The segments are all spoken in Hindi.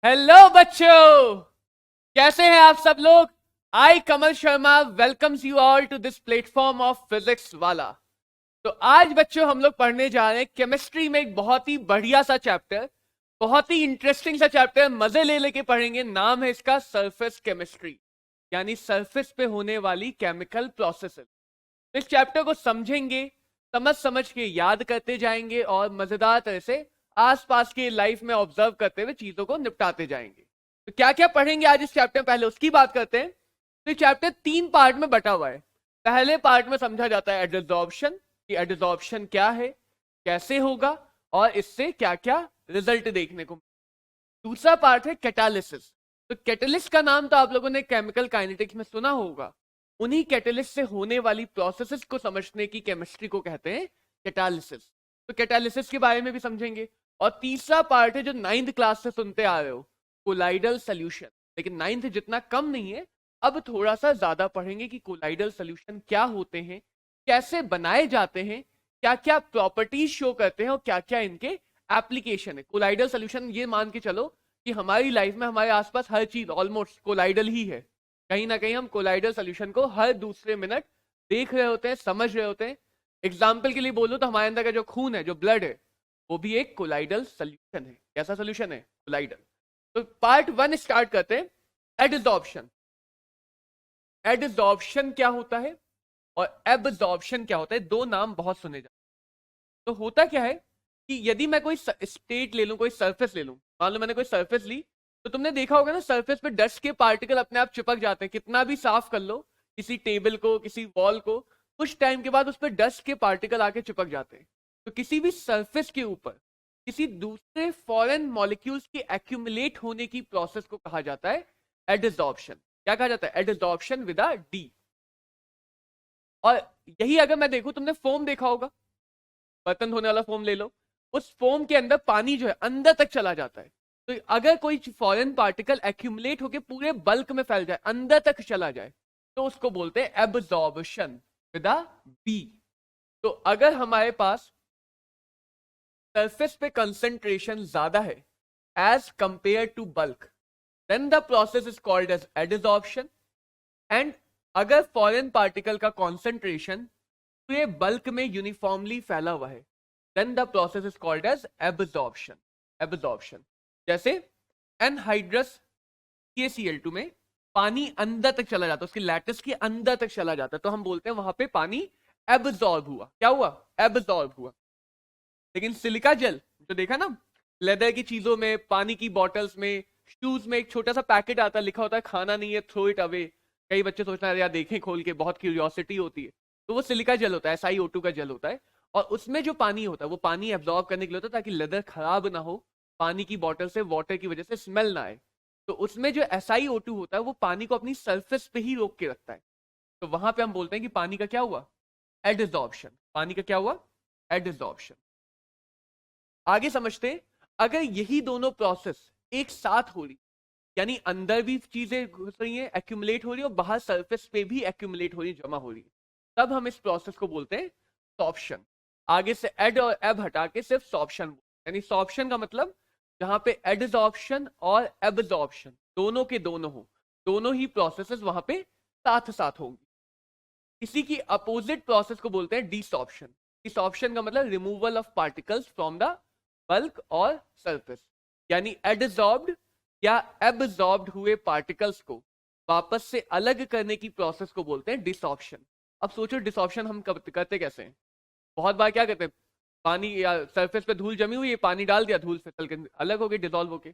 हेलो बच्चों, कैसे हैं आप सब लोग। I Kamal Sharma welcomes you all to this platform of physics वाला। तो आज बच्चों हम लोग पढ़ने जा रहे हैं केमिस्ट्री में एक बहुत ही बढ़िया सा चैप्टर, बहुत ही इंटरेस्टिंग सा चैप्टर, मजे ले लेके पढ़ेंगे। नाम है इसका सरफेस केमिस्ट्री, यानी सरफेस पे होने वाली केमिकल प्रोसेसेस। इस चैप्टर को समझेंगे, समझ समझ के याद करते जाएंगे और मजेदार तरह से आसपास के लाइफ में ऑब्जर्व करते हुए चीजों को निपटाते जाएंगे। तो क्या क्या पढ़ेंगे आज इस चैप्टर में, पहले उसकी बात करते हैं। तो ये चैप्टर 3 पार्ट में बटा हुआ है। पहले पार्ट में समझा जाता है एडिजॉर्प्शन, कि एडिजॉर्प्शन क्या है, कैसे होगा और इससे क्या क्या रिजल्ट देखने को। दूसरा पार्ट है कैटालिसिस। तो कैटलिस्ट का नाम तो आप लोगों ने केमिकल काइनेटिक्स में सुना होगा। उन्हीं कैटलिस्ट से होने वाली प्रोसेसेस को समझने की केमिस्ट्री को कहते हैं कैटालिसिस। तो कैटालिसिस के बारे में भी समझेंगे। और तीसरा पार्ट है जो 9th क्लास से सुनते आ रहे हो, कोलाइडल सोल्यूशन। लेकिन 9th जितना कम नहीं है, अब थोड़ा सा ज्यादा पढ़ेंगे कि कोलाइडल सोल्यूशन क्या होते हैं, कैसे बनाए जाते हैं, क्या क्या प्रॉपर्टीज शो करते हैं और क्या क्या इनके एप्लीकेशन है। कोलाइडल सोल्यूशन ये मान के चलो कि हमारी लाइफ में हमारे आसपास हर चीज ऑलमोस्ट कोलाइडल ही है। कहीं ना कहीं हम कोलाइडल सोल्यूशन को हर दूसरे मिनट देख रहे होते हैं, समझ रहे होते हैं। एग्जाम्पल के लिए बोलूं तो हमारे अंदर का जो खून है, जो ब्लड है, वो भी एक कोलाइडल सोल्यूशन है। कैसा सोल्यूशन है? कोलाइडल। तो पार्ट 1 स्टार्ट करते हैं। एडिजॉर्प्शन। एडिजॉर्प्शन क्या होता है और एब्जॉर्प्शन क्या होता है, दो नाम बहुत सुने जाते हैं। तो होता क्या है कि यदि मैं कोई स्टेट ले लूं, कोई सरफेस ले लूं, मान लो मैंने कोई सरफेस ली, तो तुमने देखा होगा ना सरफेस पे डस्ट के पार्टिकल अपने आप चिपक जाते हैं। कितना भी साफ कर लो किसी टेबल को, किसी वॉल को, कुछ टाइम के बाद उस पर डस्ट के पार्टिकल आके चिपक जाते हैं। तो किसी भी सरफेस के ऊपर किसी दूसरे फॉरेन मॉलिक्यूल्स के एक्यूमुलेट होने की प्रोसेस को कहा जाता है एडिजॉर्प्शन। क्या कहा जाता है? एडिजॉर्प्शन विद अ डी। और यही अगर मैं देखूं, तुमने फोम देखा होगा, बर्तन धोने वाला फोम ले लो, उस फोम के अंदर पानी जो है अंदर तक चला जाता है। तो अगर कोई फॉरेन पार्टिकल एक्यूमुलेट होकर पूरे बल्क में फैल जाए, अंदर तक चला जाए, तो उसको बोलते हैं एब्जॉर्प्शन विद अ बी। तो अगर हमारे पास सरफेस पे कंसंट्रेशन ज्यादा है as compare to bulk, then the process is called as adsorption. And अगर फॉरेन पार्टिकल का कॉन्सेंट्रेशन पूरे बल्क में यूनिफॉर्मली फैला हुआ है, then the process is called as absorption. Absorption जैसे एनहाइड्रस KCl2 में पानी अंदर तक चला जाता है, उसकी लैटिस के अंदर तक चला जाता है, तो हम बोलते हैं वहां पे पानी एब्जॉर्ब हुआ। क्या हुआ? एब्जॉर्ब हुआ। लेकिन सिलिका जेल जो देखा ना, लेदर की चीजों में, पानी की बॉटल्स में, शूज में एक छोटा सा पैकेट आता है, लिखा होता है खाना नहीं है, थ्रो इट अवे। कई बच्चे सोचना है यार देखें खोल के, बहुत क्यूरियोसिटी होती है। तो वो सिलिका जेल होता है, SiO2 का जेल होता है। और उसमें जो पानी होता है वो पानी एब्जॉर्ब करने के लिए होता है, ताकि लेदर खराब ना हो, पानी की बॉटल से वाटर की वजह से स्मेल ना आए। तो उसमें जो SiO2 होता है वो पानी को अपनी सरफेस पे ही रोक के रखता है। तो वहां पे हम बोलते हैं कि पानी का क्या हुआ? एडिजॉर्प्शन। पानी का क्या हुआ? एडिजॉर्प्शन। आगे समझते हैं। अगर यही दोनों प्रोसेस एक साथ हो रही, यानी अंदर भी चीजें घुस रही हैं, एक्यूमुलेट हो रही है, और बाहर सरफेस पे भी एक्यूमुलेट हो रही है, जमा हो रही है, तब हम इस प्रोसेस को बोलते हैं सॉर्प्शन। आगे से एड और एब हटा के सिर्फ सॉर्प्शन, यानी सॉर्प्शन का मतलब जहां पे एडिजॉर्प्शन और एब्जॉर्प्शन दोनों के दोनों हो, दोनों ही प्रोसेसेस वहां पे साथ साथ होंगी। इसी की अपोजिट प्रोसेस को बोलते हैं डिसॉर्प्शन। डिसॉर्प्शन का मतलब removal of particles from the bulk और सरफेस, यानी एडिजॉर्ब्ड या एब्जॉर्ब्ड हुए पार्टिकल्स को वापस से अलग करने की प्रोसेस को बोलते हैं डिसॉर्प्शन। अब सोचो डिसॉर्प्शन हम करते कैसे हैं? बहुत बार क्या करते हैं, पानी या सरफेस पे धूल जमी हुई है, पानी डाल दिया, धूल फिसल के अलग हो गई, डिसॉल्व होके।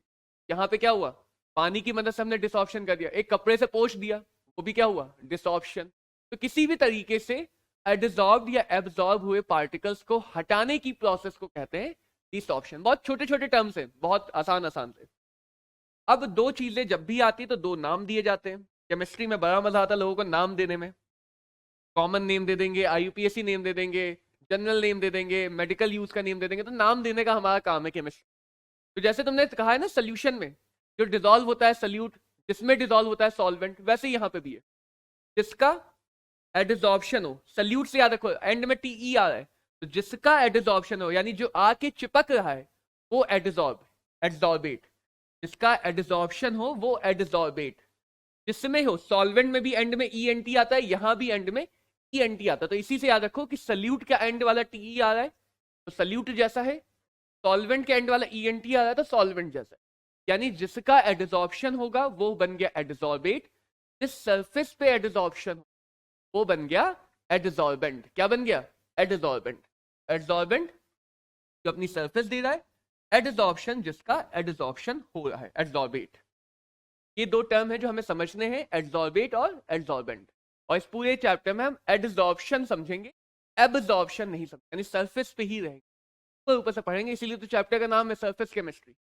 यहाँ पे क्या हुआ? पानी की मदद से हमने डिसऑप्शन कर दिया, एक कपड़े से पोंछ दिया, वो भी क्या हुआ? डिसऑप्शन। तो किसी भी तरीके से एडिजॉर्ब या एब्जॉर्ब हुए पार्टिकल्स को हटाने की प्रोसेस को कहते हैं डिसऑप्शन। बहुत छोटे छोटे टर्म्स हैं, बहुत आसान आसान से। अब दो चीजें जब भी आती है तो दो नाम दिए जाते हैं। केमिस्ट्री में बड़ा मजा आता है लोगों को नाम देने में। कॉमन नेम दे देंगे, IUPAC नेम दे देंगे, जनरल नेम दे देंगे, मेडिकल यूज का नेम दे देंगे। तो नाम देने का हमारा काम है केमिस्ट्री। तो जैसे तुमने कहा है ना, सोल्यूशन में जो डिसॉल्व होता है सल्यूट, जिसमें डिसॉल्व होता है सॉल्वेंट, वैसे यहाँ पे भी है। जिसका एडिजॉर्प्शन हो, सल्यूट से याद रखो एंड में TE आ रहा है, तो जिसका एडिजॉर्प्शन हो, यानी जो आके चिपक रहा है, वो एडिजॉर्ब, एड्सॉर्बेट। जिसका एडिजॉर्प्शन हो वो एडिजॉर्बेट, जिसमें हो सॉल्वेंट में भी एंड में ENT आता है, यहां भी एंड में ENT आता है। तो इसी से याद रखो कि सल्यूट का एंड वाला TE आ रहा है तो सल्यूट जैसा है, सॉल्वेंट के एंड वाला ENT आ रहा है तो सॉल्वेंट जैसा है। यानी जिसका एडिजॉर्प्शन होगा वो बन गया एडिजॉर्बेट, जिस सरफेस पे एडिजॉर्प्शन हो वो बन गया एडिजॉर्बेंट। क्या बन गया? एडिजॉर्बेंट। एडिजॉर्बेंट जो अपनी सरफेस दे रहा है, एडिजॉर्प्शन जिसका एडिजॉर्प्शन हो रहा है, एड्सॉर्बेट। ये दो टर्म है जो हमें समझने हैं, एड्सॉर्बेट और एड्सॉर्बेंट। और इस पूरे चैप्टर में हम एड्सॉर्प्शन समझेंगे, एब्जॉर्प्शन नहीं समझेंगे, यानी सरफेस पे ही रहेंगे, ऊपर ऊपर से पढ़ेंगे। इसीलिए तो चैप्टर का नाम है सरफेस केमिस्ट्री,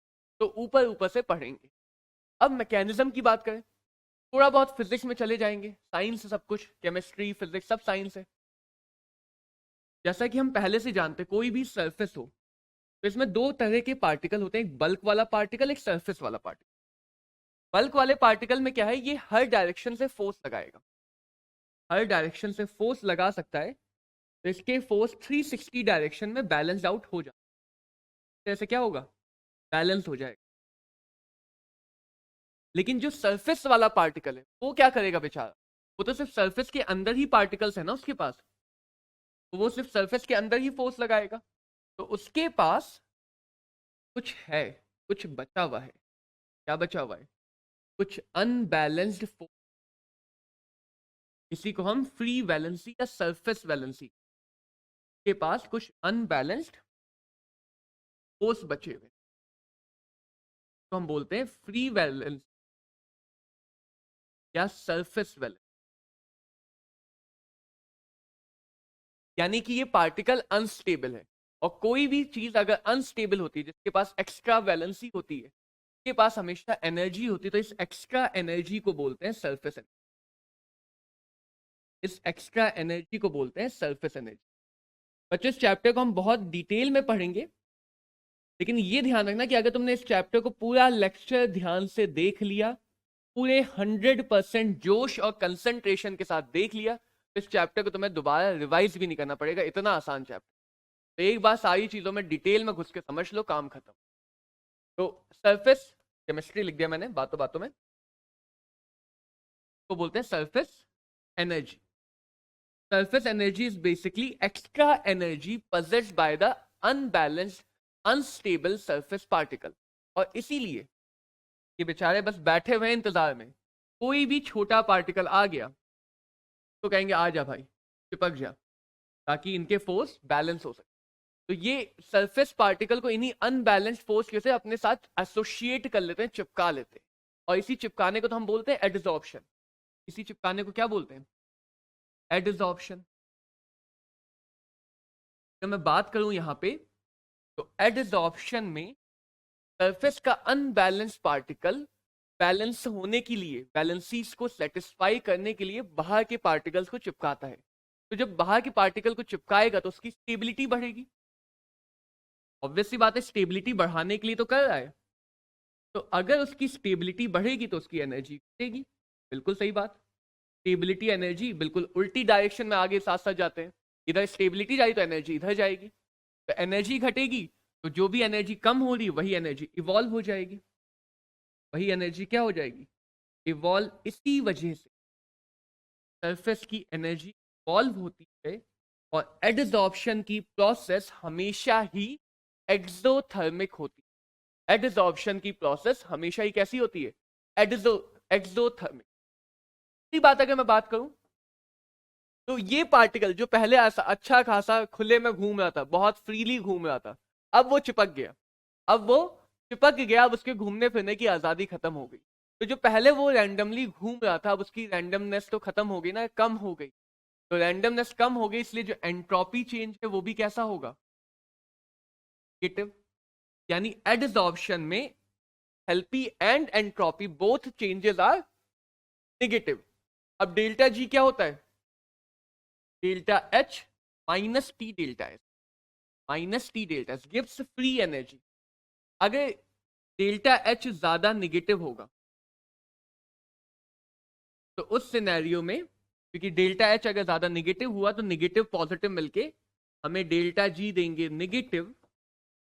तो ऊपर ऊपर से पढ़ेंगे। अब मैकेनिज्म की बात करें, थोड़ा बहुत फिजिक्स में चले जाएंगे, साइंस सब कुछ, केमिस्ट्री फिजिक्स सब साइंस है। जैसा कि हम पहले से जानते हैं, कोई भी सरफेस हो तो इसमें दो तरह के पार्टिकल होते हैं, एक बल्क वाला पार्टिकल, एक सरफेस वाला पार्टिकल। बल्क वाले पार्टिकल में क्या है, ये हर डायरेक्शन से फोर्स लगाएगा, हर डायरेक्शन से फोर्स लगा सकता है, तो इसके फोर्स 360 डायरेक्शन में बैलेंस आउट हो जाए। तो ऐसे क्या होगा? बैलेंस हो जाएगा। लेकिन जो सरफेस वाला पार्टिकल है वो क्या करेगा बेचारा? वो तो सिर्फ सरफेस के अंदर ही पार्टिकल्स है ना उसके पास, तो वो सिर्फ सरफेस के अंदर ही फोर्स लगाएगा, तो उसके पास कुछ है, कुछ बचा हुआ है। क्या बचा हुआ है? कुछ अनबैलेंस्ड फोर्स, इसी को हम फ्री वैलेंसी या सरफेस वैलेंसी, के पास कुछ अनबैलेंस्ड फोर्स बचे हुए, तो हम बोलते हैं फ्री वैलेंस या सरफेस वैलेंस। यानी कि ये पार्टिकल अनस्टेबल है, और कोई भी चीज अगर अनस्टेबल होती है, जिसके पास एक्स्ट्रा वैलेंसी होती है, के पास हमेशा एनर्जी होती है, तो इस एक्स्ट्रा एनर्जी को बोलते हैं सरफेस एनर्जी। इस एक्स्ट्रा एनर्जी को बोलते हैं सरफेस एनर्जी। बच्चों इस चैप्टर को हम बहुत डिटेल में पढ़ेंगे, लेकिन ये ध्यान रखना कि अगर तुमने इस चैप्टर को पूरा लेक्चर ध्यान से देख लिया, पूरे 100% जोश और कंसंट्रेशन के साथ देख लिया, तो इस चैप्टर को तुम्हें दोबारा रिवाइज भी नहीं करना पड़ेगा, इतना आसान चैप्टर। तो एक बार सारी चीजों में डिटेल में घुस के समझ लो, काम खत्म। तो सरफेस केमिस्ट्री लिख दिया मैंने बातों बातों में, तो बोलते हैं surface energy. Surface energy is basically extra energy possessed by the unbalanced unstable surface particle। और इसीलिए ये बेचारे बस बैठे हुए इंतजार में, कोई भी छोटा पार्टिकल आ गया तो कहेंगे आ जा भाई, चिपक जा, ताकि इनके फोर्स बैलेंस हो सके। तो ये सरफेस पार्टिकल को इन्हीं अनबैलेंस्ड फोर्स के से अपने साथ एसोसिएट कर लेते हैं, चिपका लेते हैं, और इसी चिपकाने को तो हम बोलते हैं एडिजॉर्प्शन। इसी चिपकाने को क्या बोलते हैं? एडिजॉर्प्शन। जब मैं बात करूं यहां पे, तो एडिजॉर्प्शन में सरफेस का अनबैलेंस पार्टिकल बैलेंस होने के लिए, बैलेंसीज को सेटिस्फाई करने के लिए बाहर के पार्टिकल्स को चिपकाता है। तो जब बाहर के पार्टिकल को चिपकाएगा तो उसकी स्टेबिलिटी बढ़ेगी। ऑब्वियसली बात है, स्टेबिलिटी बढ़ाने के लिए तो कर रहा है, तो अगर उसकी स्टेबिलिटी बढ़ेगी तो उसकी एनर्जी घटेगी। बिल्कुल सही बात। स्टेबिलिटी एनर्जी बिल्कुल उल्टी डायरेक्शन में आगे साथ साथ जाते हैं, इधर स्टेबिलिटी जाएगी तो एनर्जी इधर जाएगी, तो एनर्जी घटेगी तो जो भी एनर्जी कम हो रही वही एनर्जी इवॉल्व हो जाएगी, वही एनर्जी क्या हो जाएगी? इवॉल्व। इसी वजह से सरफेस की एनर्जी इवॉल्व होती है, और एडिजॉर्प्शन की प्रोसेस हमेशा ही एक्सोथर्मिक होती है। एडिजॉर्प्शन की प्रोसेस हमेशा ही कैसी होती है? एक्सोथर्मिक। इसी बात अगर मैं बात करूं, तो ये पार्टिकल जो पहले ऐसा अच्छा खासा खुले में घूम रहा था, बहुत फ्रीली घूम रहा था, अब वो चिपक गया। अब वो चिपक गया, अब उसके घूमने फिरने की आजादी खत्म हो गई। तो जो पहले वो रैंडमली घूम रहा था, अब उसकी रैंडमनेस तो खत्म हो गई ना, कम हो गई। तो रैंडमनेस कम हो गई, इसलिए जो एंट्रोपी चेंज है वो भी कैसा होगा? नेगेटिव। यानी एडिजॉर्प्शन में enthalpy and entropy both changes are negative. अब डेल्टा जी क्या होता है? Delta H minus T delta S, minus T delta S gives free energy. अगर डेल्टा एच ज्यादा नेगेटिव होगा तो उस सिनेरियो में, क्योंकि डेल्टा एच अगर ज्यादा नेगेटिव हुआ तो नेगेटिव पॉजिटिव मिलके हमें डेल्टा जी देंगे नेगेटिव,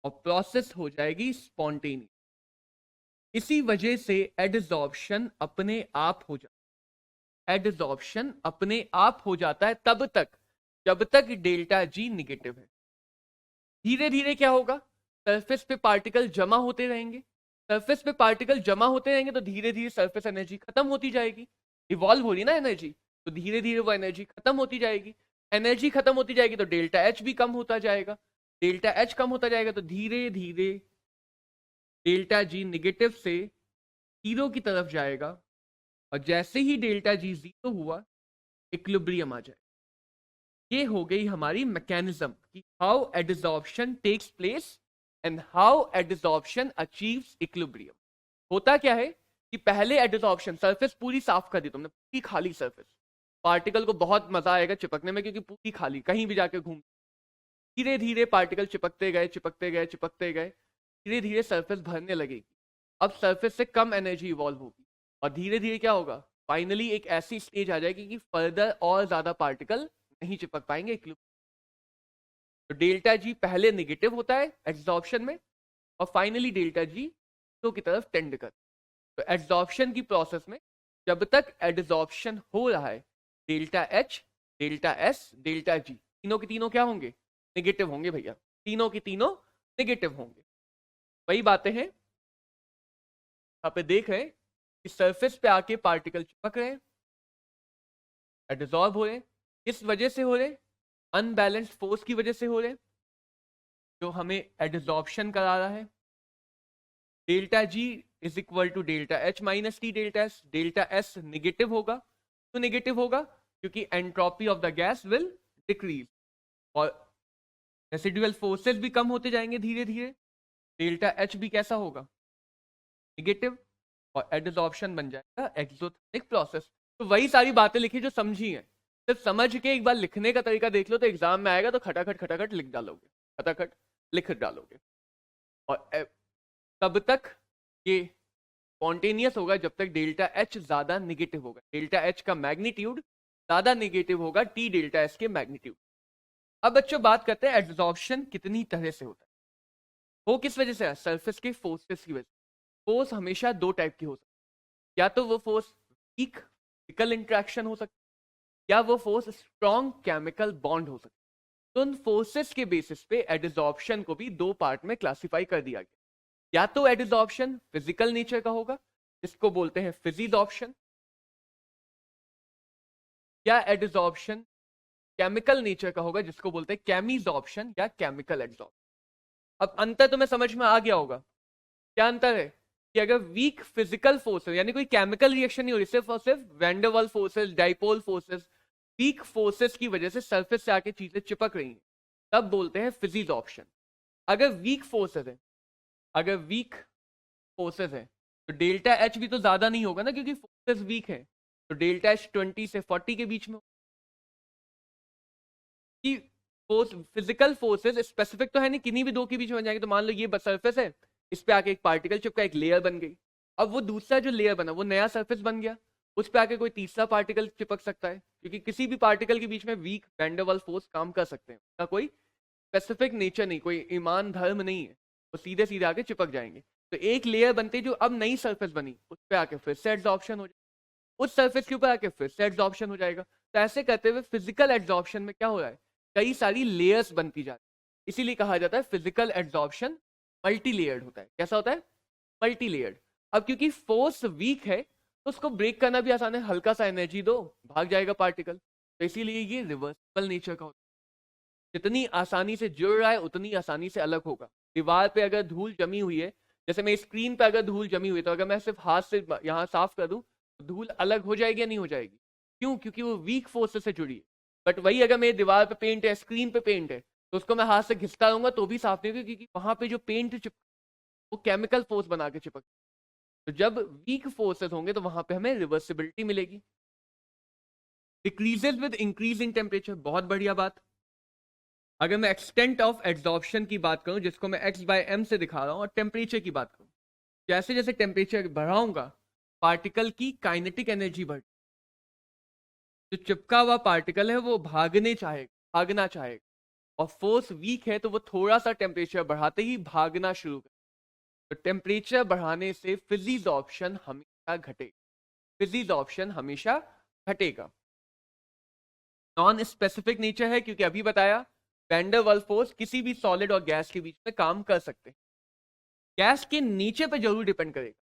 और प्रोसेस हो जाएगी स्पॉन्टेनियस। इसी वजह से एडजॉर्प्शन अपने आप हो जाता है। एडजॉर्प्शन अपने आप हो जाता है तब तक जब तक डेल्टा जी निगेटिव है। धीरे धीरे क्या होगा, सरफेस पे पार्टिकल जमा होते रहेंगे। सरफेस पे पार्टिकल जमा होते रहेंगे तो धीरे धीरे सरफेस एनर्जी खत्म होती जाएगी। इवॉल्व हो रही ना एनर्जी, तो धीरे धीरे वो एनर्जी खत्म होती जाएगी। एनर्जी खत्म होती जाएगी तो डेल्टा एच भी कम होता जाएगा। डेल्टा एच कम होता जाएगा तो धीरे धीरे डेल्टा जी निगेटिव से जीरो की तरफ जाएगा। और जैसे ही डेल्टा जी जीरो हुआ, इक्विलिब्रियम आ जाए। ये हो गई हमारी मैकेनिज्म कि how adsorption takes place and how adsorption achieves equilibrium. होता क्या है कि पहले एडजॉर्प्शन, सरफेस पूरी साफ कर दी तुमने, पूरी खाली सरफेस, पार्टिकल को बहुत मजा आएगा चिपकने में क्योंकि पूरी खाली, कहीं भी जाके घूम। धीरे धीरे पार्टिकल चिपकते गए चिपकते गए चिपकते गए, धीरे धीरे सरफेस भरने लगेगी। अब सरफेस से कम एनर्जी इवॉल्व होगी और धीरे धीरे क्या होगा, फाइनली एक ऐसी स्टेज आ जाएगी कि फर्दर और ज्यादा पार्टिकल नहीं चिपक पाएंगे। तो डेल्टा जी पहले निगेटिव होता है एब्जॉर्प्शन में और फाइनली डेल्टा जी जीरो की तरफ टेंड कर। तो एब्जॉर्प्शन की प्रोसेस में जब तक एब्जॉर्प्शन हो रहा है, delta H, delta S, delta G तीनों के तीनों क्या होंगे, निगेटिव होंगे भैया। तीनों की तीनों निगेटिव होंगे। वही बातें हैं यहाँ पे देख रहे हैं कि सरफेस पे आके पार्टिकल चिपक रहे हैं, एडजॉर्ब हो रहे हैं। किस वजह से हो रहे हैं, अनबैलेंस्ड फोर्स की वजह से हो रहे हैं जो हमें एडजॉर्प्शन करा रहा है। Delta G is equal to delta H minus T delta S. Delta S negative होगा, तो निगेटिव होगा क्योंकि entropy of the gas will decrease और रेसिडुअल फोर्सेस भी कम होते जाएंगे धीरे धीरे। डेल्टा एच भी कैसा होगा, निगेटिव, और एडजॉर्प्शन बन जाएगा एक्सोथर्मिक प्रोसेस। तो वही सारी बातें लिखी जो समझी हैं, सिर्फ समझ के एक बार लिखने का तरीका देख लो तो एग्जाम में आएगा तो खटाखट खटाखट लिख डालोगे, खटाखट लिख डालोगे। और तब तक ये स्पॉन्टेनियस होगा जब तक डेल्टा एच ज्यादा निगेटिव होगा। डेल्टा एच का मैग्नीट्यूड ज्यादा निगेटिव होगा टी डेल्टा एस के मैग्नीट्यूड। अब बच्चों बात करते हैं एब्जॉर्प्शन कितनी तरह से होता है। वो किस वजह से है, सरफेस के फोर्सेस की वजह से। फोर्स हमेशा दो टाइप की हो सकती है, या तो वो फोर्स वीक फिजिकल इंट्रैक्शन हो सकती है या वो फोर्स स्ट्रॉन्ग केमिकल बॉन्ड हो सकती है। तो उन फोर्सेस के बेसिस पे एडजॉर्प्शन को भी दो पार्ट में क्लासिफाई कर दिया गया। या तो एडजॉर्प्शन फिजिकल नेचर का होगा जिसको बोलते हैं फिजिजॉर्प्शन, या एडजॉर्प्शन केमिकल नेचर का होगा जिसको बोलते हैं केमिजॉर्प्शन या केमिकल एडजॉर्प्शन। अब अंतर तुम्हें समझ में आ गया होगा। क्या अंतर है कि अगर वीक फिजिकल फोर्सेस यानी कोई केमिकल रिएक्शन नहीं हो रही, सिर्फ और सिर्फ van der Waals forces, dipole forces, weak forces की वजह से सरफेस से आके चीजें चिपक रही हैं, तब बोलते हैं फिजिजॉर्प्शन। अगर वीक फोर्सेस है, अगर वीक फोर्सेस है तो डेल्टा एच भी तो ज्यादा नहीं होगा ना क्योंकि फोर्सेस वीक है। तो डेल्टा एच 20 से 40 के बीच में कि फोर्स, फिजिकल फोर्सेस स्पेसिफिक तो है नहीं, किन्हीं भी दो के बीच में बन जाएंगे। तो मान लो ये सरफेस है, इस पे आके एक पार्टिकल चिपका, एक लेयर बन गई। अब वो दूसरा जो लेयर बना वो नया सरफेस बन गया, उस पे आके कोई तीसरा पार्टिकल चिपक सकता है क्योंकि किसी भी पार्टिकल के बीच में weak van der Waals force काम कर सकते हैं। उसका कोई स्पेसिफिक नेचर नहीं, कोई ईमान धर्म नहीं है, वो सीधे सीधे आके चिपक जाएंगे। तो एक लेयर बनते जो अब नई सरफेस बनी उस पे आके फिर से एड्सॉर्प्शन हो जाएगा, उस सरफेस के ऊपर आके फिर से एड्सॉर्प्शन हो जाएगा। तो ऐसे करते हुए फिजिकल एड्सॉर्प्शन में क्या हो रहा है, कई सारी लेयर्स बनती जाती है। इसीलिए कहा जाता है फिजिकल एड्सॉर्प्शन मल्टी लेयर्ड होता है। कैसा होता है, मल्टी लेयर्ड। अब क्योंकि फोर्स वीक है तो उसको ब्रेक करना भी आसान है, हल्का सा एनर्जी दो भाग जाएगा पार्टिकल। तो इसीलिए ये रिवर्सिबल नेचर का होता है, जितनी आसानी से जुड़ रहा है उतनी आसानी से अलग होगा। दीवार पे अगर धूल जमी हुई है, जैसे मैं स्क्रीन पे अगर धूल जमी हुई है तो अगर मैं सिर्फ हाथ से यहाँ साफ कर दूं तो धूल अलग हो जाएगी या नहीं हो जाएगी, क्यों, क्योंकि वो वीक फोर्स से जुड़ी है। बट वही अगर मेरे दीवार पे पेंट है, स्क्रीन पे पेंट है, तो उसको मैं हाथ से घिसता रहूंगा तो भी साफ नहीं होगी क्योंकि वहां पे जो पेंट चिपक वो केमिकल फोर्स बना के चिपक। तो जब वीक फोर्सेस होंगे तो वहां पे हमें रिवर्सिबिलिटी मिलेगी। Decreases with increase in temperature, बहुत बढ़िया बात। अगर मैं एक्सटेंट ऑफ एड्सॉर्प्शन की बात करूं जिसको मैं x बाय m से दिखा रहा हूं, और टेम्परेचर की बात करूं, जैसे जैसे टेम्परेचर बढ़ाऊंगा पार्टिकल की काइनेटिक एनर्जी बढ़, जो चिपका हुआ पार्टिकल है वो भागना चाहेगा, और फोर्स वीक है तो वो थोड़ा सा टेम्परेचर बढ़ाते ही भागना शुरू कर। तो टेम्परेचर बढ़ाने से फिजिक्स ऑप्शन हमेशा घटेगा, फिजिक्स ऑप्शन हमेशा घटेगा। नॉन स्पेसिफिक नेचर है क्योंकि अभी बताया वैन डर वाल्स फोर्स किसी भी सॉलिड और गैस के बीच में काम कर सकते हैं। गैस के नीचे पे जरूर डिपेंड करेगा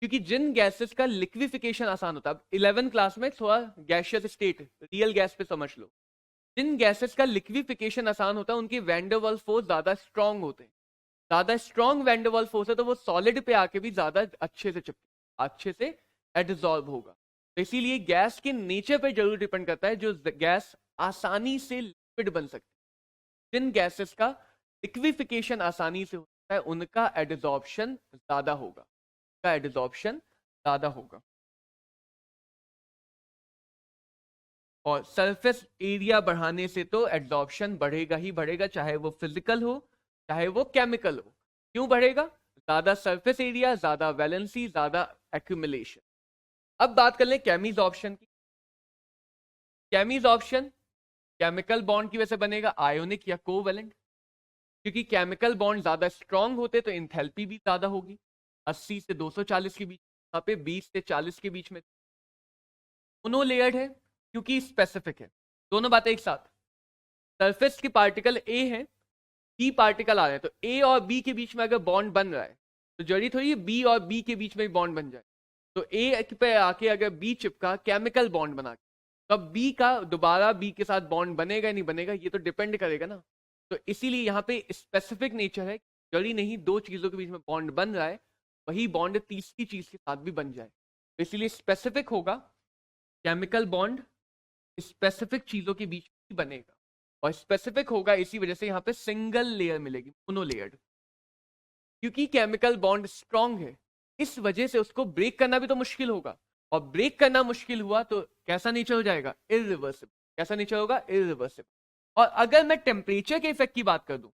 क्योंकि जिन गैसेस का लिक्विफिकेशन आसान होता है, 11 क्लास में थोड़ा गैसियस स्टेट रियल गैस पे समझ लो, जिन गैसेस का लिक्विफिकेशन आसान होता है उनके वैन डर वाल्स फोर्स ज्यादा स्ट्रांग होते हैं। ज्यादा strong van der Waals force है तो वो सॉलिड पे आके भी ज्यादा अच्छे से अच्छे से एडजॉर्ब होगा। तो इसीलिए गैस के नेचर पे जरूर डिपेंड करता है। जो गैस आसानी से लिक्विड बन सकती है, जिन गैसेस का लिक्विफिकेशन आसानी से होता है उनका एडजॉर्प्शन ज्यादा होगा, का एडजॉर्प्शन ज्यादा होगा। और सरफेस एरिया बढ़ाने से तो एडजॉर्प्शन बढ़ेगा ही बढ़ेगा, चाहे वो फिजिकल हो चाहे वो केमिकल हो। क्यों बढ़ेगा? ज्यादा सरफेस एरिया, ज्यादा वैलेंसी, ज्यादा एक्यूमुलेशन। अब बात कर लें कैमीज ऑप्शन की। कैमीज ऑप्शन केमिकल बॉन्ड की वजह से बनेगा, आयोनिक या कोवेलेंट। क्योंकि केमिकल बॉन्ड ज्यादा स्ट्रांग होते तो इंथैल्पी भी ज्यादा होगी, 80 से 240 के बीच, यहाँ पे 20 से 40 के बीच में। मोनोलेयर्ड है क्योंकि स्पेसिफिक है। दोनों बातें एक साथ, सरफेस के पार्टिकल ए है, बी पार्टिकल आ रहे हैं, तो ए और बी के बीच में अगर बॉन्ड बन रहा है तो जरूरी थोड़ी बी और बी के बीच में भी बॉन्ड बन जाए। तो ए पे आके अगर बी चिपका केमिकल बॉन्ड बना के, तो अब बी का दोबारा बी के साथ बॉन्ड बनेगा या नहीं बनेगा ये तो डिपेंड करेगा ना। तो इसीलिए यहाँ पे स्पेसिफिक नेचर है, जरूरी नहीं दो चीजों के बीच में बॉन्ड बन रहा है वही बॉन्ड तीसरी चीज के साथ भी बन जाए। तो इसीलिए स्पेसिफिक होगा, केमिकल बॉन्ड स्पेसिफिक चीजों के बीच में बनेगा। और स्पेसिफिक होगा इसी वजह से यहाँ पे सिंगल लेयर मिलेगी, मोनोलेयर्ड। क्योंकि केमिकल बॉन्ड स्ट्रांग है इस वजह से उसको ब्रेक करना भी तो मुश्किल होगा, और ब्रेक करना मुश्किल हुआ तो कैसा नेचर हो जाएगा? इरिवर्सिबल। कैसा नेचर होगा? इरिवर्सिबल। और अगर मैं टेम्परेचर के इफेक्ट की बात कर दूं,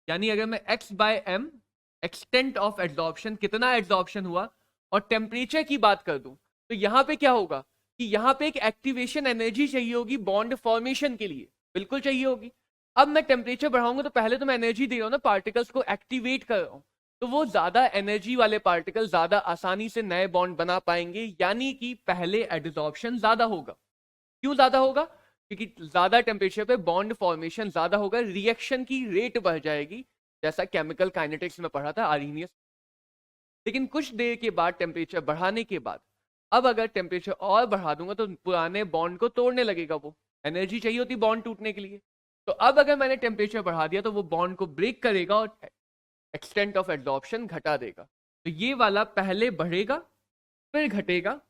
यानी अगर मैं x by m extent of adsorption, कितना एड्सॉर्प्शन हुआ, और टेम्परेचर की बात कर दूं, तो यहां पे क्या होगा कि यहां पे एक एक्टिवेशन एनर्जी चाहिए होगी बॉन्ड फॉर्मेशन के लिए, बिल्कुल चाहिए होगी। अब मैं टेम्परेचर बढ़ाऊंगा तो पहले तो मैं एनर्जी दे रहा हूं ना, पार्टिकल्स को एक्टिवेट कर रहा हूं, तो वो ज्यादा एनर्जी वाले पार्टिकल ज्यादा आसानी से नए बॉन्ड बना पाएंगे, यानी कि पहले एड्सॉर्प्शन ज्यादा होगा। क्यों ज्यादा होगा? क्योंकि ज्यादा टेम्परेचर पे बॉन्ड फॉर्मेशन ज्यादा होगा, रिएक्शन की रेट बढ़ जाएगी, जैसा केमिकल काइनेटिक्स में पढ़ा था आर्हेनियस। लेकिन कुछ देर के बाद टेम्परेचर बढ़ाने के बाद, अब अगर टेम्परेचर और बढ़ा दूंगा तो पुराने बॉन्ड को तोड़ने लगेगा, वो एनर्जी चाहिए होती बॉन्ड टूटने के लिए। तो अब अगर मैंने टेम्परेचर बढ़ा दिया तो वो बॉन्ड को ब्रेक करेगा और एक्सटेंट ऑफ एड्सॉर्प्शन घटा देगा। तो ये वाला पहले बढ़ेगा फिर घटेगा,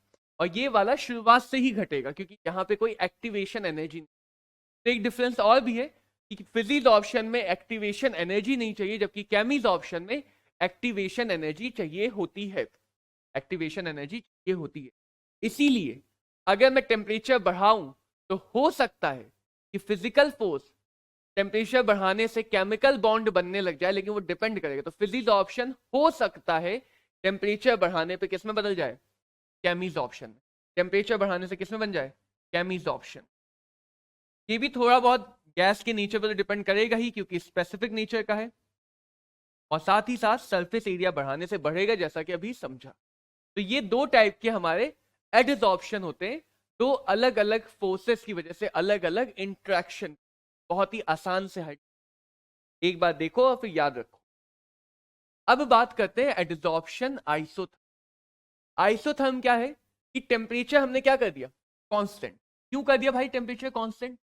और ये वाला शुरुआत से ही घटेगा क्योंकि यहाँ पे कोई एक्टिवेशन एनर्जी नहीं। तो एक डिफरेंस और भी है कि फिजिक्स ऑप्शन में एक्टिवेशन एनर्जी नहीं चाहिए, जबकि केमीज ऑप्शन में एक्टिवेशन एनर्जी चाहिए होती है, एक्टिवेशन एनर्जी चाहिए होती है। इसीलिए अगर मैं टेम्परेचर बढ़ाऊं तो हो सकता है कि फिजिकल फोर्स टेम्परेचर बढ़ाने से केमिकल बॉन्ड बनने लग जाए, लेकिन वो डिपेंड करेगा। तो फिजिक्स ऑप्शन हो सकता है टेम्परेचर बढ़ाने पे किस में बदल जाए? केमीज ऑप्शन में। टेम्परेचर बढ़ाने से किस में बन जाए? केमीज ऑप्शन। ये भी थोड़ा बहुत गैस के नेचर पर डिपेंड करेगा ही क्योंकि स्पेसिफिक नेचर का है, और साथ ही साथ सरफेस एरिया बढ़ाने से बढ़ेगा, जैसा कि अभी समझा। तो ये दो टाइप के हमारे एडसॉर्प्शन होते हैं, दो अलग अलग फोर्सेस की वजह से अलग अलग इंट्रैक्शन, बहुत ही आसान से हट। एक बात देखो और फिर याद रखो। अब बात करते हैं एडसॉर्प्शन आइसोथर्म। आइसोथर्म क्या है कि टेम्परेचर हमने क्या कर दिया? कांस्टेंट। क्यों कर दिया भाई टेम्परेचर कांस्टेंट?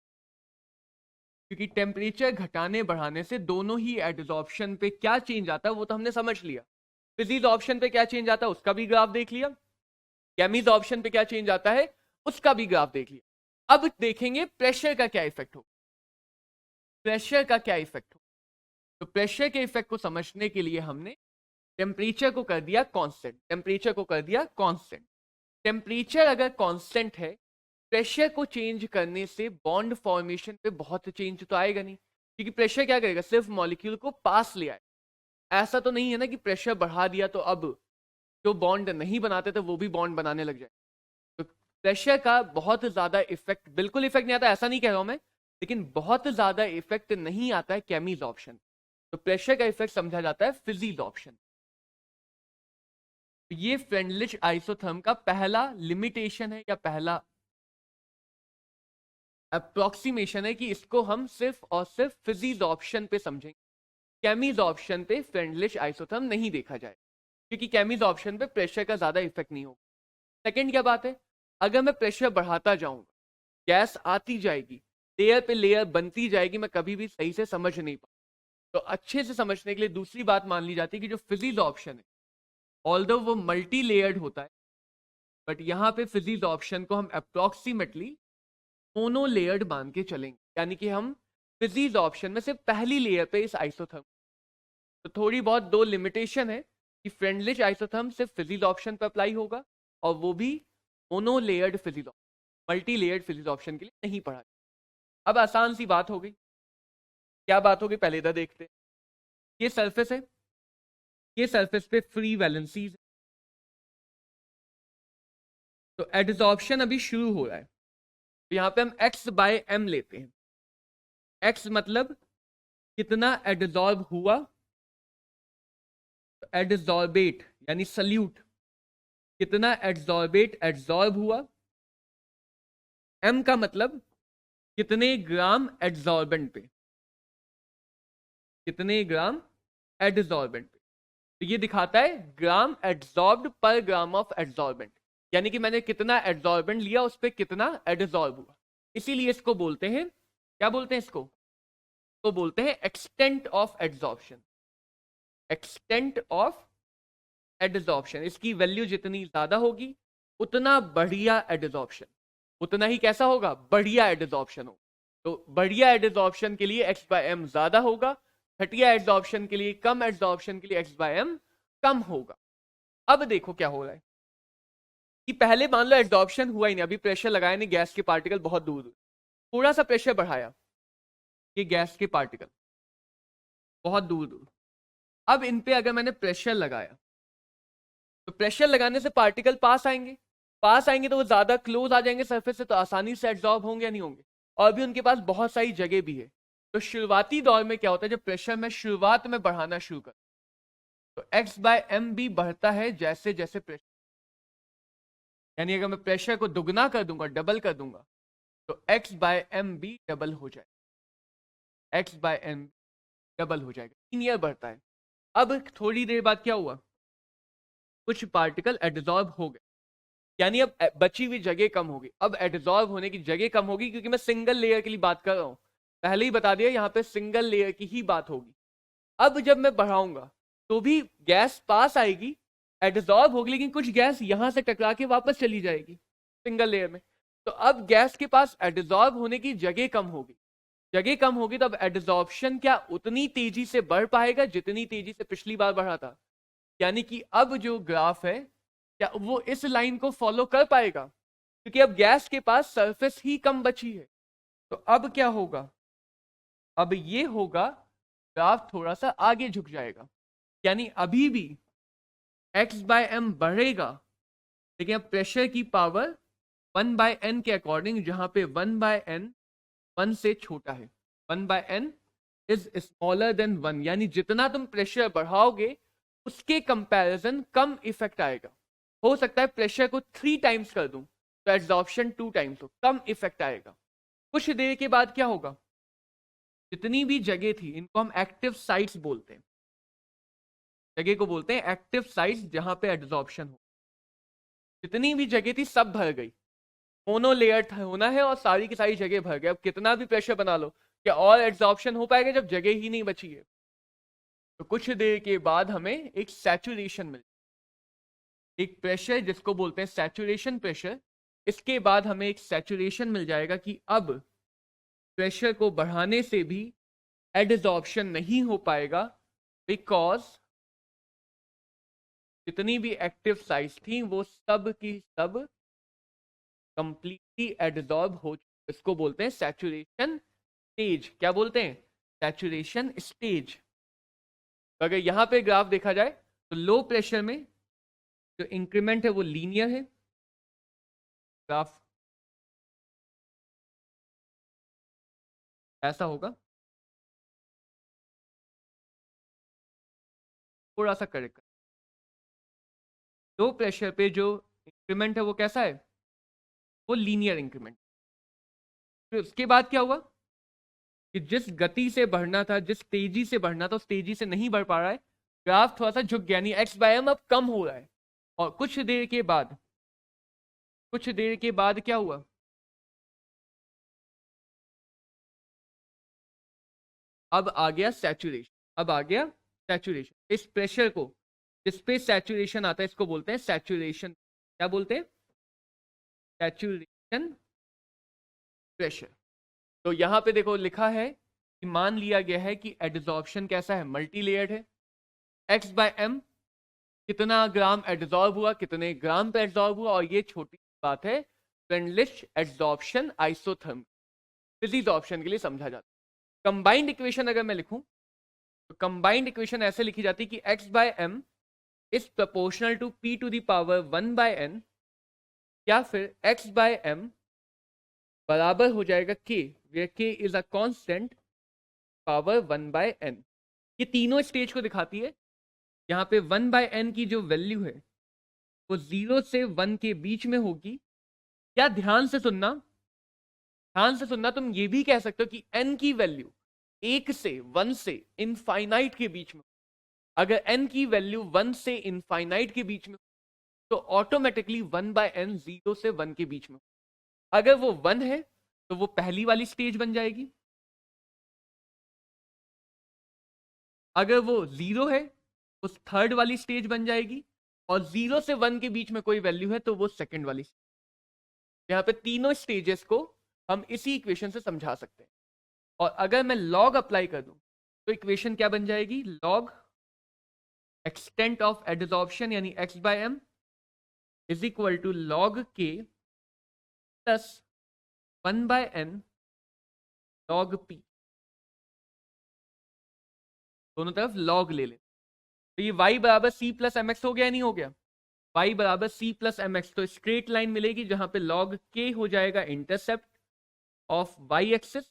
क्योंकि टेम्परेचर घटाने बढ़ाने से दोनों ही एडसॉर्प्शन पे क्या चेंज आता है वो तो हमने समझ लिया। फिजिक्स ऑप्शन पे क्या चेंज आता है उसका भी ग्राफ देख लिया, केमीज ऑप्शन पे क्या चेंज आता है उसका भी ग्राफ देख लिया। अब देखेंगे प्रेशर का क्या इफेक्ट हो, प्रेशर का क्या इफेक्ट हो। तो प्रेशर के इफेक्ट को समझने के लिए हमने टेम्परेचर को कर दिया कांस्टेंट, टेम्परेचर को कर दिया कांस्टेंट। टेम्परेचर अगर कांस्टेंट है, प्रेशर को चेंज करने से बॉन्ड फॉर्मेशन पे बहुत चेंज तो आएगा नहीं, क्योंकि प्रेशर क्या करेगा? सिर्फ मॉलिक्यूल को पास ले आए। ऐसा तो नहीं है ना कि प्रेशर बढ़ा दिया तो अब जो बॉन्ड नहीं बनाते थे वो भी बॉन्ड बनाने लग जाए। तो प्रेशर का बहुत ज्यादा इफेक्ट, बिल्कुल इफेक्ट नहीं आता ऐसा नहीं कह रहा हूं मैं, लेकिन बहुत ज्यादा इफेक्ट नहीं आता है केमीज ऑप्शन। तो तो प्रेशर का इफेक्ट समझा जाता है फिजियोलॉप्शन। तो ये फ्रेंडलिश आइसोथर्म का पहला लिमिटेशन है या पहला अप्रोक्सीमेशन है कि इसको हम सिर्फ और सिर्फ फिजियोलॉप्शन पे समझेंगे, केमिजॉप्शन पे फ्रेंडलिश आइसोथर्म नहीं देखा जाए, क्योंकि केमिजॉप्शन पे प्रेशर का ज्यादा इफेक्ट नहीं होगा। सेकंड क्या बात है, अगर मैं प्रेशर बढ़ाता जाऊंगा, गैस आती जाएगी, लेयर पे लेयर बनती जाएगी, मैं कभी भी सही से समझ नहीं पाऊंगा। तो अच्छे से समझने के लिए दूसरी बात मान ली जाती है कि जो फिजियोलॉप्शन है, ऑल्दो वो मल्टी लेयर्ड होता है, बट यहाँ पे फिजियोलॉप्शन को हम अप्रोक्सीमेटली मोनो लेयर्ड मान के चलेंगे, यानी कि हम फिजियोलॉप्शन में से पहली लेयर पे इस आइसोथर्म, तो थोड़ी बहुत दो लिमिटेशन है कि फ्रेंडलिश आइसोथर्म सिर्फ फिजियोलॉप्शन पर अप्लाई होगा, और वो भी मोनो लेयर्ड फिजियोलॉप्शन, मल्टी लेयर्ड फिजियोलॉप्शन के लिए नहीं पढ़ा। अब आसान सी बात हो गई, क्या बात होगी पहले इधर देखते हैं। ये सरफेस है, ये सरफेस पे फ्री वैलेंसीज है, तो एडजॉर्प्शन अभी शुरू हो रहा है। तो यहाँ पे हम x बाय m लेते हैं। x मतलब कितना एडजॉर्ब हुआ, एडजॉर्बेट यानी सल्यूट, कितना एडजॉर्बेट एडजॉर्ब हुआ। m का मतलब कितने ग्राम एडजॉर्बेंट पे, कितने ग्राम एडजॉर्बेंट पे। तो ये दिखाता है ग्राम एडजॉर्ब्ड पर ग्राम ऑफ एडजॉर्बेंट, यानी कि मैंने कितना एडजॉर्बेंट लिया, उस पर कितना एडजॉर्ब हुआ। इसीलिए इसको बोलते हैं, क्या बोलते हैं इसको, तो बोलते हैं extent of adsorption, extent of adsorption. इसकी वैल्यू जितनी ज्यादा होगी उतना बढ़िया एडजॉर्प्शन, उतना ही कैसा होगा, बढ़िया एडजॉर्प्शन हो। तो बढ़िया एडजॉर्प्शन के लिए x बाय m ज्यादा होगा, घटिया एडजॉर्प्शन के लिए, कम एडजॉर्प्शन के लिए x बाय m कम होगा। अब देखो क्या हो रहा है कि पहले मान लो एडजॉर्प्शन हुआ ही नहीं, अभी प्रेशर लगाया नहीं, गैस के पार्टिकल बहुत दूर दूर, थोड़ा सा प्रेशर बढ़ाया, ये गैस के पार्टिकल बहुत दूर दूर। अब इन पे अगर मैंने प्रेशर लगाया, तो प्रेशर लगाने से पार्टिकल पास आएंगे, पास आएंगे तो वो ज्यादा क्लोज आ जाएंगे सरफेस से, तो आसानी से एब्जॉर्ब होंगे या नहीं होंगे, और भी उनके पास बहुत सारी जगह भी है। तो शुरुआती दौर में क्या होता है, जब प्रेशर में शुरुआत में बढ़ाना शुरू कर, तो x बाय m भी बढ़ता है जैसे जैसे प्रेशर, यानी अगर मैं प्रेशर को दुगना कर दूंगा, डबल कर दूंगा, तो x बाय m भी डबल हो जाएगा, x बाय m डबल हो जाएगा, लीनियर बढ़ता है। अब थोड़ी देर बाद क्या हुआ, कुछ पार्टिकल एडजॉर्ब हो गए, यानी अब बची हुई जगह कम होगी, अब एडजॉर्ब होने की जगह कम होगी, क्योंकि मैं सिंगल लेयर के लिए बात कर रहा हूं, पहले ही बता दिया यहाँ पे सिंगल लेयर की ही बात होगी। अब जब मैं बढ़ाऊंगा तो भी गैस पास आएगी, एडजॉर्ब होगी, लेकिन कुछ गैस यहां से टकरा के वापस चली जाएगी सिंगल लेयर में। तो अब गैस के पास एडजॉर्ब होने की जगह कम होगी, जगह कम होगी, तो अब एडजॉर्प्शन क्या उतनी तेजी से बढ़ पाएगा जितनी तेजी से पिछली बार बढ़ा था, यानी कि अब जो ग्राफ है क्या वो इस लाइन को फॉलो कर पाएगा, क्योंकि अब गैस के पास सरफेस ही कम बची है। तो अब क्या होगा, अब ये होगा, ग्राफ थोड़ा सा आगे झुक जाएगा, यानी अभी भी x बाय m बढ़ेगा, लेकिन अब प्रेशर की पावर 1 बाय n के अकॉर्डिंग, जहां पे 1 बाय n 1 से छोटा है, 1 by n is smaller than 1, यानी जितना तुम प्रेशर बढ़ाओगे उसके कंपैरिजन कम इफेक्ट आएगा। हो सकता है प्रेशर को 3 टाइम्स कर दूं तो एब्जॉर्प्शन 2 टाइम्स हो, कम इफेक्ट आएगा। कुछ देर के बाद क्या होगा, जितनी भी जगह थी, इनको हम एक्टिव साइट्स बोलते हैं, जगह को बोलते हैं एक्टिव साइट्स, जहां पे एब्जॉर्प्शन हो, जितनी भी जगह थी सब भर गई, मोनो लेयर होना है और सारी की सारी जगह भर गई। अब कितना भी प्रेशर बना लो, क्या और एब्जॉर्प्शन हो पाएगा जब जगह ही नहीं बची है। तो कुछ देर के बाद हमें एक सैचुरेशन मिल, एक प्रेशर जिसको बोलते हैं सैचुरेशन प्रेशर, इसके बाद हमें एक सैचुरेशन मिल जाएगा कि अब प्रेशर को बढ़ाने से भी एडजॉर्प्शन नहीं हो पाएगा, बिकॉज जितनी भी एक्टिव साइट्स थी वो सब की सब कंप्लीटली एडजॉर्ब हो, इसको बोलते हैं सैचुरेशन स्टेज। क्या बोलते हैं, सैचुरेशन स्टेज। तो अगर यहां पे ग्राफ देखा जाए तो लो प्रेशर में जो इंक्रीमेंट है वो लीनियर है, ग्राफ ऐसा होगा, थोड़ा सा करेक्ट। लो प्रेशर पे जो इंक्रीमेंट है वो कैसा है, वो लीनियर इंक्रीमेंट। फिर उसके बाद क्या हुआ कि जिस गति से बढ़ना था, जिस तेजी से बढ़ना था, उस तेजी से नहीं बढ़ पा रहा है, ग्राफ थोड़ा सा झुक गया, यानी एक्स बाय एम अब कम हो रहा है। और कुछ देर के बाद क्या हुआ, अब आ गया सैचुरेशन। इस प्रेशर को, जिस पे सैचुरेशन आता है, इसको बोलते हैं सैचुरेशन। क्या बोलते हैं, सैचुरेशन प्रेशर। तो यहां पे देखो लिखा है कि मान लिया गया है कि एडजॉर्प्शन कैसा है, मल्टी लेयर्ड है। एक्स बाय एम, कितना ग्राम एडजॉर्ब हुआ, कितने ग्राम पे एडजॉर्ब हुआ, और ये छोटी बात है फ्रेंडलिश एडजॉर्प्शन आइसोथर्म, फिजिक्स ऑप्शन के लिए समझा जाता है। कंबाइंड इक्वेशन अगर मैं लिखूं तो कंबाइंड इक्वेशन ऐसे लिखी जाती है कि X by M is proportional to P to the power 1 by N, या फिर एक्स बाय एम बराबर हो जाएगा K, where K is a constant, power 1 by N. ये तीनों स्टेज को दिखाती है। यहाँ पे 1 बाय एन की जो वैल्यू है वो 0 से 1 के बीच में होगी। या ध्यान से सुनना, तुम ये भी कह सकते हो कि n की वैल्यू 1 से 1 से इनफाइनाइट के बीच में। अगर n की वैल्यू 1 से इनफाइनाइट के बीच में तो ऑटोमेटिकली 1 बाय एन 0 से 1 के बीच में। अगर वो 1 है तो वो पहली वाली स्टेज बन जाएगी, अगर वो 0 है उस थर्ड वाली स्टेज बन जाएगी, और 0 से 1 के बीच में कोई वैल्यू है तो वो सेकंड वाली। यहाँ पे तीनों स्टेजेस को हम इसी इक्वेशन से समझा सकते हैं। और अगर मैं लॉग अप्लाई कर दूं तो इक्वेशन क्या बन जाएगी, लॉग एक्सटेंट ऑफ एडजॉर्प्शन यानी x by M is equal to log K plus 1 by n log P. दोनों तरफ लॉग ले लें तो ये y बराबर सी प्लस एम एक्स हो गया, नहीं हो गया, y बराबर सी प्लस एम एक्स। तो स्ट्रेट लाइन मिलेगी जहां पे लॉग के हो जाएगा intercept of Y axis,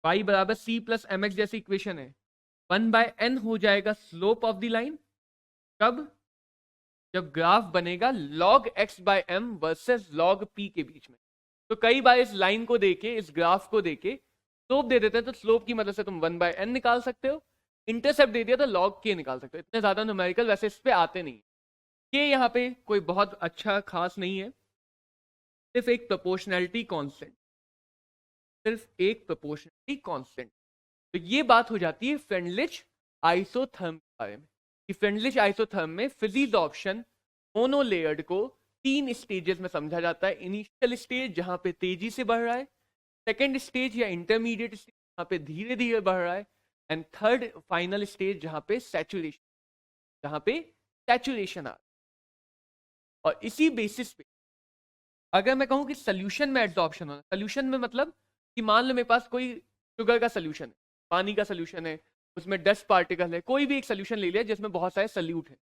y बराबर सी प्लस एम एक्स जैसी इक्वेशन है। 1 बाय एन हो जाएगा स्लोप ऑफ द लाइन, कब, जब ग्राफ बनेगा log X by M versus log P के बीच में। तो कई बार इस लाइन को देके, इस ग्राफ को देके स्लोप दे देते हैं, तो स्लोप की मदद से तुम 1 बाय एन निकाल सकते हो, इंटरसेप्ट दे दिया तो लॉग के निकाल सकते हो। इतने ज्यादा न्यूमेरिकल वैसे इस पे आते नहीं के, यहाँ पे कोई बहुत अच्छा खास नहीं है, सिर्फ एक प्रोपोर्शनैलिटी कांस्टेंट, तो ये बात हो जाती है फ्रेंडलिश आइसोथर्म के बारे में कि फ्रेंडलिश आइसोथर्म में फिजिक्स ऑप्शन मोनोलेयर्ड को 3 स्टेजेस में समझा जाता है। इनिशियल स्टेज जहां पे तेजी से बढ़ रहा है, सेकेंड स्टेज या इंटरमीडिएट स्टेज जहां पे धीरे धीरे बढ़ रहा है, एंड थर्ड फाइनल स्टेज जहां पे सैचुरेशन आ रहा है। और इसी बेसिस पे अगर मैं कहूं कि सोल्यूशन में एड्सॉर्प्शन होना, सोल्यूशन में मतलब कि मान लो मेरे पास कोई शुगर का सोल्यूशन है, पानी का सोल्यूशन है, उसमें डस्ट पार्टिकल है, कोई भी एक सोल्यूशन ले लिया जिसमें बहुत सारे सल्यूट है,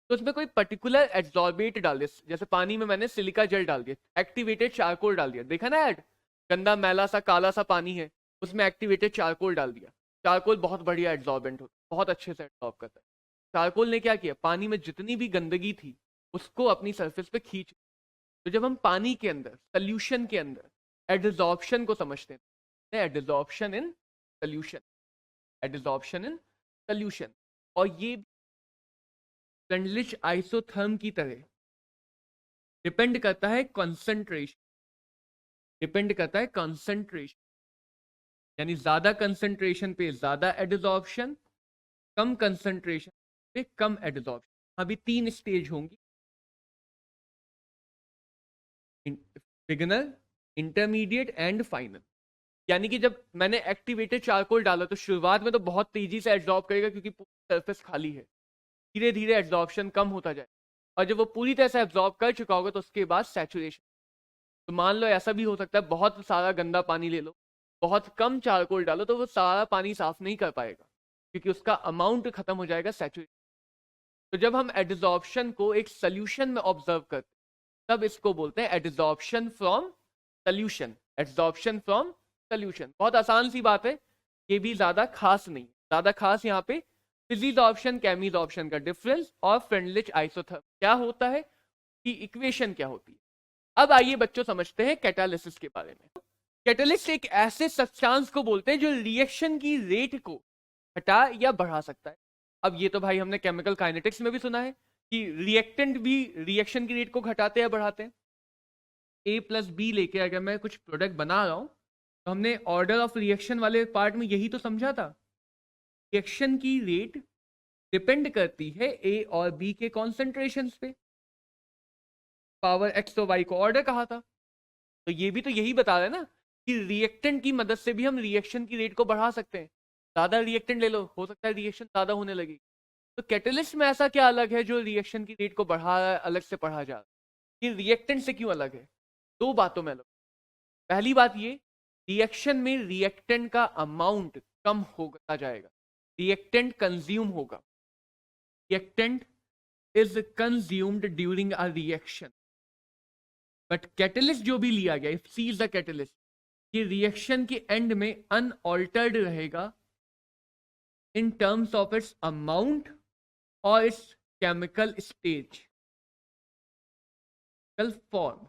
तो उसमें कोई पर्टिकुलर एड्सॉर्बेट डाल दिया, जैसे पानी में मैंने सिलिका जेल डाल दिया, एक्टिवेटेड चारकोल डाल दिया, देखा ना ऐड, गंदा मैला सा काला सा पानी है उसमें एक्टिवेटेड चारकोल डाल दिया। चारकोल बहुत बढ़िया एड्सॉर्बेंट होता है, बहुत अच्छे से एड्सॉर्ब करता है। चारकोल ने क्या किया, पानी में जितनी भी गंदगी थी उसको अपनी सरफेस पे खींच। तो जब हम पानी के अंदर, सोल्यूशन के अंदर एडजॉर्प्शन को समझते हैं, एडजॉर्प्शन इन सोल्यूशन, और ये फ्रेंडलिश आइसोथर्म की तरह डिपेंड करता है कंसंट्रेशन, यानी ज्यादा कंसंट्रेशन पे ज्यादा एडजॉर्प्शन, कम कंसंट्रेशन पे कम एडजॉर्प्शन। अभी 3 स्टेज होंगी, बिगिनर, इंटरमीडिएट एंड फाइनल। यानी कि जब मैंने एक्टिवेटेड चारकोल डाला तो शुरुआत में तो बहुत तेजी से एब्जॉर्ब करेगा क्योंकि पूरी सरफेस खाली है, धीरे धीरे एब्जॉर्प्शन कम होता जाए, और जब वो पूरी तरह से एब्जॉर्ब कर चुका होगा तो उसके बाद सैचुरेशन। तो मान लो ऐसा भी हो सकता है बहुत सारा गंदा पानी ले लो, बहुत कम चारकोल डालो तो वो सारा पानी साफ नहीं कर पाएगा क्योंकि उसका अमाउंट खत्म हो जाएगा सैचुरेशन। तो जब हम एडजॉर्प्शन को एक सोल्यूशन में ऑब्जर्व करते तब इसको बोलते हैं एडजॉर्प्शन फ्रॉम सोल्यूशन। बहुत आसान सी बात है, ये भी ज्यादा खास नहीं, ज्यादा खास यहाँ पे फिजीज ऑप्शन केमीज ऑप्शन का डिफरेंस और फ्रेंडलिच आइसोथर्म क्या होता है कि इक्वेशन क्या होती है। अब आइए बच्चों समझते हैं कैटालिसिस के बारे में। कैटालिस्ट एक ऐसे सब्सटेंस को बोलते हैं जो रिएक्शन की रेट को घटा या बढ़ा सकता है। अब ये तो भाई हमने केमिकल काइनेटिक्स में भी सुना है कि रिएक्टेंट भी रिएक्शन की रेट को घटाते या बढ़ाते हैं। ए प्लस बी लेके अगर मैं कुछ प्रोडक्ट बना रहा हूं तो हमने ऑर्डर ऑफ रिएक्शन वाले पार्ट में यही तो समझा था। रिएक्शन की रेट डिपेंड करती है ए और बी के कॉन्सेंट्रेशन पे। पावर एक्स तो वाई को ऑर्डर कहा था, तो ये भी तो यही बता रहा है ना कि रिएक्टेंट की मदद से भी हम रिएक्शन की रेट को बढ़ा सकते हैं। ज्यादा रिएक्टेंट ले लो, हो सकता है रिएक्शन ज्यादा होने लगी। तो कैटलिस्ट में ऐसा क्या अलग है जो रिएक्शन की रेट को बढ़ा रहा है, अलग से पढ़ा जा रहा है? ये रिएक्टेंट से क्यों अलग है? दो बातों में अलग। पहली बात ये, रिएक्शन में रिएक्टेंट का अमाउंट कम होता जाएगा, रिएक्टेंट कंज्यूम होगा। Reactant is consumed during a reaction, but catalyst जो भी लिया गया, if C is the catalyst, ये रिएक्शन के एंड में अनऑल्टर्ड रहेगा in terms of its amount और इट्स केमिकल स्टेज, फॉर्म।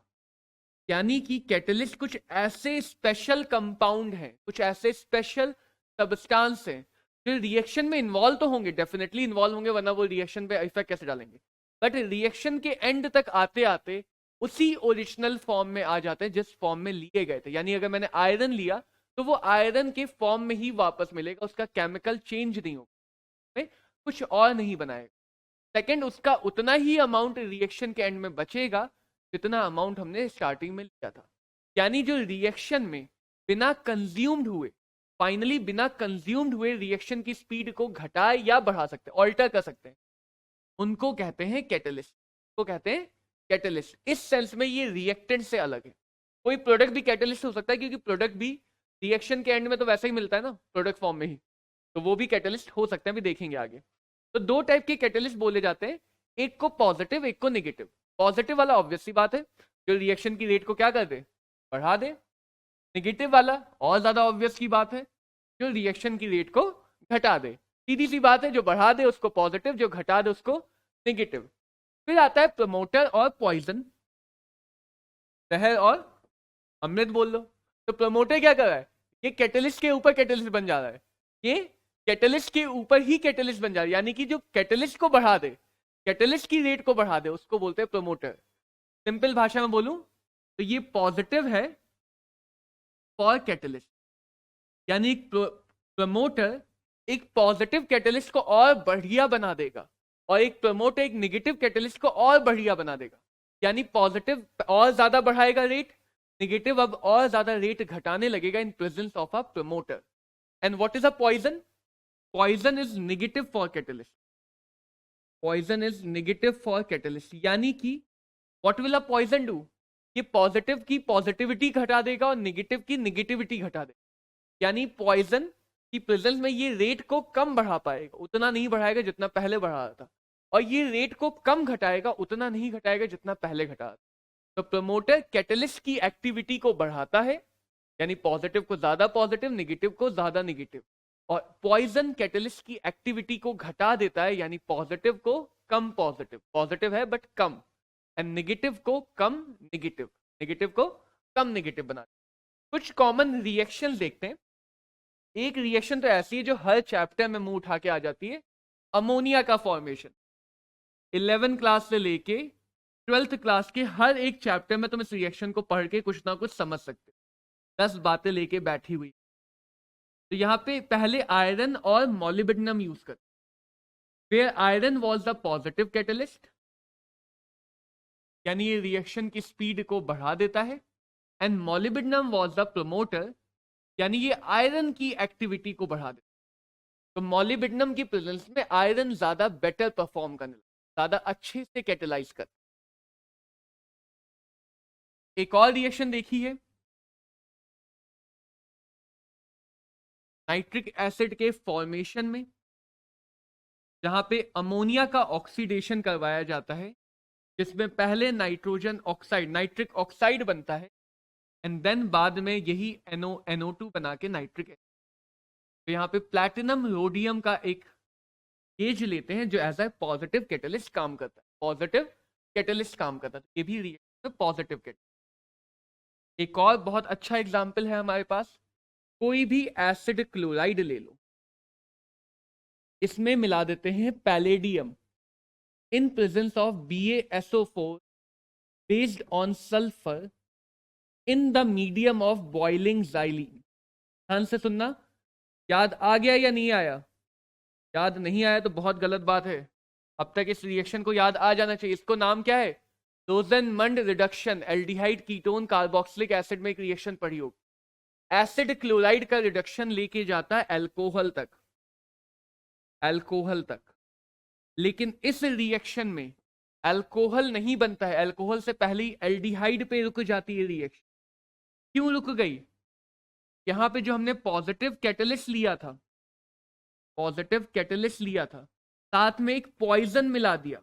यानी कि कैटलिस्ट कुछ ऐसे स्पेशल कंपाउंड हैं, कुछ ऐसे स्पेशल सब्सटेंस हैं जो रिएक्शन में इन्वॉल्व तो होंगे, डेफिनेटली इन्वॉल्व होंगे, वरना वो रिएक्शन पे इफेक्ट कैसे डालेंगे। बट रिएक्शन के एंड तक आते आते उसी ओरिजिनल फॉर्म में आ जाते हैं जिस फॉर्म में लिए गए थे। यानी अगर मैंने आयरन लिया तो वो आयरन के फॉर्म में ही वापस मिलेगा, उसका केमिकल चेंज नहीं होगा, कुछ और नहीं बनाएगा। सेकंड, उसका उतना ही अमाउंट रिएक्शन के एंड में बचेगा जितना अमाउंट हमने स्टार्टिंग में लिया था। यानी जो रिएक्शन में बिना कंज्यूम्ड हुए, फाइनली बिना कंज्यूम्ड हुए रिएक्शन की स्पीड को घटा या बढ़ा सकते हैं, ऑल्टर कर सकते हैं, उनको कहते हैं कैटलिस्ट। को कहते हैं कैटलिस्ट। इस सेंस में ये रिएक्टेंट से अलग है। कोई प्रोडक्ट भी कैटलिस्ट हो सकता है, क्योंकि प्रोडक्ट भी रिएक्शन के एंड में तो वैसा ही मिलता है ना, प्रोडक्ट फॉर्म में ही, तो वो भी कैटलिस्ट हो सकते हैं, भी देखेंगे आगे। तो दो टाइप के कैटलिस्ट बोले जाते हैं, एक को पॉजिटिव, एक को नेगेटिव। पॉजिटिव वाला ऑब्वियस सी बात है, जो रिएक्शन की रेट को क्या कर दे, बढ़ा दे। नेगेटिव वाला और ज्यादा ऑब्वियस की बात है, जो रिएक्शन की रेट को घटा दे। सीधी सी बात है, जो बढ़ा दे उसको पॉजिटिव, जो घटा दे उसको नेगेटिव। फिर आता है प्रमोटर और पॉइजन, जहर और अमृत बोल लो। तो प्रमोटर क्या कर रहा है, ये कैटलिस्ट के ऊपर कैटलिस्ट बन जा रहा है, ये कैटलिस्ट के ऊपर ही कैटलिस्ट बन जा रहा है। यानी कि जो कैटलिस्ट को बढ़ा दे, कैटलिस्ट की रेट को बढ़ा दे, उसको बोलते हैं प्रमोटर। सिंपल भाषा में बोलूं तो ये पॉजिटिव है फॉर कैटलिस्ट। यानी प्रमोटर एक पॉजिटिव कैटलिस्ट को और बढ़िया बना देगा, और एक प्रमोटर एक नेगेटिव कैटलिस्ट को और बढ़िया बना देगा। यानी पॉजिटिव और ज्यादा बढ़ाएगा रेट, नेगेटिव अब और ज्यादा रेट घटाने लगेगा in presence of a promoter. And what is a poison? Poison is negative for catalyst. Poison is negative for catalyst. यानी कि what will a poison do? ये पॉजिटिव की पॉजिटिविटी घटा देगा और नेगेटिव की नेगेटिविटी घटा देगा। यानी पॉइजन की प्रेजेंस में ये रेट को कम बढ़ा पाएगा, उतना नहीं बढ़ाएगा जितना पहले बढ़ा रहा था, और ये रेट को कम घटाएगा, उतना नहीं घटाएगा जितना पहले घटा रहा था। तो प्रमोटर कैटलिस्ट की एक्टिविटी को बढ़ाता है, यानी पॉजिटिव को ज्यादा पॉजिटिव, नेगेटिव को ज्यादा नेगेटिव। और पॉइजन कैटलिस्ट की एक्टिविटी को घटा देता है, यानी पॉजिटिव को कम पॉजिटिव, पॉजिटिव है बट कम, एंड नेगेटिव को कम नेगेटिव, नेगेटिव को कम नेगेटिव बना। कुछ कॉमन रिएक्शन देखते हैं। एक रिएक्शन तो ऐसी है जो हर चैप्टर में मुंह उठा के आ जाती है, अमोनिया का फॉर्मेशन। 11 क्लास से लेके 12th क्लास के हर एक चैप्टर में तुम इस रिएक्शन को पढ़ के कुछ ना कुछ समझ सकते, 10 बातें लेके बैठी हुई। तो यहाँ पे पहले आयरन और मॉलिब्डेनम यूज करते, where iron was the positive catalyst, यानी ये रिएक्शन की स्पीड को बढ़ा देता है, and molybdenum was the promoter, यानी ये आयरन की एक्टिविटी को बढ़ा देता है। तो मॉलिब्डेनम की प्रेजेंस में आयरन ज्यादा बेटर परफॉर्म करने लगता, ज्यादा अच्छे से कैटेलाइज करता। एक और रिएक्शन देखी है नाइट्रिक एसिड के फॉर्मेशन में, जहां पे अमोनिया का ऑक्सीडेशन करवाया जाता है, जिसमें पहले नाइट्रोजन ऑक्साइड, नाइट्रिक ऑक्साइड बनता है, एंड देन बाद में यही NO2 बना के नाइट्रिक एसिड। तो यहाँ पे प्लैटिनम रोडियम का एक गेज लेते हैं जो एज ए पॉजिटिव कैटलिस्ट काम करता है, पॉजिटिव कैटलिस्ट काम करता है, तो ये भी रिएक्शन में पॉजिटिव कैटलिस्ट। एक और बहुत अच्छा एग्जाम्पल है हमारे पास, कोई भी एसिड क्लोराइड ले लो, इसमें मिला देते हैं palladium in presence of BaSO4 based on sulphur in the medium of boiling xylene। ध्यान से सुनना, याद आ गया या नहीं आया? याद नहीं आया तो बहुत गलत बात है, अब तक इस रिएक्शन को याद आ जाना चाहिए। इसको नाम क्या है? रोजनमंड reduction. Aldehyde ketone carboxylic acid में एक रिएक्शन पढ़ी होगी। एसिड क्लोराइड का रिडक्शन लेके जाता है अल्कोहल तक, अल्कोहल तक, लेकिन इस रिएक्शन में अल्कोहल नहीं बनता है, अल्कोहल से पहले ही एल्डिहाइड पे रुक जाती है रिएक्शन। क्यों रुक गई? यहां पे जो हमने पॉजिटिव कैटलिस्ट लिया था, पॉजिटिव कैटलिस्ट लिया था, साथ में एक पॉइजन मिला दिया।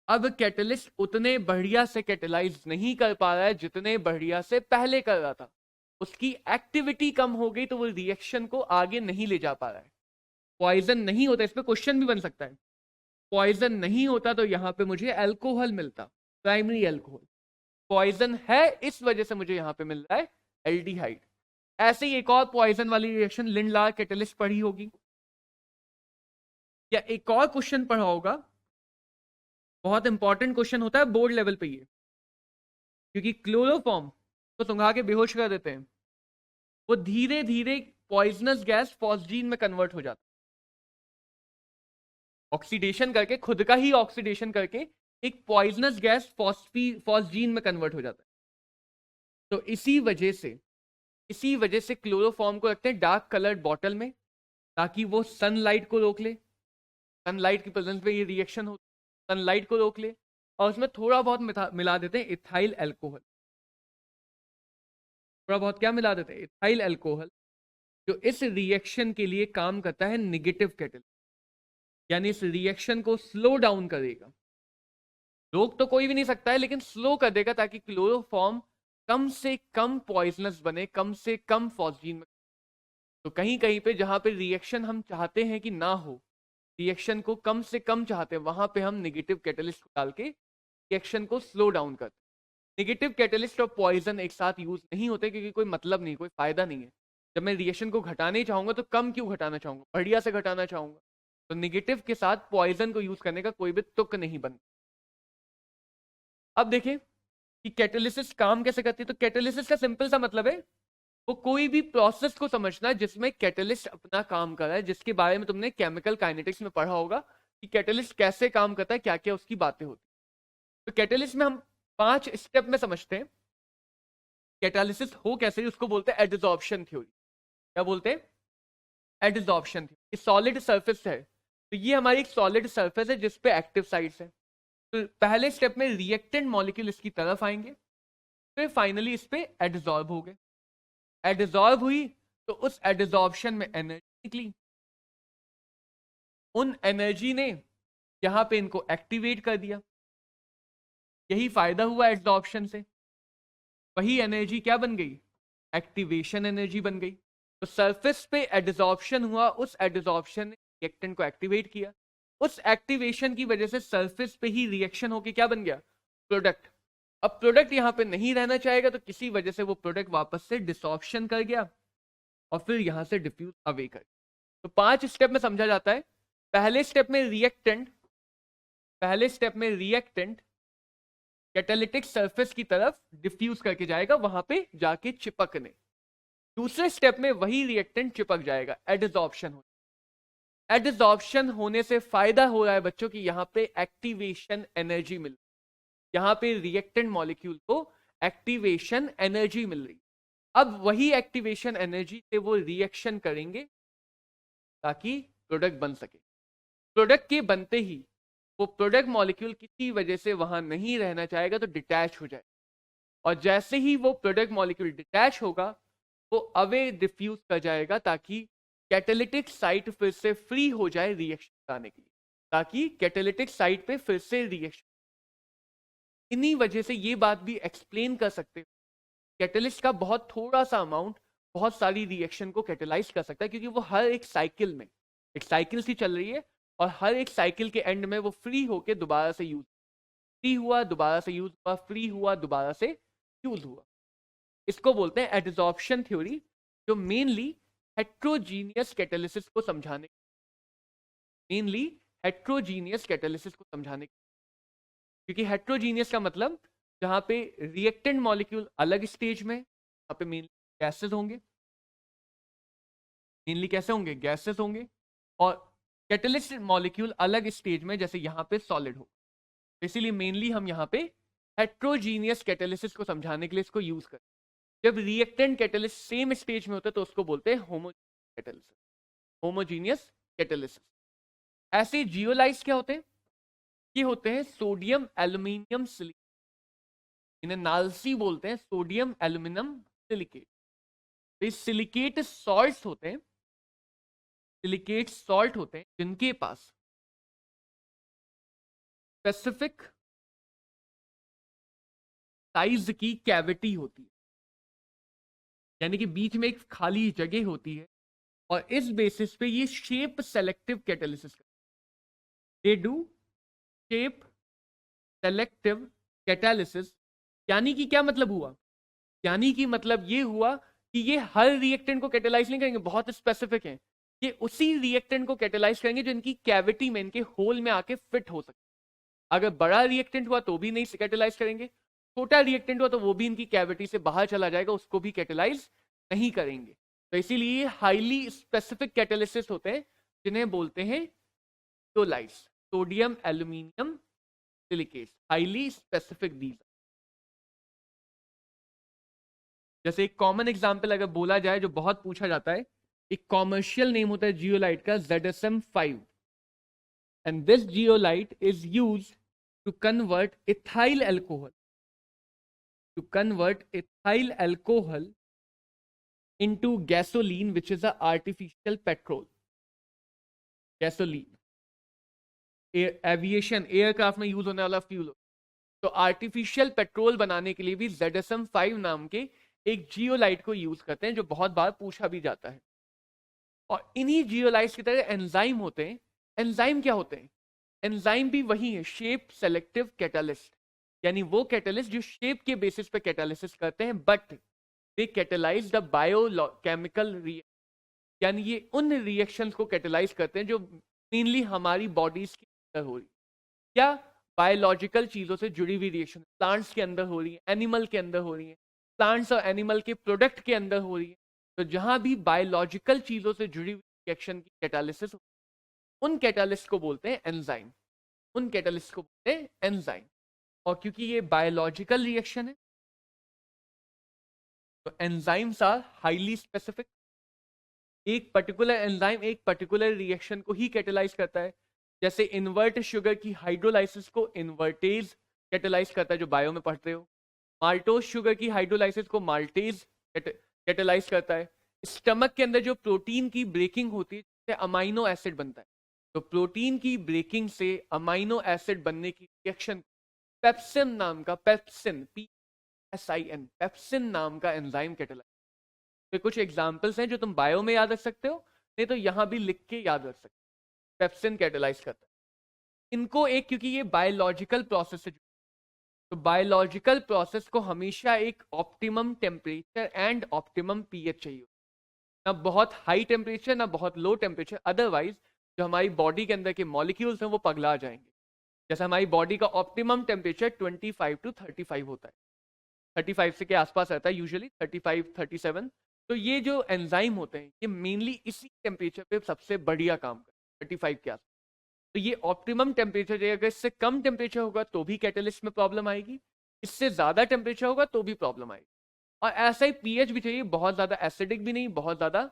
अब कैटलिस्ट उतने बढ़िया से कैटेलाइज नहीं कर पा रहा है जितने बढ़िया से पहले कर रहा था, उसकी एक्टिविटी कम हो गई, तो वो रिएक्शन को आगे नहीं ले जा पा रहा है। पॉइजन नहीं होता, इस पे क्वेश्चन भी बन सकता है, पॉइजन नहीं होता तो यहां पे मुझे अल्कोहल मिलता, प्राइमरी अल्कोहल। पॉइजन है इस वजह से मुझे यहां पे मिल रहा है एल्डिहाइड। ऐसे ही एक और पॉइजन वाली रिएक्शन लिंडलार कैटलिस्ट पढ़ी होगी, या एक और क्वेश्चन पढ़ा होगा, बहुत इंपॉर्टेंट क्वेश्चन होता है बोर्ड लेवल पे ये, क्योंकि क्लोरोफॉर्म तो सुंघा के बेहोश कर देते हैं, वो धीरे धीरे पॉइजनस गैस फॉस्जीन में कन्वर्ट हो जाता है, ऑक्सीडेशन करके, खुद का ही ऑक्सीडेशन करके एक पॉइजनस गैस फॉस्जीन में कन्वर्ट हो जाता है। तो इसी वजह से क्लोरोफॉर्म को रखते हैं डार्क कलर्ड बॉटल में, ताकि वो सनलाइट को रोक ले, सनलाइट की प्रेजेंस में ये रिएक्शन हो, सनलाइट को रोक ले, और उसमें थोड़ा बहुत मिला देते हैं इथाइल अल्कोहल, थोड़ा बहुत क्या मिला देते हैं? इथाइल अल्कोहल, जो इस रिएक्शन के लिए काम करता है निगेटिव कैटलिस्ट, यानी इस रिएक्शन को स्लो डाउन करेगा। रोक तो कोई भी नहीं सकता है, लेकिन स्लो कर देगा, ताकि क्लोरोफॉर्म कम से कम पॉइजनस बने, कम से कम फॉस्जीन में। तो कहीं कहीं पे जहां पे रिएक्शन हम चाहते हैं कि ना हो, रिएक्शन को कम से कम चाहते हैं, वहां पे हम नेगेटिव कैटलिस्ट डाल के रिएक्शन को स्लो डाउन करते हैं। नेगेटिव कैटलिस्ट और पॉइजन एक साथ यूज नहीं होते, क्योंकि कोई मतलब नहीं, कोई फायदा नहीं है। जब मैं रिएक्शन को घटाना ही चाहूंगा तो कम क्यों घटाना चाहूंगा, बढ़िया से घटाना चाहूंगा, तो नेगेटिव के साथ पॉइजन को यूज करने का कोई भी तुक नहीं बनता। अब देखें कि कैटालिसिस काम कैसे करती है। तो कैटालिसिस का सिंपल सा मतलब है, वो कोई भी प्रोसेस को समझना जिसमें कैटलिस्ट अपना काम कर रहा है, जिसके बारे में तुमने केमिकल काइनेटिक्स में पढ़ा होगा कि कैटलिस्ट कैसे काम करता है, क्या क्या उसकी बातें होती। तो कैटलिस्ट में हम 5 स्टेप में समझते हैं कैटालिसिस हो कैसे, उसको बोलते हैं एडिसॉर्प्शन थ्योरी। क्या बोलते हैं? एडिसॉर्प्शन थ्योरी। सॉलिड सरफेस है, तो ये हमारी एक सॉलिड सरफेस है जिसपे एक्टिव साइट्स है। तो पहले स्टेप में रिएक्टेंट मॉलिक्यूल इसकी तरफ आएंगे, फिर फाइनली इस पे एडिसॉर्ब हो गए। एडिसॉर्ब हुई तो उस एडिसॉर्प्शन में एनर्जी निकली, उन एनर्जी ने यहां पे इनको एक्टिवेट कर दिया, यही फायदा हुआ एडिसॉर्प्शन से। वही एनर्जी क्या बन गई? एक्टिवेशन एनर्जी बन गई। तो सरफेस पे एडिसॉर्प्शन हुआ, उस एडिसॉर्प्शन ने रिएक्टेंट को एक्टिवेट किया, उस एक्टिवेशन की वजह से सरफेस पे ही रिएक्शन होके क्या बन गया? प्रोडक्ट। अब प्रोडक्ट यहां पे नहीं रहना चाहेगा, तो किसी वजह से वो प्रोडक्ट वापस से डिसॉर्प्शन कर गया और फिर यहां से डिफ्यूज अवे कर। तो 5 स्टेप में समझा जाता है। पहले स्टेप में रिएक्टेंट कैटालिटिक सरफेस की तरफ डिफ्यूज करके जाएगा, वहां पे जाके चिपकने। दूसरे स्टेप में वही रिएक्टेंट चिपक जाएगा, एडिसॉर्प्शन हो। एडिसॉर्प्शन होने से फायदा हो रहा है बच्चों की यहां पे एक्टिवेशन एनर्जी मिल, यहां पे रिएक्टेंट मॉलिक्यूल को एक्टिवेशन एनर्जी मिल रही। अब वही एक्टिवेशन एनर्जी से वो रिएक्शन करेंगे ताकि प्रोडक्ट बन सके। प्रोडक्ट के बनते ही वो प्रोडक्ट मॉलिक्यूल किसी वजह से वहां नहीं रहना चाहेगा, तो डिटैच हो जाए, और जैसे ही वो प्रोडक्ट मॉलिक्यूल डिटैच होगा, वो अवे डिफ्यूज कर जाएगा, ताकि कैटालिटिक साइट फिर से फ्री हो जाए रिएक्शन कराने के लिए, ताकि कैटालिटिक साइट पे फिर से रिएक्शन। इन्हीं वजह से ये बात भी एक्सप्लेन कर सकते हो, कैटलिस्ट का बहुत थोड़ा सा अमाउंट बहुत सारी रिएक्शन को कैटेलाइज कर सकता है, क्योंकि वो हर एक साइकिल में, एक साइकिल सी चल रही है और हर एक साइकिल के एंड में वो फ्री होके दोबारा से यूज, फ्री हुआ दोबारा से यूज हुआ, फ्री हुआ दोबारा से यूज हुआ। इसको बोलते हैं एडजॉर्प्शन थ्योरी, जो मेनली हेट्रोजीनियस कैटालिसिस को समझाने, मेनली हेट्रोजीनियस कैटालिसिस को समझाने, क्योंकि हेट्रोजीनियस का मतलब जहां पे रिएक्टेंट मॉलिक्यूल अलग स्टेज में, वहां पे मेनली गैसेस होंगे, मेनली कैसे होंगे, गैसेस होंगे, और कैटलिस्ट मॉलिक्यूल अलग स्टेज में, जैसे यहाँ पे सॉलिड हो। इसीलिए मेनली हम यहाँ पे हेट्रोजीनियस कैटालिसिस को समझाने के लिए इसको यूज करते हैं। जब रिएक्टेंट कैटालिस्ट सेम स्टेज में होता है तो उसको बोलते हैं होमोजीनियस कैटालिसिस, होमोजीनियस कैटालिसिस। ऐसे जियोलाइट्स क्या होते हैं, ये होते हैं सोडियम एल्यूमिनियम सिलिकेट, इन्हें नालसी बोलते हैं, सोडियम एल्यूमिनियम सिलिकेट। तो ये सिलिकेट सॉल्ट्स होते हैं, सिलिकेट सॉल्ट होते हैं जिनके पास स्पेसिफिक साइज की कैविटी होती है, यानी कि बीच में एक खाली जगह होती है, और इस बेसिस पे ये शेप सेलेक्टिव कैटालिसिस करते हैं। They do shape selective catalysis, यानी कि क्या मतलब हुआ, यानी कि मतलब ये हुआ कि ये हर रिएक्टेंट को कैटेलाइज नहीं करेंगे, बहुत स्पेसिफिक हैं, ये उसी रिएक्टेंट को कैटेलाइज करेंगे जो इनकी कैविटी में, इनके होल में आके फिट हो सके। अगर बड़ा रिएक्टेंट हुआ तो भी नहीं कैटेलाइज करेंगे, छोटा रिएक्टेंट हुआ तो वो भी इनकी कैविटी से बाहर चला जाएगा, उसको भी कैटेलाइज नहीं करेंगे। तो इसीलिए हाईली स्पेसिफिक कैटालिसिस होते हैं जिन्हें बोलते हैं zeolites, sodium aluminium silicates, highly specific these. जैसे एक कॉमन एग्जांपल अगर बोला जाए जो बहुत पूछा जाता है, एक कॉमर्शियल नेम होता है जियोलाइट का ZSM5, and this zeolite is used to convert ethyl alcohol, to convert ethyl alcohol into gasoline, which is a artificial petrol, gasoline, aviation aircraft में यूज होने वाला फ्यूल। तो आर्टिफिशियल पेट्रोल बनाने के लिए भी ZSM5 नाम के एक जियोलाइट को यूज करते हैं, जो बहुत बार पूछा भी जाता है। और इन्हीं जियोलाइट्स की तरह एंजाइम होते हैं। एंजाइम क्या होते हैं, एंजाइम भी वही है, शेप सेलेक्टिव कैटालिस्ट, यानी वो कैटालिस्ट जो शेप के बेसिस पे कैटालिसिस करते हैं, but they catalyse the biochemical reaction, यानी ये उन रिएक्शंस को कैटेलाइज करते हैं जो मेनली हमारी बॉडीज के अंदर हो रही है, या बायोलॉजिकल चीजों से जुड़ी हुई रिएक्शन प्लांट्स के अंदर हो रही है, एनिमल के अंदर हो रही है, प्लांट्स और एनिमल के प्रोडक्ट के अंदर हो रही है। तो जहां भी बायोलॉजिकल चीजों से जुड़ी हुई रिएक्शन की कैटालिसिस, उन कैटालिस्ट को बोलते हैं एंजाइम, उन कैटालिस्ट को बोलते हैं एंजाइम। और क्योंकि ये बायोलॉजिकल रिएक्शन है तो एंजाइम्स आर हाईली स्पेसिफिक। एक पर्टिकुलर एंजाइम एक पर्टिकुलर रिएक्शन को ही कैटेलाइज करता है। जैसे इन्वर्ट शुगर की हाइड्रोलाइसिस को इन्वर्टेज कैटेलाइज करता है, जो बायो में पढ़ते हो। माल्टोज शुगर की हाइड्रोलाइसिस को माल्टेज कैटेलाइज करता है। स्टमक के अंदर जो प्रोटीन की ब्रेकिंग होती है जिससे अमाइनो एसिड बनता है, तो प्रोटीन की ब्रेकिंग से अमाइनो एसिड बनने की रिएक्शन पेप्सिन नाम का, पेप्सिन PSIN, पेप्सिन नाम का एंजाइम कैटेलाइज। तो कुछ एग्जांपल्स हैं जो तुम बायो में याद रख सकते हो, नहीं तो यहां भी लिख के याद रख सकते हो। पेप्सिन कैटेलाइज करता है इनको एक, क्योंकि ये बायोलॉजिकल प्रोसेस है, तो बायोलॉजिकल प्रोसेस को हमेशा एक optimum temperature and optimum pH चाहिए, ना बहुत हाई टेम्परेचर ना बहुत लो टेम्परेचर, अदरवाइज जो हमारी बॉडी के अंदर के मॉलिक्यूल्स हैं वो पगला जाएंगे। जैसे हमारी बॉडी का ऑप्टिमम टेम्परेचर 25 to 35 होता है, 35 से के आसपास रहता है यूजुअली, 35 37। तो ये जो एंजाइम होते हैं ये मेनली इसी टेम्परेचर पे सबसे बढ़िया काम करते हैं, 35 के आसपास। तो ये ऑप्टिमम टेम्परेचर चाहिए, अगर इससे कम टेम्परेचर होगा तो भी कैटेलिस्ट में प्रॉब्लम आएगी, इससे ज्यादा टेम्परेचर होगा तो भी प्रॉब्लम आएगी। और ऐसा ही पीएच भी चाहिए, बहुत ज्यादा एसिडिक भी नहीं, बहुत ज्यादा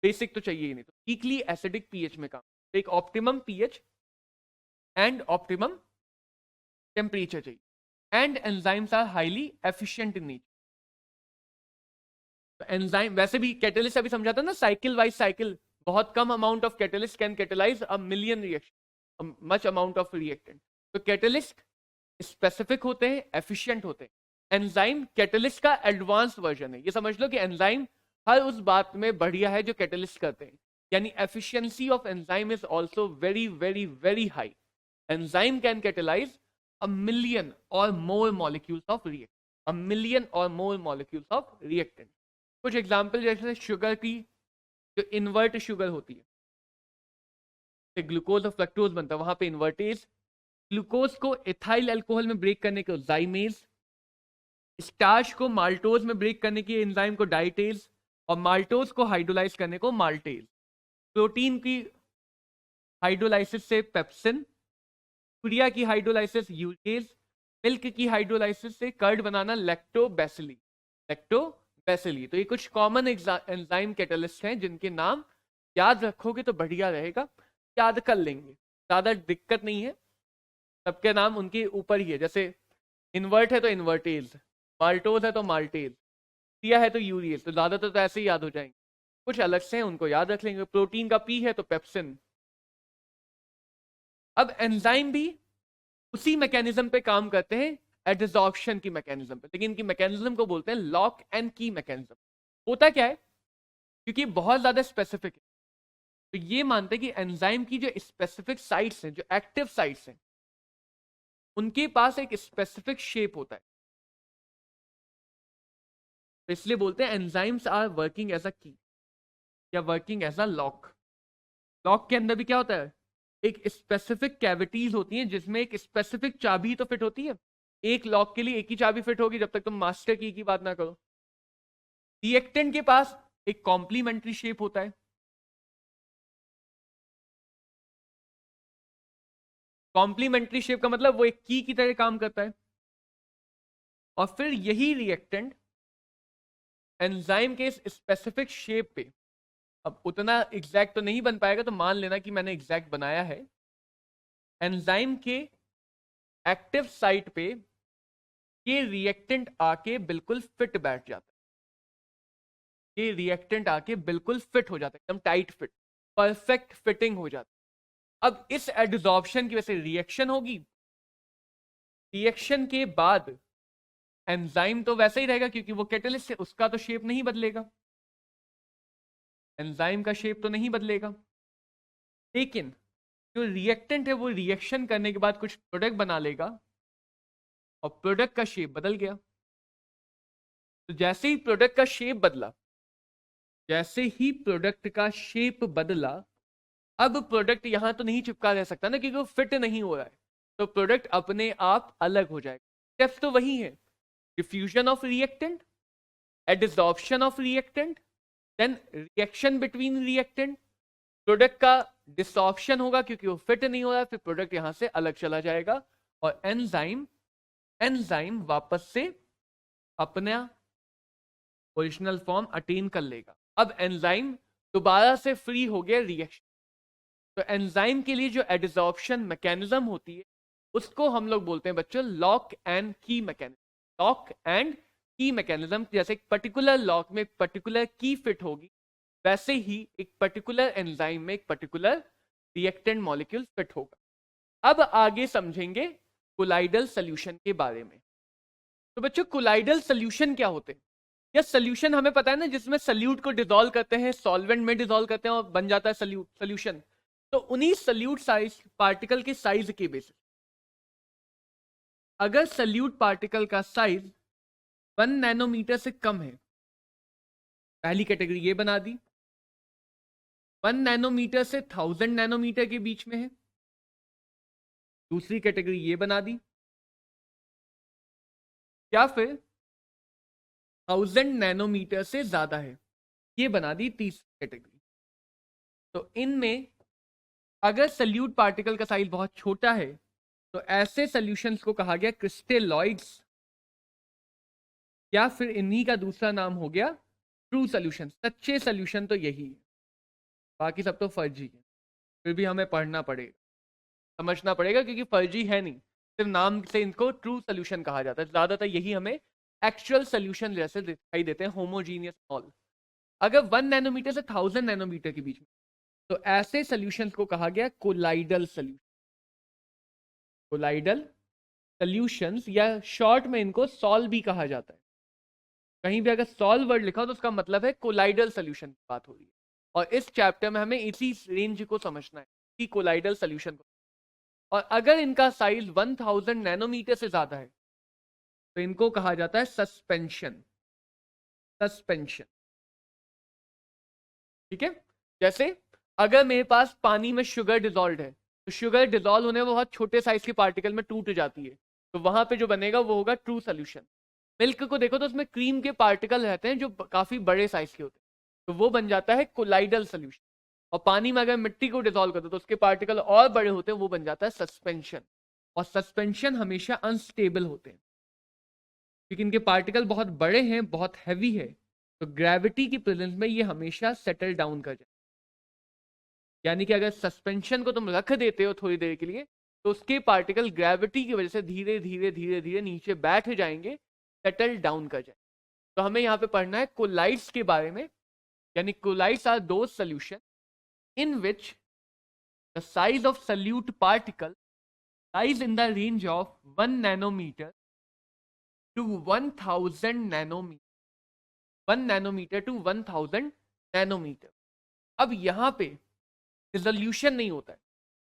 बेसिक तो चाहिए ही नहीं, तो वीकली एसिडिक पीएच में काम। तो एक optimum pH and optimum temperature चाहिए, and enzymes are highly efficient in nature. तो एंजाइम वैसे भी कैटेलिस्ट अभी समझाता ना, साइकिल वाइज साइकिल, बहुत कम amount of catalyst can catalyze a million reaction, much amount of reactant. तो कैटेलिस्ट स्पेसिफिक होते हैं, एफिशिएंट होते हैं। एंजाइम कैटेलिस्ट का एडवांस वर्जन है। ये समझ लो कि एंजाइम हर उस बात में बढ़िया है जो कैटेलिस्ट करते हैं। यानी efficiency of enzyme is also very very very high. Enzyme can catalyze a million or more molecules of reactant. A million or more molecules of reactant. कुछ एग्जाम्पल जैसे शुगर की जो इन्वर्ट शुगर होती है, ग्लूकोज और फ्रक्टोज बनता है, वहां पे इन्वर्टेज, ग्लूकोज को एथाइल अल्कोहल में ब्रेक करने के जाइमेज, स्टार्च को माल्टोज में ब्रेक करने की एंजाइम को डाइटेज, और माल्टोज को हाइड्रोलाइज करने को माल्टेज। प्रोटीन की हाइड्रोलाइसिस से पेप्सिन, यूरिया की हाइड्रोलाइसिस यूरेज, मिल्क की हाइड्रोलाइसिस से कर्ड बनाना लैक्टोबैसिली। लैक्टोबैसिली। तो ये कुछ कॉमन एंजाइम कैटलिस्ट हैं जिनके नाम याद रखोगे तो बढ़िया रहेगा, याद कर लेंगे, ज्यादा दिक्कत नहीं है, सबके नाम उनके ऊपर ही है। जैसे इन्वर्ट है तो इन्वर्टेज, माल्टोज है तो माल्टेज, यूरिया है तो यूरियस, तो ज्यादातर तो ऐसे ही याद हो जाएंगे। कुछ अलग से हैं उनको याद रख लेंगे। प्रोटीन का पी है तो पेप्सिन। अब एंजाइम भी उसी मैकेनिज्म पे काम करते हैं, एडिसॉर्प्शन की मैकेनिज्म पे, लेकिन इनकी मैकेनिज्म को बोलते हैं लॉक एंड की मैकेनिज्म। होता क्या है, क्योंकि बहुत ज्यादा स्पेसिफिक है, तो ये मानते हैं कि एंजाइम की जो स्पेसिफिक साइट्स हैं, जो एक्टिव साइट्स हैं, उनके पास एक स्पेसिफिक शेप होता है, तो इसलिए बोलते हैं enzymes are working as a key या working as a lock. Lock के अंदर भी क्या होता है, एक स्पेसिफिक कैविटीज होती हैं जिसमें एक स्पेसिफिक चाबी तो फिट होती है। एक लॉक के लिए एक ही चाबी फिट होगी जब तक तुम मास्टर की बात ना करो। रिएक्टेंट के पास एक कॉम्प्लीमेंट्री शेप होता है। कॉम्प्लीमेंट्री शेप का मतलब वो एक की तरह काम करता है, और फिर यही रिएक्टेंट एंजाइम के इस स्पेसिफिक शेप पे, अब उतना एग्जैक्ट तो नहीं बन पाएगा, तो मान लेना कि मैंने एग्जैक्ट बनाया है, एंजाइम के एक्टिव साइट पे ये रिएक्टेंट आके बिल्कुल फिट बैठ जाता है। ये रिएक्टेंट आके बिल्कुल फिट हो जाता है, एकदम टाइट फिट, परफेक्ट फिटिंग हो जाती है। अब इस एडसॉर्प्शन की वजह से रिएक्शन होगी, रिएक्शन के बाद एंजाइम तो वैसे ही रहेगा क्योंकि वो कैटलिस्ट है, उसका तो शेप नहीं बदलेगा, एंजाइम का शेप तो नहीं बदलेगा, लेकिन जो रिएक्टेंट है वो रिएक्शन करने के बाद कुछ प्रोडक्ट बना लेगा और प्रोडक्ट का शेप बदल गया। तो जैसे ही प्रोडक्ट का शेप बदला, जैसे ही प्रोडक्ट का शेप बदला, अब प्रोडक्ट यहां तो नहीं चिपका रह सकता ना, क्योंकि वो फिट नहीं हो रहा है, तो प्रोडक्ट अपने आप अलग हो जाएगा। स्टेप्स तो वही है, diffusion of reactant, adsorption of reactant, then reaction between reactant, product का डिसॉर्प्शन होगा क्योंकि वो फिट नहीं हो रहा है, फिर प्रोडक्ट यहां से अलग चला जाएगा और एंजाइम वापस से अपना ओरिजिनल फॉर्म अटेन कर लेगा। अब एंजाइम दोबारा से फ्री हो गया रिएक्शन। तो एंजाइम के लिए जो एडसॉर्प्शन मैकेनिज्म होती है उसको हम लोग बोलते हैं बच्चों लॉक एंड की मैकेनिज्म। लॉक एंड की मैकेनिज्म, जैसे एक पर्टिकुलर लॉक में एक पर्टिकुलर की फिट होगी, वैसे ही एक पर्टिकुलर एंजाइम में एक पर्टिकुलर रिएक्टेंट मॉलिक्यूल फिट होगा। अब आगे समझेंगे कोलाइडल सॉल्यूशन के बारे में। तो बच्चों कोलाइडल सॉल्यूशन क्या होते हैं? यह सॉल्यूशन हमें पता है ना, जिसमें सल्यूट को डिसॉल्व करते हैं, सॉल्वेंट में डिसॉल्व करते हैं और बन जाता है सॉल्यूशन। तो उन्हीं सल्यूट साइज पार्टिकल के साइज के बेसिस, अगर सल्यूट पार्टिकल का साइज 1 नैनोमीटर से कम है, पहली कैटेगरी ये बना दी, 1 नैनोमीटर से 1000 नैनोमीटर के बीच में है, दूसरी कैटेगरी ये बना दी, या फिर 1000 नैनोमीटर से ज्यादा है, ये बना दी तीसरी कैटेगरी। तो इनमें अगर सल्यूट पार्टिकल का साइज बहुत छोटा है तो ऐसे सॉल्यूशंस को कहा गया क्रिस्टेलॉइड्स, या फिर इन्हीं का दूसरा नाम हो गया ट्रू सॉल्यूशन। सच्चे सॉल्यूशन तो यही है, बाकी सब तो फर्जी है, फिर भी हमें पढ़ना पड़ेगा, समझना पड़ेगा, क्योंकि फर्जी है नहीं, सिर्फ नाम से इनको ट्रू सॉल्यूशन कहा जाता है। ज्यादातर यही हमें एक्चुअल सॉल्यूशन जैसे दिखाई देते हैं, होमोजीनियस मॉल। अगर 1 नैनोमीटर से 1000 नैनोमीटर के बीच में, तो ऐसे सॉल्यूशंस को कहा गया कोलाइडल सॉल्यूशन। कोलाइडल सॉल्यूशंस, या शॉर्ट में इनको सॉल भी कहा जाता है। कहीं भी अगर सॉल वर्ड लिखा हो तो उसका मतलब है कोलाइडल सॉल्यूशन की बात हो रही है। और इस चैप्टर में हमें इसी रेंज को समझना है, कि कोलाइडल सोल्यूशन को। और अगर इनका साइज 1000 नैनोमीटर से ज्यादा है तो इनको कहा जाता है सस्पेंशन। सस्पेंशन, ठीक है। जैसे अगर मेरे पास पानी में शुगर डिजोल्व है, तो शुगर डिजोल्व होने में बहुत छोटे साइज के पार्टिकल में टूट जाती है, तो वहां पे जो बनेगा वो होगा ट्रू सोल्यूशन। मिल्क को देखो तो उसमें क्रीम के पार्टिकल रहते हैं जो काफी बड़े साइज के होते हैं, तो वो बन जाता है कोलाइडल सोल्यूशन। और पानी में अगर मिट्टी को डिजोल्व कर दो तो उसके पार्टिकल और बड़े होते हैं, वो बन जाता है सस्पेंशन। और सस्पेंशन हमेशा अनस्टेबल होते हैं क्योंकि इनके पार्टिकल बहुत बड़े हैं, बहुत हैवी है, तो ग्रेविटी की प्रेजेंस में ये हमेशा सेटल डाउन कर जाए। यानी कि अगर सस्पेंशन को तुम रख देते हो थोड़ी देर के लिए, तो उसके पार्टिकल ग्रेविटी की वजह से धीरे धीरे धीरे धीरे नीचे बैठ जाएंगे, सेटल डाउन कर जाए। तो हमें यहाँ पे पढ़ना है कोलाइड्स के बारे में। यानी कोलाइड्स आर दो solution in which the size of solute particle lies in the range of 1 nanometer to 1000 nanometer, 1 nanometer to 1000 nanometer। अब यहां पे डिसोल्यूशन नहीं होता है,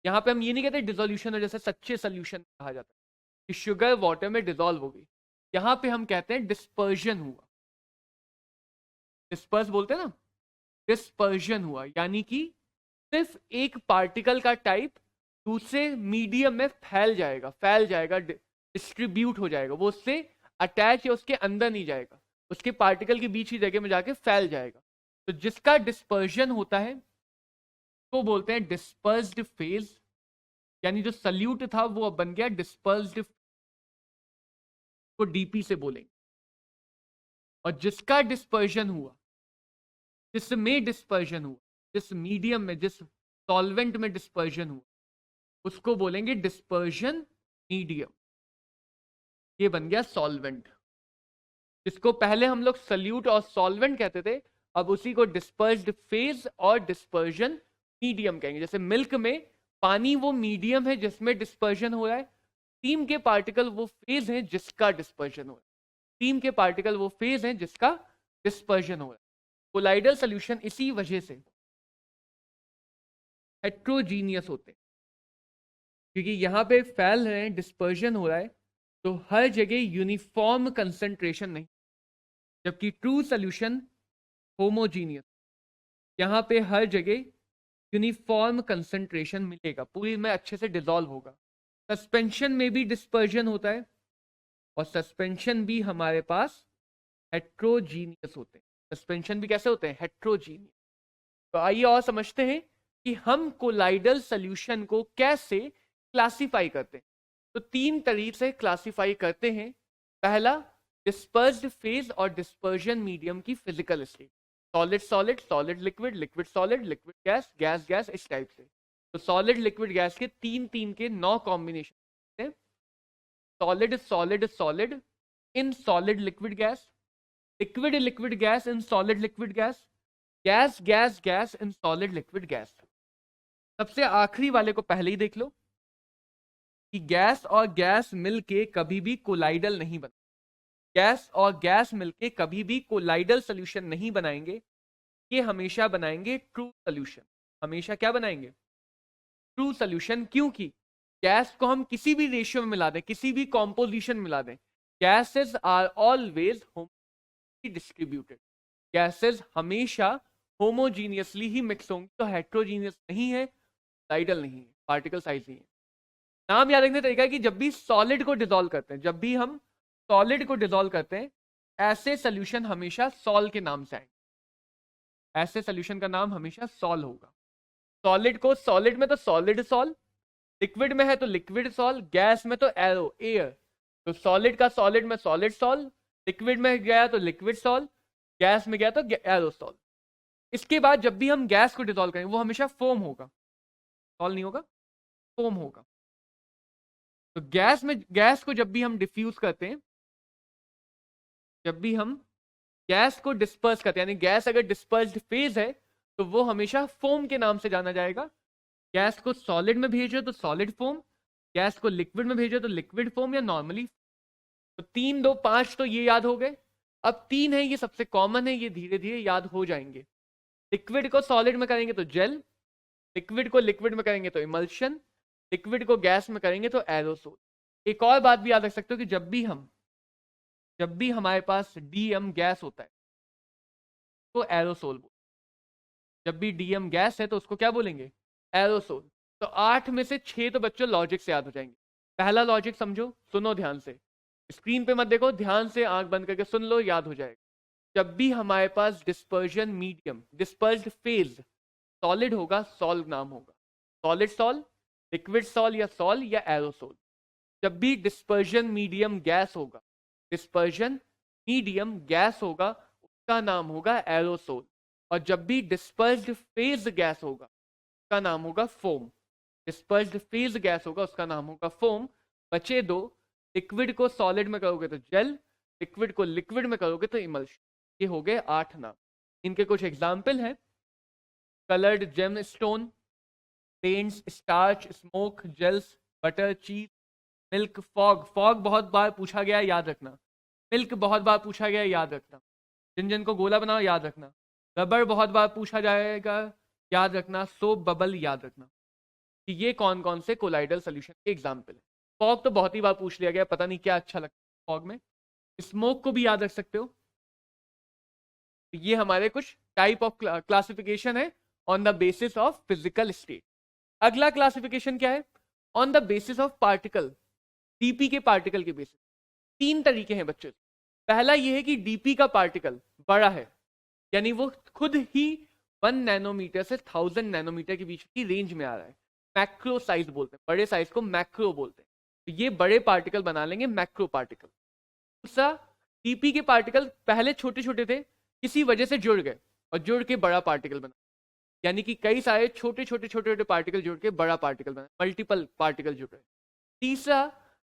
यहां पे हम ये नहीं कहते डिसोल्यूशन है जैसे सच्चे सोल्यूशन कहा जाता है कि शुगर वाटर में डिसॉल्व हो गई। यहां पे हम कहते हैं डिस्पर्जन हुआ। डिस्पर्स बोलते हैं ना, डिस्पर्जन हुआ, यानी कि सिर्फ एक पार्टिकल का टाइप दूसरे मीडियम में फैल जाएगा, डिस्ट्रीब्यूट हो जाएगा, वो उससे अटैच या उसके अंदर नहीं जाएगा, उसके पार्टिकल के बीच ही जगह में जाके फैल जाएगा। तो जिसका डिस्पर्जन होता है तो बोलते हैं डिस्पर्स्ड फेज, यानी जो सल्यूट था वो अब बन गया डिस्पर्स्ड, को डीपी से बोलेंगे। और जिसका डिस्पर्जन हुआ, जिसमें डिस्पर्जन हुआ, जिस मीडियम में, जिस सॉल्वेंट में डिस्पर्जन हुआ, उसको बोलेंगे डिस्पर्जन मीडियम। ये बन गया सॉल्वेंट। जिसको पहले हम लोग सल्यूट और सॉल्वेंट कहते थे, अब उसी को डिस्पर्स्ड फेज और डिस्पर्जन मीडियम कहेंगे। जैसे मिल्क में पानी वो मीडियम है जिसमें डिस्पर्जन हो रहा है, स्टीम के पार्टिकल वो फेज है जिसका डिस्पर्जन हो रहा है, स्टीम के पार्टिकल वो फेज है जिसका डिस्पर्जन हो रहा है। कोलाइडल सोल्यूशन इसी वजह से हेट्रोजीनियस होते हैं, क्योंकि यहां पे फैल रहे हैं, डिस्पर्जन हो रहा है, तो हर जगह यूनिफॉर्म कंसंट्रेशन नहीं, जबकि ट्रू सोल्यूशन होमोजीनियस, यहां पे हर जगह यूनिफॉर्म कंसंट्रेशन मिलेगा, पूरी में अच्छे से डिसॉल्व होगा। सस्पेंशन में भी डिस्पर्जन होता है और सस्पेंशन भी हमारे पास हेट्रोजीनियस होते हैं। सस्पेंशन भी कैसे होते हैं? हेट्रोजीनियस। तो आइए और समझते हैं कि हम कोलाइडल सोल्यूशन को कैसे क्लासिफाई करते हैं। तो 3 तरीके से क्लासिफाई करते हैं। पहला, डिस्पर्स्ड फेज और डिस्पर्जन मीडियम की physical state, solid solid, solid liquid, liquid solid, liquid gas, gas gas, इस टाइप से। तो सॉलिड लिक्विड गैस के 3 के 9 combination, solid solid solid in solid liquid gas, liquid liquid gas in solid liquid gas, gas gas gas in solid liquid gas. सबसे आखिरी वाले को पहले ही देख लो कि गैस और गैस मिलके कभी भी कोलाइडल नहीं बना, गैस और गैस मिलके कभी भी कोलाइडल सोल्यूशन नहीं बनाएंगे, ये हमेशा बनाएंगे ट्रू सोल्यूशन। हमेशा क्या बनाएंगे? True solution. क्योंकि गैस को हम किसी भी रेशियो में मिला दें, किसी भी कॉम्पोजिशन में मिला दें, gases are always homogeneously distributed, gases हमेशा होमोजीनियसली ही मिक्स होंगे, तो हेट्रोजीनियस नहीं है, कोलाइडल नहीं है, पार्टिकल साइज नहीं है। नाम याद रखने का तरीका है कि जब भी सॉलिड को डिसॉल्व करते हैं, जब भी हम सॉलिड को डिसॉल्व करते हैं, ऐसे सोल्यूशन हमेशा सॉल के नाम से आएंगे, ऐसे सोल्यूशन का नाम हमेशा सॉल होगा। सॉलिड को सॉलिड में तो सॉलिड सॉल, लिक्विड में है तो लिक्विड सॉल, गैस में तो एरो एयर, तो सॉलिड का सॉलिड में सॉलिड सॉल, लिक्विड में गया तो लिक्विड सॉल, गैस में गया तो एरोसॉल। इसके बाद जब भी हम गैस को डिसॉल्व करेंगे वो हमेशा फोम होगा, सॉल नहीं होगा, फोम होगा। तो गैस को जब भी हम डिफ्यूज करते हैं, जब भी हम गैस को डिस्पर्स करते हैं, यानी गैस अगर डिस्पर्स्ड फेज है तो वो हमेशा फोम के नाम से जाना जाएगा। गैस को सॉलिड में भेजो तो सॉलिड फोम, गैस को लिक्विड में भेजो तो लिक्विड फोम या नॉर्मली। तो 3 2 5 तो ये याद हो गए। अब 3 है, ये सबसे कॉमन है, ये धीरे धीरे याद हो जाएंगे। लिक्विड को सॉलिड में करेंगे तो जेल, लिक्विड को लिक्विड में करेंगे तो इमल्शन, लिक्विड को गैस में करेंगे तो एरोसोल। एक और बात भी याद रख सकते हो कि जब भी हमारे पास डीएम गैस होता है तो एरोसोल बोल, जब भी डीएम गैस है तो उसको क्या बोलेंगे, एरोसोल। तो 8 में से 6 तो बच्चों लॉजिक से याद हो जाएंगे। पहला लॉजिक समझो, सुनो ध्यान से, स्क्रीन पे मत देखो, ध्यान से आंख बंद करके सुन लो, याद हो जाएगा। जब भी हमारे पास dispersion medium, dispersed phase solid होगा, सॉल्व नाम होगा, सॉलिड सॉल, लिक्विड सॉल या सॉल या एरोसोल। जब भी डिस्पर्जन मीडियम गैस होगा, डिस्पर्जन मीडियम गैस होगा, उसका नाम होगा एरोसोल। और जब भी डिस्पर्स्ड फेज गैस होगा उसका नाम होगा फोम, डिस्पर्स्ड फेज गैस होगा उसका नाम होगा फोम। बचे दो, लिक्विड को सॉलिड में करोगे तो जेल, लिक्विड को लिक्विड में करोगे तो इमल्शन। ये हो गए 8 नाम। इनके कुछ एग्जाम्पल हैं, coloured gemstone, paints, starch, smoke, gels, butter, cheese, milk, fog. Fog बहुत बार पूछा गया है, याद रखना। मिल्क बहुत बार पूछा गया है, याद रखना। जिन जिन को गोला बनाओ याद रखना। रबर बहुत बार पूछा जाएगा, याद रखना। सोप बबल याद रखना कि ये कौन कौन से कोलाइडल सोल्यूशन के एग्जाम्पल है। फॉग तो बहुत ही बार पूछ लिया गया, पता नहीं क्या अच्छा लगता है फॉग में। स्मोक को भी याद रख सकते हो। ये हमारे कुछ टाइप ऑफ क्लासिफिकेशन है on the basis of physical state. अगला क्लासिफिकेशन क्या है, on the basis of particle, DP के पार्टिकल के बेसिस। 3 तरीके हैं बच्चों। पहला ये है कि डीपी का पार्टिकल बड़ा है, यानी वो खुद ही 1 नैनोमीटर से 1000 नैनोमीटर के बीच की रेंज में आ रहा है, मैक्रो साइज बोलते हैं, बड़े साइज को मैक्रो बोलते हैं। तो ये बड़े पार्टिकल बना लेंगे, मैक्रो पार्टिकल। दूसरा, डीपी के पार्टिकल पहले छोटे छोटे थे, किसी वजह से जुड़ गए और जुड़ के बड़ा पार्टिकल बना, यानी कि कई सारे छोटे छोटे छोटे छोटे पार्टिकल जुड़ के बड़ा पार्टिकल बना, मल्टीपल पार्टिकल जुड़ रहे। तीसरा,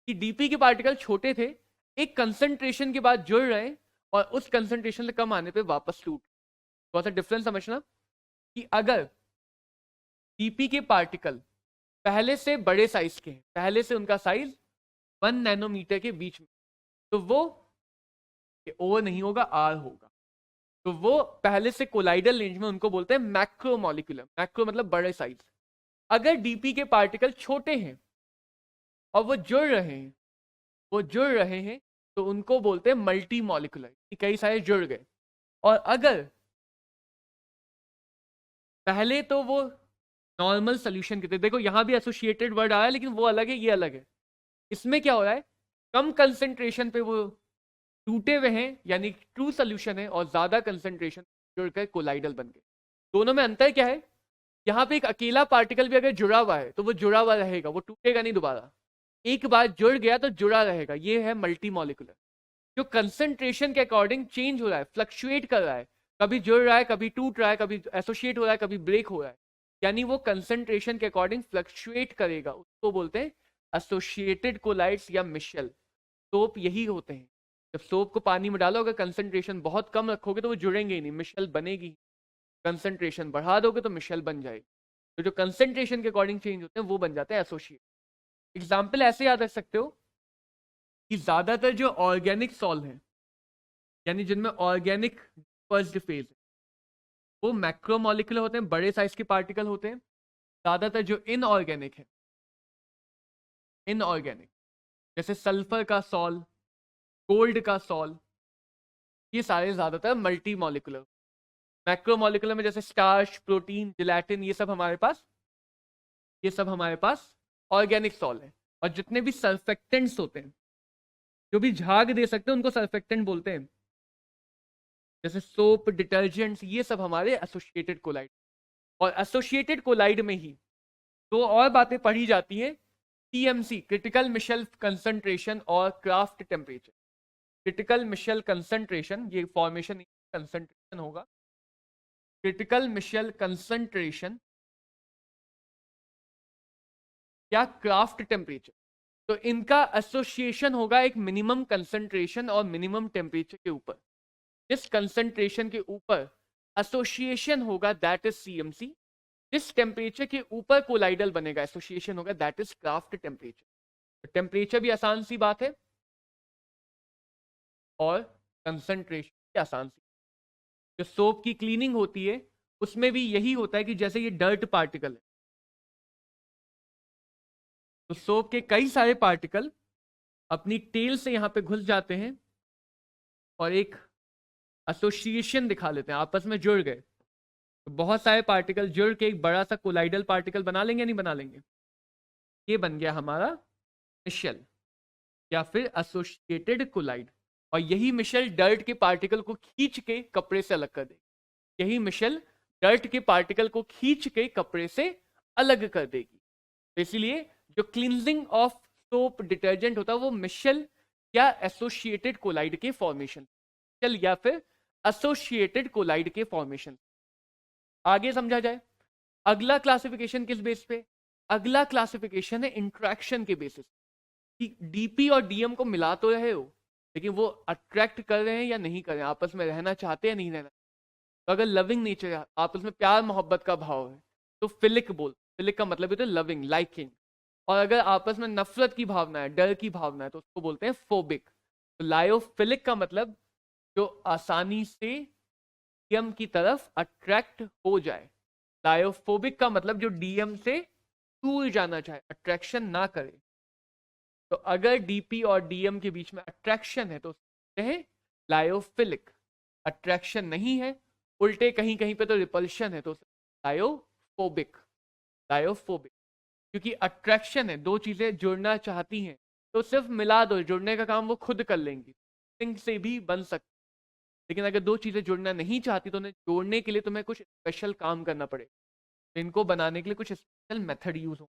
कि डीपी के पार्टिकल छोटे थे, एक कंसंट्रेशन के बाद जुड़ रहे हैं और उस कंसंट्रेशन से कम आने पे वापस टूट। थोड़ा सा डिफरेंस समझना कि अगर डीपी के पार्टिकल पहले से बड़े साइज के हैं, पहले से उनका साइज 1 नैनोमीटर के बीच में, तो वो ओ नहीं होगा, आर होगा। तो वो पहले से कोलाइडल रेंज में, उनको बोलते हैं मैक्रो मॉलिक्यूलर। मैक्रो मतलब बड़े साइज। अगर डीपी के पार्टिकल छोटे हैं और वो जुड़ रहे हैं तो उनको बोलते हैं मल्टी मॉलिक्यूलर, कई सारे जुड़ गए। और अगर पहले तो वो नॉर्मल सोल्यूशन के थे, देखो यहां भी एसोसिएटेड वर्ड आया लेकिन वो अलग है, ये अलग है। इसमें क्या हो रहा है, कम कंसंट्रेशन पे वो टूटे हुए हैं, यानी ट्रू सोल्यूशन है, और ज्यादा कंसंट्रेशन जुड़कर कोलाइडल बन गए। दोनों में अंतर क्या है, यहाँ पे एक अकेला पार्टिकल भी अगर जुड़ा हुआ है तो वो जुड़ा हुआ रहेगा, वो टूटेगा नहीं दोबारा। एक बार जुड़ गया तो जुड़ा रहेगा, ये है मल्टी मॉलिक्यूलर। जो कंसंट्रेशन के अकॉर्डिंग चेंज हो रहा है, फ्लक्चुएट कर रहा है, कभी जुड़ रहा है, कभी टूट रहा है, कभी एसोसिएट हो रहा है, कभी ब्रेक हो रहा है, यानी वो कंसंट्रेशन के अकॉर्डिंग फ्लक्चुएट करेगा, उसको बोलते हैं एसोसिएटेड कोलाइड्स या मिशेल। सोप यही होते हैं। जब सोप को पानी में डालो, अगर कंसंट्रेशन बहुत कम रखोगे तो वो जुड़ेंगे ही नहीं, मिशेल बनेगी। कंसंट्रेशन बढ़ा दोगे तो मिशेल बन जाएगी। तो जो कंसंट्रेशन के अकॉर्डिंग चेंज होते हैं वो बन जाते हैं एसोसिएट। एग्जाम्पल ऐसे याद रख सकते हो कि ज्यादातर जो ऑर्गेनिक सॉल्व हैं, यानी जिनमें ऑर्गेनिक फर्स्ट फेज है, वो मैक्रोमोलिकुलर होते हैं, बड़े साइज के पार्टिकल होते हैं। ज्यादातर जो इनऑर्गेनिक है, इनऑर्गेनिक जैसे सल्फर का सॉल, गोल्ड का सॉल, ये सारे ज्यादातर मल्टी मॉलिकुलर। मैक्रोमोलिकुलर में जैसे स्टार्च, प्रोटीन, जिलेटिन, ये सब हमारे पास ऑर्गेनिक सॉल है। और जितने भी सर्फेक्टेंट्स होते हैं, जो भी झाग दे सकते हैं, उनको सर्फेक्टेंट बोलते हैं, जैसे सोप, डिटर्जेंट्स, ये सब हमारे एसोसिएटेड कोलाइड। और एसोसिएटेड कोलाइड में ही दो और बातें पढ़ी जाती हैं, टीएमसी, क्रिटिकल मिशेल कंसंट्रेशन, और Krafft temperature. Critical micelle concentration, ये फॉर्मेशन कंसंट्रेशन होगा, क्रिटिकल मिशेल कंसंट्रेशन या क्राफ्ट टेम्परेचर। तो इनका एसोसिएशन होगा एक मिनिमम कंसंट्रेशन और मिनिमम टेम्परेचर के ऊपर। जिस कंसंट्रेशन के ऊपर एसोसिएशन होगा दैट इज सीएमसी, जिस टेम्परेचर के ऊपर कोलाइडल बनेगा, एसोसिएशन होगा, that is Krafft temperature. Temperature भी आसान सी बात है और कंसंट्रेशन भी आसान सी। जो सोप की क्लीनिंग होती है उसमें भी यही होता है कि जैसे ये डर्ट पार्टिकल है, तो सोप के कई सारे पार्टिकल अपनी टेल से यहां पे घुस जाते हैं और एक एसोसिएशन दिखा लेते हैं, आपस में जुड़ गए। तो बहुत सारे पार्टिकल जुड़ के एक बड़ा सा कोलाइडल पार्टिकल बना लेंगे या नहीं बना लेंगे? ये बन गया हमारा मिशेल या फिर एसोसिएटेड कोलाइड। और यही मिशेल डर्ट के पार्टिकल को खींच के कपड़े से अलग कर देगी। यही मिशेल डर्ट के पार्टिकल को खींच के कपड़े से अलग कर देगी। तो इसलिए जो क्लींजिंग ऑफ सोप डिटर्जेंट होता है वो मिशेल या एसोसिएटेड कोलाइड के फॉर्मेशन, मिशेल या फिर एसोसिएटेड कोलाइड के फॉर्मेशन। आगे समझा जाए। अगला क्लासिफिकेशन किस बेस पे? अगला क्लासिफिकेशन है इंट्रैक्शन के बेसिस कि डीपी और डीएम को मिला तो रहे हो, लेकिन वो अट्रैक्ट कर रहे हैं या नहीं कर रहे हैं, आपस में रहना चाहते हैं या नहीं रहना। तो अगर लविंग नेचर है, आपस में प्यार मोहब्बत का भाव है, तो फिलिक बोल, फिलिक का मतलब है लविंग, लाइकिंग। और अगर आपस में नफरत की भावना है, डर की भावना है, तो उसको बोलते हैं फोबिक। तो लायोफिलिक का मतलब जो आसानी से डीएम की तरफ अट्रैक्ट हो जाए। लायोफोबिक का मतलब जो डीएम से दूर जाना चाहे, अट्रैक्शन ना करे। तो अगर डीपी और डीएम के बीच में अट्रैक्शन है तो कहते हैं लायोफिलिक। अट्रैक्शन नहीं है, उल्टे कहीं कहीं पे तो रिपल्शन है, तो लायोफोबिक। लायोफोबिक क्योंकि अट्रैक्शन है, दो चीजें जुड़ना चाहती हैं तो सिर्फ मिला दो, जुड़ने का काम वो खुद कर लेंगी, सिंक से भी बन सकती। लेकिन अगर दो चीजें जुड़ना नहीं चाहती तो उन्हें जोड़ने के लिए तुम्हें कुछ स्पेशल काम करना पड़ेगा। तो इनको बनाने के लिए कुछ स्पेशल मेथड यूज हो,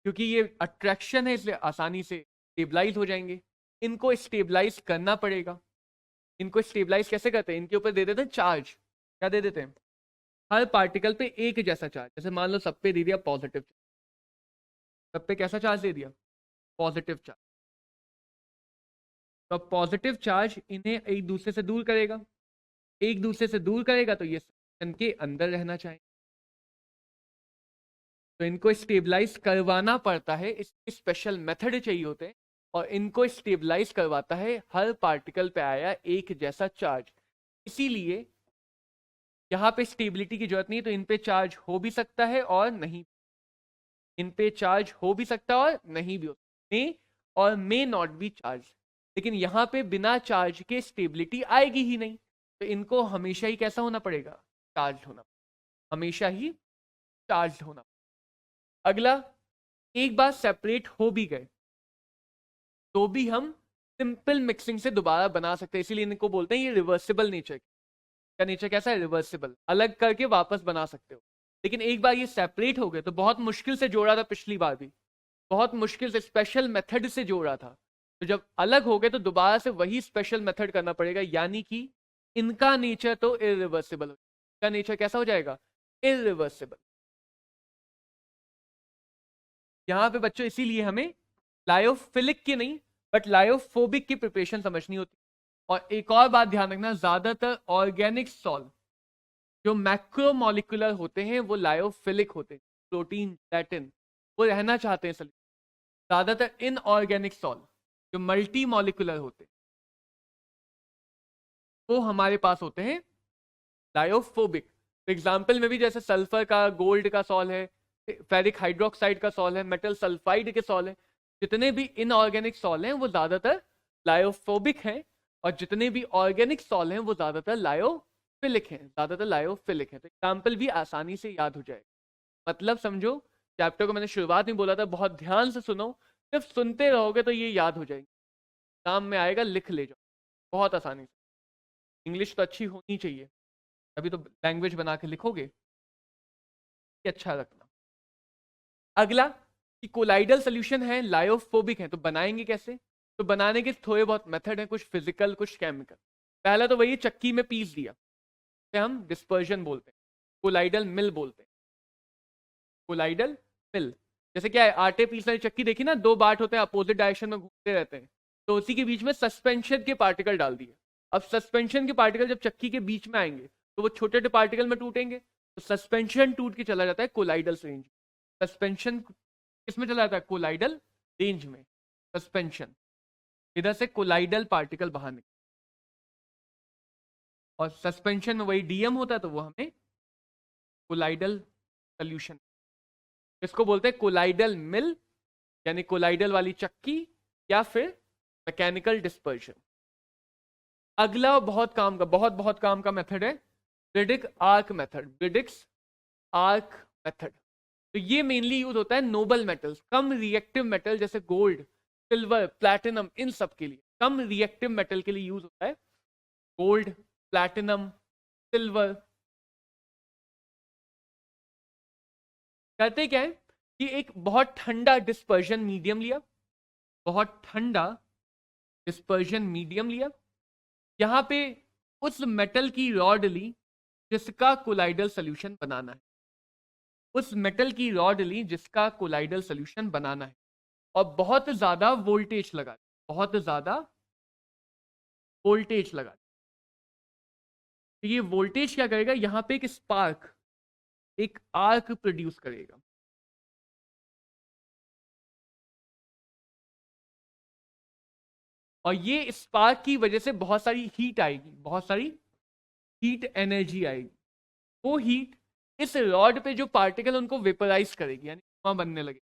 क्योंकि ये अट्रैक्शन है इसलिए आसानी से स्टेबलाइज हो जाएंगे। इनको स्टेबलाइज करना पड़ेगा। इनको स्टेबलाइज कैसे करते हैं? इनके ऊपर दे देते हैं चार्ज। क्या दे देते हैं? हर पार्टिकल पे एक जैसा चार्ज। जैसे मान लो सब पे दे दिया पॉजिटिव, सब पे कैसा चार्ज दे दिया? Positive charge. तो पॉजिटिव चार्ज इन्हें एक दूसरे से दूर करेगा, एक दूसरे से दूर करेगा तो ये सेक्शन के अंदर रहना चाहिए। तो इनको स्टेबलाइज करवाना पड़ता है, इसके स्पेशल मेथड चाहिए होते हैं और इनको स्टेबलाइज करवाता है हर पार्टिकल पे आया एक जैसा चार्ज। इसीलिए यहाँ पे स्टेबिलिटी की जरूरत नहीं, तो इन पे चार्ज हो भी सकता है और नहीं, इन पे चार्ज हो भी सकता है और नहीं भी हो सकता, मे और मे नॉट बी चार्ज। लेकिन यहाँ पे बिना चार्ज के स्टेबिलिटी आएगी ही नहीं, तो इनको हमेशा ही कैसा होना पड़ेगा? चार्ज होना, हमेशा ही चार्ज होना। अगला, एक बार सेपरेट हो भी गए तो भी हम सिंपल मिक्सिंग से दोबारा बना सकते हैं, इसीलिए इनको बोलते हैं ये रिवर्सिबल नेचर। का नेचर कैसा है? रिवर्सिबल, अलग करके वापस बना सकते हो। लेकिन एक बार ये सेपरेट हो गए तो बहुत मुश्किल से जोड़ा था, पिछली बार भी बहुत मुश्किल से स्पेशल मेथड से जोड़ा था, तो जब अलग हो गए तो दोबारा से वही स्पेशल मेथड करना पड़ेगा, यानी कि इनका नेचर तो इरिवर्सिबल, इनका नेचर कैसा हो जाएगा? इरिवर्सिबल। यहां पे बच्चों इसीलिए हमें लायोफिलिक की नहीं बट लायोफोबिक की प्रिपरेशन समझनी होती है। और एक और बात ध्यान रखना, ज्यादातर ऑर्गेनिक सॉल्ट जो मैक्रोमोलिकुलर होते हैं वो लायोफिलिक होते हैं। प्रोटीन, प्लेटिन, वो रहना चाहते हैं सल्यूशन। ज्यादातर इनऑर्गेनिक सॉल्ट जो मल्टी मॉलिकुलर होते हैं वो हमारे पास होते हैं लायोफोबिक। तो एग्जाम्पल में भी जैसे सल्फर का, गोल्ड का सॉल है, फेरिक हाइड्रोक्साइड का सॉल है, मेटल सल्फाइड के सॉल है, जितने भी इनऑर्गेनिक सॉल हैं वो ज्यादातर लायोफोबिक हैं, और जितने भी ऑर्गेनिक सॉल हैं वो ज्यादातर लायोफिलिक हैं, ज्यादातर लायोफिलिक हैं। तो एग्जाम्पल भी आसानी से याद हो जाएगा। मतलब समझो, चैप्टर को मैंने शुरुआत में बोला था बहुत ध्यान से सुनो, सिर्फ सुनते रहोगे तो ये याद हो जाएगी, काम में आएगा, लिख ले जाओ बहुत आसानी से। इंग्लिश तो अच्छी होनी चाहिए, अभी तो लैंग्वेज बना के लिखोगे कि अच्छा रखना। अगला कि कोलाइडल सोल्यूशन है, लायोफोबिक है, तो बनाएंगे कैसे? तो बनाने के थोड़े बहुत मेथड हैं, कुछ फिजिकल कुछ केमिकल। पहला तो वही चक्की में पीस दिया, तो हम डिस्पर्जन बोलते हैं, कोलाइडल मिल बोलते हैं। कोलाइडल मिल जैसे क्या है, आटे पीसने वाली चक्की देखी ना, दो बाट होते हैं अपोजिट डायरेक्शन में घूमते रहते हैं, तो उसी के बीच में सस्पेंशन के पार्टिकल डाल दिए। अब सस्पेंशन के पार्टिकल जब चक्की के बीच में आएंगे तो वो छोटे छोटे पार्टिकल में टूटेंगे, तो सस्पेंशन टूट के चला जाता है कोलाइडल रेंज। सस्पेंशन किसमें चला जाता है? कोलाइडल रेंज में सस्पेंशन, इधर से कोलाइडल पार्टिकल बाहर निकले। और सस्पेंशन में वही डीएम होता है, तो वो हमें कोलाइडल सोल्यूशन, इसको बोलते हैं कोलाइडल मिल, यानी कोलाइडल वाली चक्की, या फिर मैकेनिकल डिस्पर्शन। अगला बहुत काम का मेथड है ब्रिडिक आर्क मेथड, ब्रिडिक्स आर्क मेथड। तो ये मेनली यूज होता है नोबल मेटल्स, कम रिएक्टिव मेटल जैसे गोल्ड, सिल्वर, प्लैटिनम, इन सब के लिए, कम रिएक्टिव मेटल के लिए यूज होता है गोल्ड, प्लैटिनम, सिल्वर। कहते क्या है कि एक बहुत ठंडा डिस्पर्जन मीडियम लिया, बहुत ठंडा डिस्पर्जन मीडियम लिया, यहां पे उस मेटल की रॉड ली जिसका कोलाइडल सोल्यूशन बनाना है, उस मेटल की रॉड ली जिसका कोलाइडल सोल्यूशन बनाना है, और बहुत ज्यादा वोल्टेज लगा, बहुत ज्यादा वोल्टेज लगा। तो ये वोल्टेज क्या करेगा, यहां पे एक स्पार्क, एक आर्क प्रोड्यूस करेगा। और ये स्पार्क की वजह से बहुत सारी हीट आएगी, बहुत सारी हीट एनर्जी आएगी। वो हीट इस रॉड पे जो पार्टिकल उनको वेपराइज करेगी, यानी धुआं बनने लगे।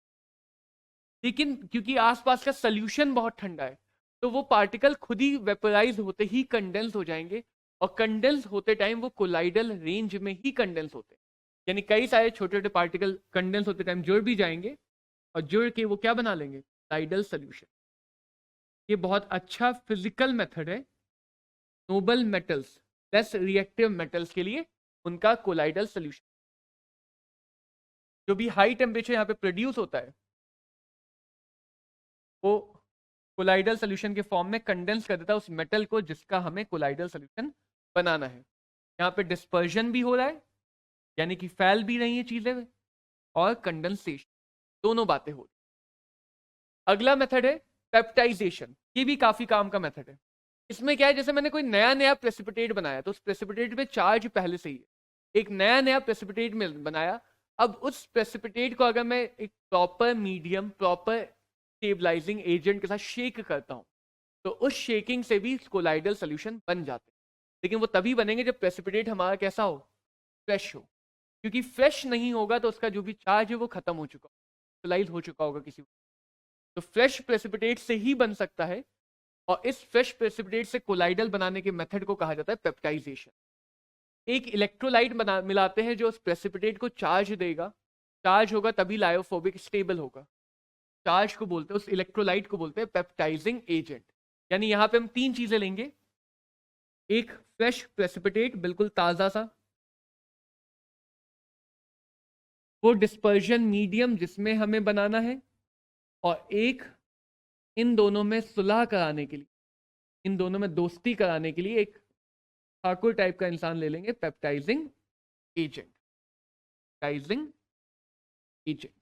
लेकिन क्योंकि आसपास का सोल्यूशन बहुत ठंडा है, तो वो पार्टिकल खुद ही वेपराइज होते ही कंडेंस हो जाएंगे, और कंडेंस होते टाइम वो कोलाइडल रेंज में ही कंडेंस होते हैं, यानी कई सारे छोटे छोटे पार्टिकल कंडेंस होते टाइम जुड़ भी जाएंगे, और जुड़ के वो क्या बना लेंगे, कोलाइडल सोल्यूशन। ये बहुत अच्छा फिजिकल मेथड है noble metals, less reactive metals के लिए, उनका कोलाइडल सोल्यूशन। जो भी हाई टेम्परेचर यहाँ पे प्रोड्यूस होता है, वो कोलाइडल सोल्यूशन के फॉर्म में कंडेंस कर देता है उस मेटल को जिसका हमें कोलाइडल सोल्यूशन बनाना है। यहाँ पे डिस्पर्जन भी हो रहा है, यानी कि फैल भी रही है चीजें, और कंडेंसेशन, दोनों बातें हो रही। अगला मेथड है पेप्टाइजेशन, ये भी काफी काम का मेथड है। इसमें क्या है, जैसे मैंने कोई नया नया प्रेसिपिटेट बनाया, तो उस प्रेसिपिटेट में चार्ज पहले से ही है, एक नया नया प्रेसिपिटेट में बनाया। अब उस प्रेसिपिटेट को अगर मैं एक proper medium, proper stabilising agent के साथ शेक करता हूं, तो उस शेकिंग से भी कोलाइडल सोल्यूशन बन जाते हैं। लेकिन वो तभी बनेंगे जब प्रेसिपिटेट हमारा कैसा हो, फ्रेश हो। क्योंकि फ्रेश नहीं होगा तो उसका जो भी चार्ज है वो खत्म हो चुका, न्यूट्रलाइज हो चुका होगा किसी। तो फ्रेश प्रेसिपिटेट से ही बन सकता है, और इस फ्रेश प्रेसिपिटेट से कोलाइडल बनाने के मेथड को कहा जाता है पेप्टाइजेशन। एक इलेक्ट्रोलाइट मिलाते हैं जो उस प्रेसिपिटेट को चार्ज देगा, चार्ज होगा तभी लायोफोबिक स्टेबल होगा। चार्ज को बोलते हैं, उस इलेक्ट्रोलाइट को बोलते हैं पेप्टाइजिंग एजेंट। यानी यहां पे हम तीन चीजें लेंगे, एक फ्रेश प्रेसिपिटेट बिल्कुल ताजा सा, वो डिस्पर्जन मीडियम जिसमें हमें बनाना है, और एक इन दोनों में सुलह कराने के लिए, इन दोनों में दोस्ती कराने के लिए एक ठाकुर टाइप का इंसान ले लेंगे, पेप्टाइजिंग एजेंट, पेप्टाइजिंग एजेंट।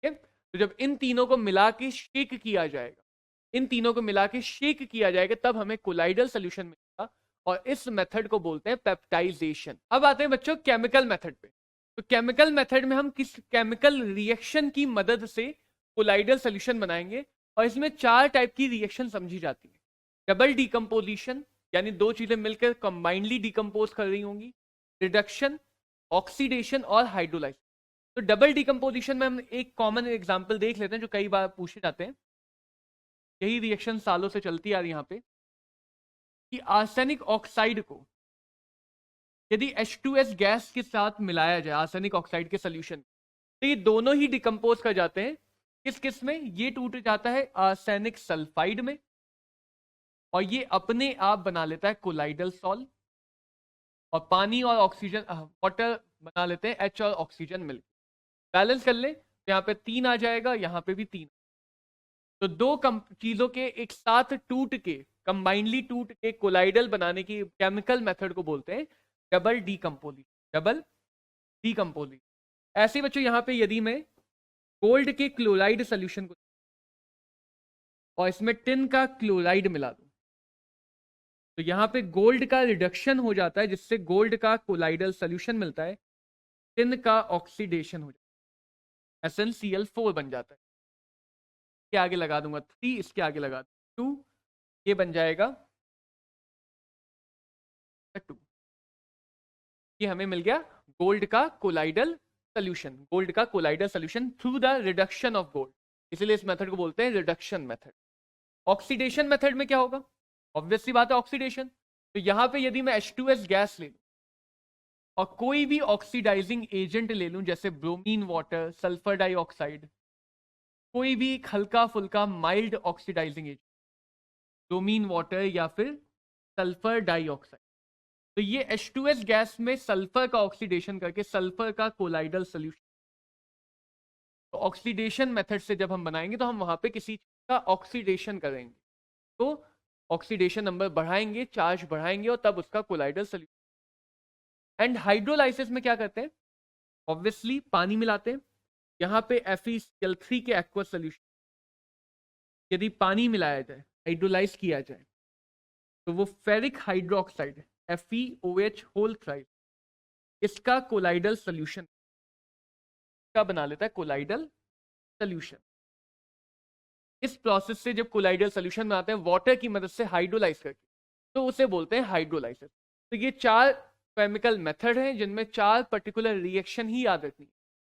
ठीक है, तो जब इन तीनों को मिला के शेक किया जाएगा, इन तीनों को मिला के शेक किया जाएगा, तब हमें कोलाइडल सोल्यूशन मिलेगा, और इस मेथड को बोलते हैं पेप्टाइजेशन। अब आते हैं बच्चों केमिकल मेथड पे। तो केमिकल मेथड में हम किस केमिकल रिएक्शन की मदद से कोलाइडल सोल्यूशन बनाएंगे, और इसमें चार टाइप की रिएक्शन समझी जाती है। डबल डिकम्पोजिशन, यानी दो चीजें मिलकर कंबाइंडली डिकम्पोज कर रही होंगी, रिडक्शन, ऑक्सीडेशन और हाइड्रोलाइजेशन। तो डबल डिकम्पोजिशन में हम एक कॉमन एग्जांपल देख लेते हैं जो कई बार पूछे जाते हैं, यही रिएक्शन सालों से चलती आ रही यहाँ पे, कि आर्सेनिक ऑक्साइड को यदि H2S गैस के साथ मिलाया जाए, आर्सेनिक ऑक्साइड के सोल्यूशन, तो ये दोनों ही डिकम्पोज कर जाते हैं। किस किस में, ये टूट जाता है आर्सेनिक सल्फाइड में, और ये अपने आप बना लेता है कोलाइडल सॉल्ट, और पानी और ऑक्सीजन, वाटर बना लेते हैं H और ऑक्सीजन मिलकर। बैलेंस कर ले तो यहाँ पे 3 आ जाएगा, यहाँ पे भी 3। तो दो चीजों के एक साथ टूट के, कंबाइंडली टूट के कोलाइडल बनाने की केमिकल मेथड को बोलते हैं डबल डीकम्पोजिशन, डबल डीकम्पोजिशन। ऐसे बच्चों यहाँ पे यदि मैं गोल्ड के क्लोराइड सोल्यूशन को और इसमें टिन का क्लोराइड मिला दूं, तो यहाँ पे गोल्ड का रिडक्शन हो जाता है, जिससे गोल्ड का कोलाइडल सोल्यूशन मिलता है, टिन का ऑक्सीडेशन हो जाता है, SnCl4 बन जाता है। इसके आगे लगा दूंगा 3, इसके आगे लगा 2, ये बन जाएगा 2, ये हमें मिल गया गोल्ड का कोलाइडल सोल्यूशन, गोल्ड का colloidal solution through the reduction of gold, इसलिए इस मेथड को बोलते हैं रिडक्शन मेथड। ऑक्सीडेशन मेथड में क्या होगा, ऑब्वियस सी बात है ऑक्सीडेशन। तो यहां पे यदि मैं H2S गैस ले लूं और कोई भी ऑक्सीडाइजिंग एजेंट ले लूं जैसे ब्रोमीन वाटर, सल्फर डाइऑक्साइड, कोई भी हल्का फुल्का mild oxidising agent, bromine water या फिर सल्फर डाइऑक्साइड, तो ये H2S गैस में सल्फर का ऑक्सीडेशन करके सल्फर का कोलाइडल सोल्यूशन, तो ऑक्सीडेशन मेथड से जब हम बनाएंगे तो हम वहां पे किसी चीज का ऑक्सीडेशन करेंगे, तो ऑक्सीडेशन नंबर बढ़ाएंगे, चार्ज बढ़ाएंगे और तब उसका कोलाइडल सोल्यूशन। एंड हाइड्रोलाइसिस में क्या करते हैं, ऑब्वियसली पानी मिलाते हैं, यहाँ पे FeCl3 के एक्वस सोल्यूशन यदि पानी मिलाया जाए, हाइड्रोलाइज किया जाए, तो वो फेरिक हाइड्रोक्साइड FeOH होल थ्राइड, इसका कोलाइडल सोल्यूशन का बना लेता है कोलाइडल सोल्यूशन। इस प्रोसेस से जब कोलाइडल सोल्यूशन बनाते हैं वाटर की मदद से हाइड्रोलाइज करके, तो उसे बोलते हैं हाइड्रोलाइसिस। तो ये 4 केमिकल मेथड हैं जिनमें 4 पर्टिकुलर रिएक्शन ही याद रखनी है।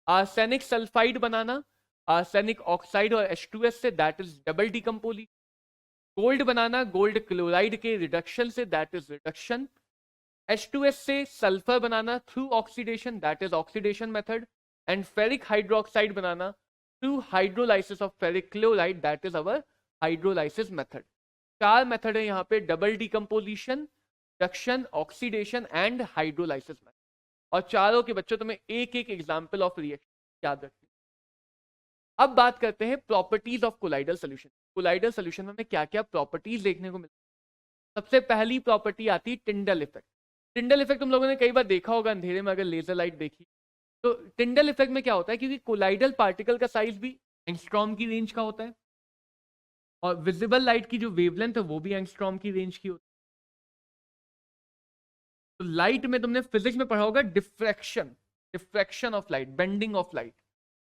आर्सेनिक सल्फाइड बनाना, आर्सेनिक ऑक्साइड और H2S से, that is double decomposition. Gold banana gold chloride के रिडक्शन से, दैट इज रिडक्शन। H2S से sulphur banana through oxidation, that is oxidation method. And ferric hydroxide banana through hydrolysis of ferric chloride, that is our hydrolysis method. 4 method है यहाँ पे, double decomposition, reduction, oxidation and hydrolysis method. और चारों के बच्चों तुम्हें एक एक एग्जाम्पल ऑफ रिएक्शन याद रखनी। अब बात करते हैं properties of colloidal solution. Colloidal solution में हमें क्या क्या प्रॉपर्टीज देखने को मिलती है। सबसे पहली प्रॉपर्टी आती है टिंडल इफेक्ट। टिंडल इफेक्ट तुम लोगों ने कई बार देखा होगा अंधेरे में अगर लेजर लाइट देखी। तो टिंडल इफेक्ट में क्या होता है, क्योंकि कोलाइडल पार्टिकल का साइज भी एंगस्ट्रॉम की रेंज का होता है और विजिबल लाइट की जो वेवलेंथ है वो भी एंगस्ट्रॉम की रेंज की होती है। तो लाइट में तुमने फिजिक्स में पढ़ा होगा diffraction, diffraction of light, bending of light.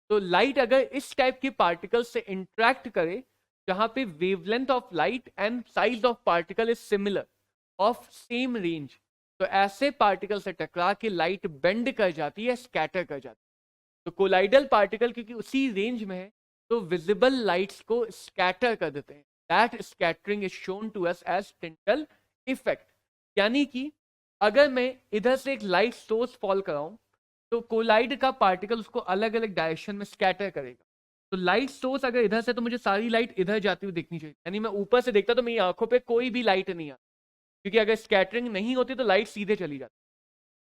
तो लाइट अगर इस टाइप के पार्टिकल से इंटरेक्ट करे जहां पे wavelength of light and size of particle is similar of same range, तो ऐसे पार्टिकल से टकरा के लाइट बेंड कर जाती है, स्कैटर कर जाती है। तो कोलाइडल पार्टिकल क्योंकि उसी रेंज में है तो विजिबल लाइट्स को स्कैटर कर देते हैं। That scattering is shown to us as Tyndall effect. यानी कि अगर मैं इधर से एक लाइट सोर्स फॉल कराऊं तो कोलाइड का पार्टिकल उसको अलग अलग डायरेक्शन में स्कैटर करेगा। तो लाइट सोर्स अगर इधर से तो मुझे सारी लाइट इधर जाती हुई दिखनी चाहिए, यानी मैं ऊपर से देखता तो मेरी आंखों पे कोई भी लाइट नहीं आती, क्योंकि अगर स्कैटरिंग नहीं होती तो लाइट सीधे चली जाती।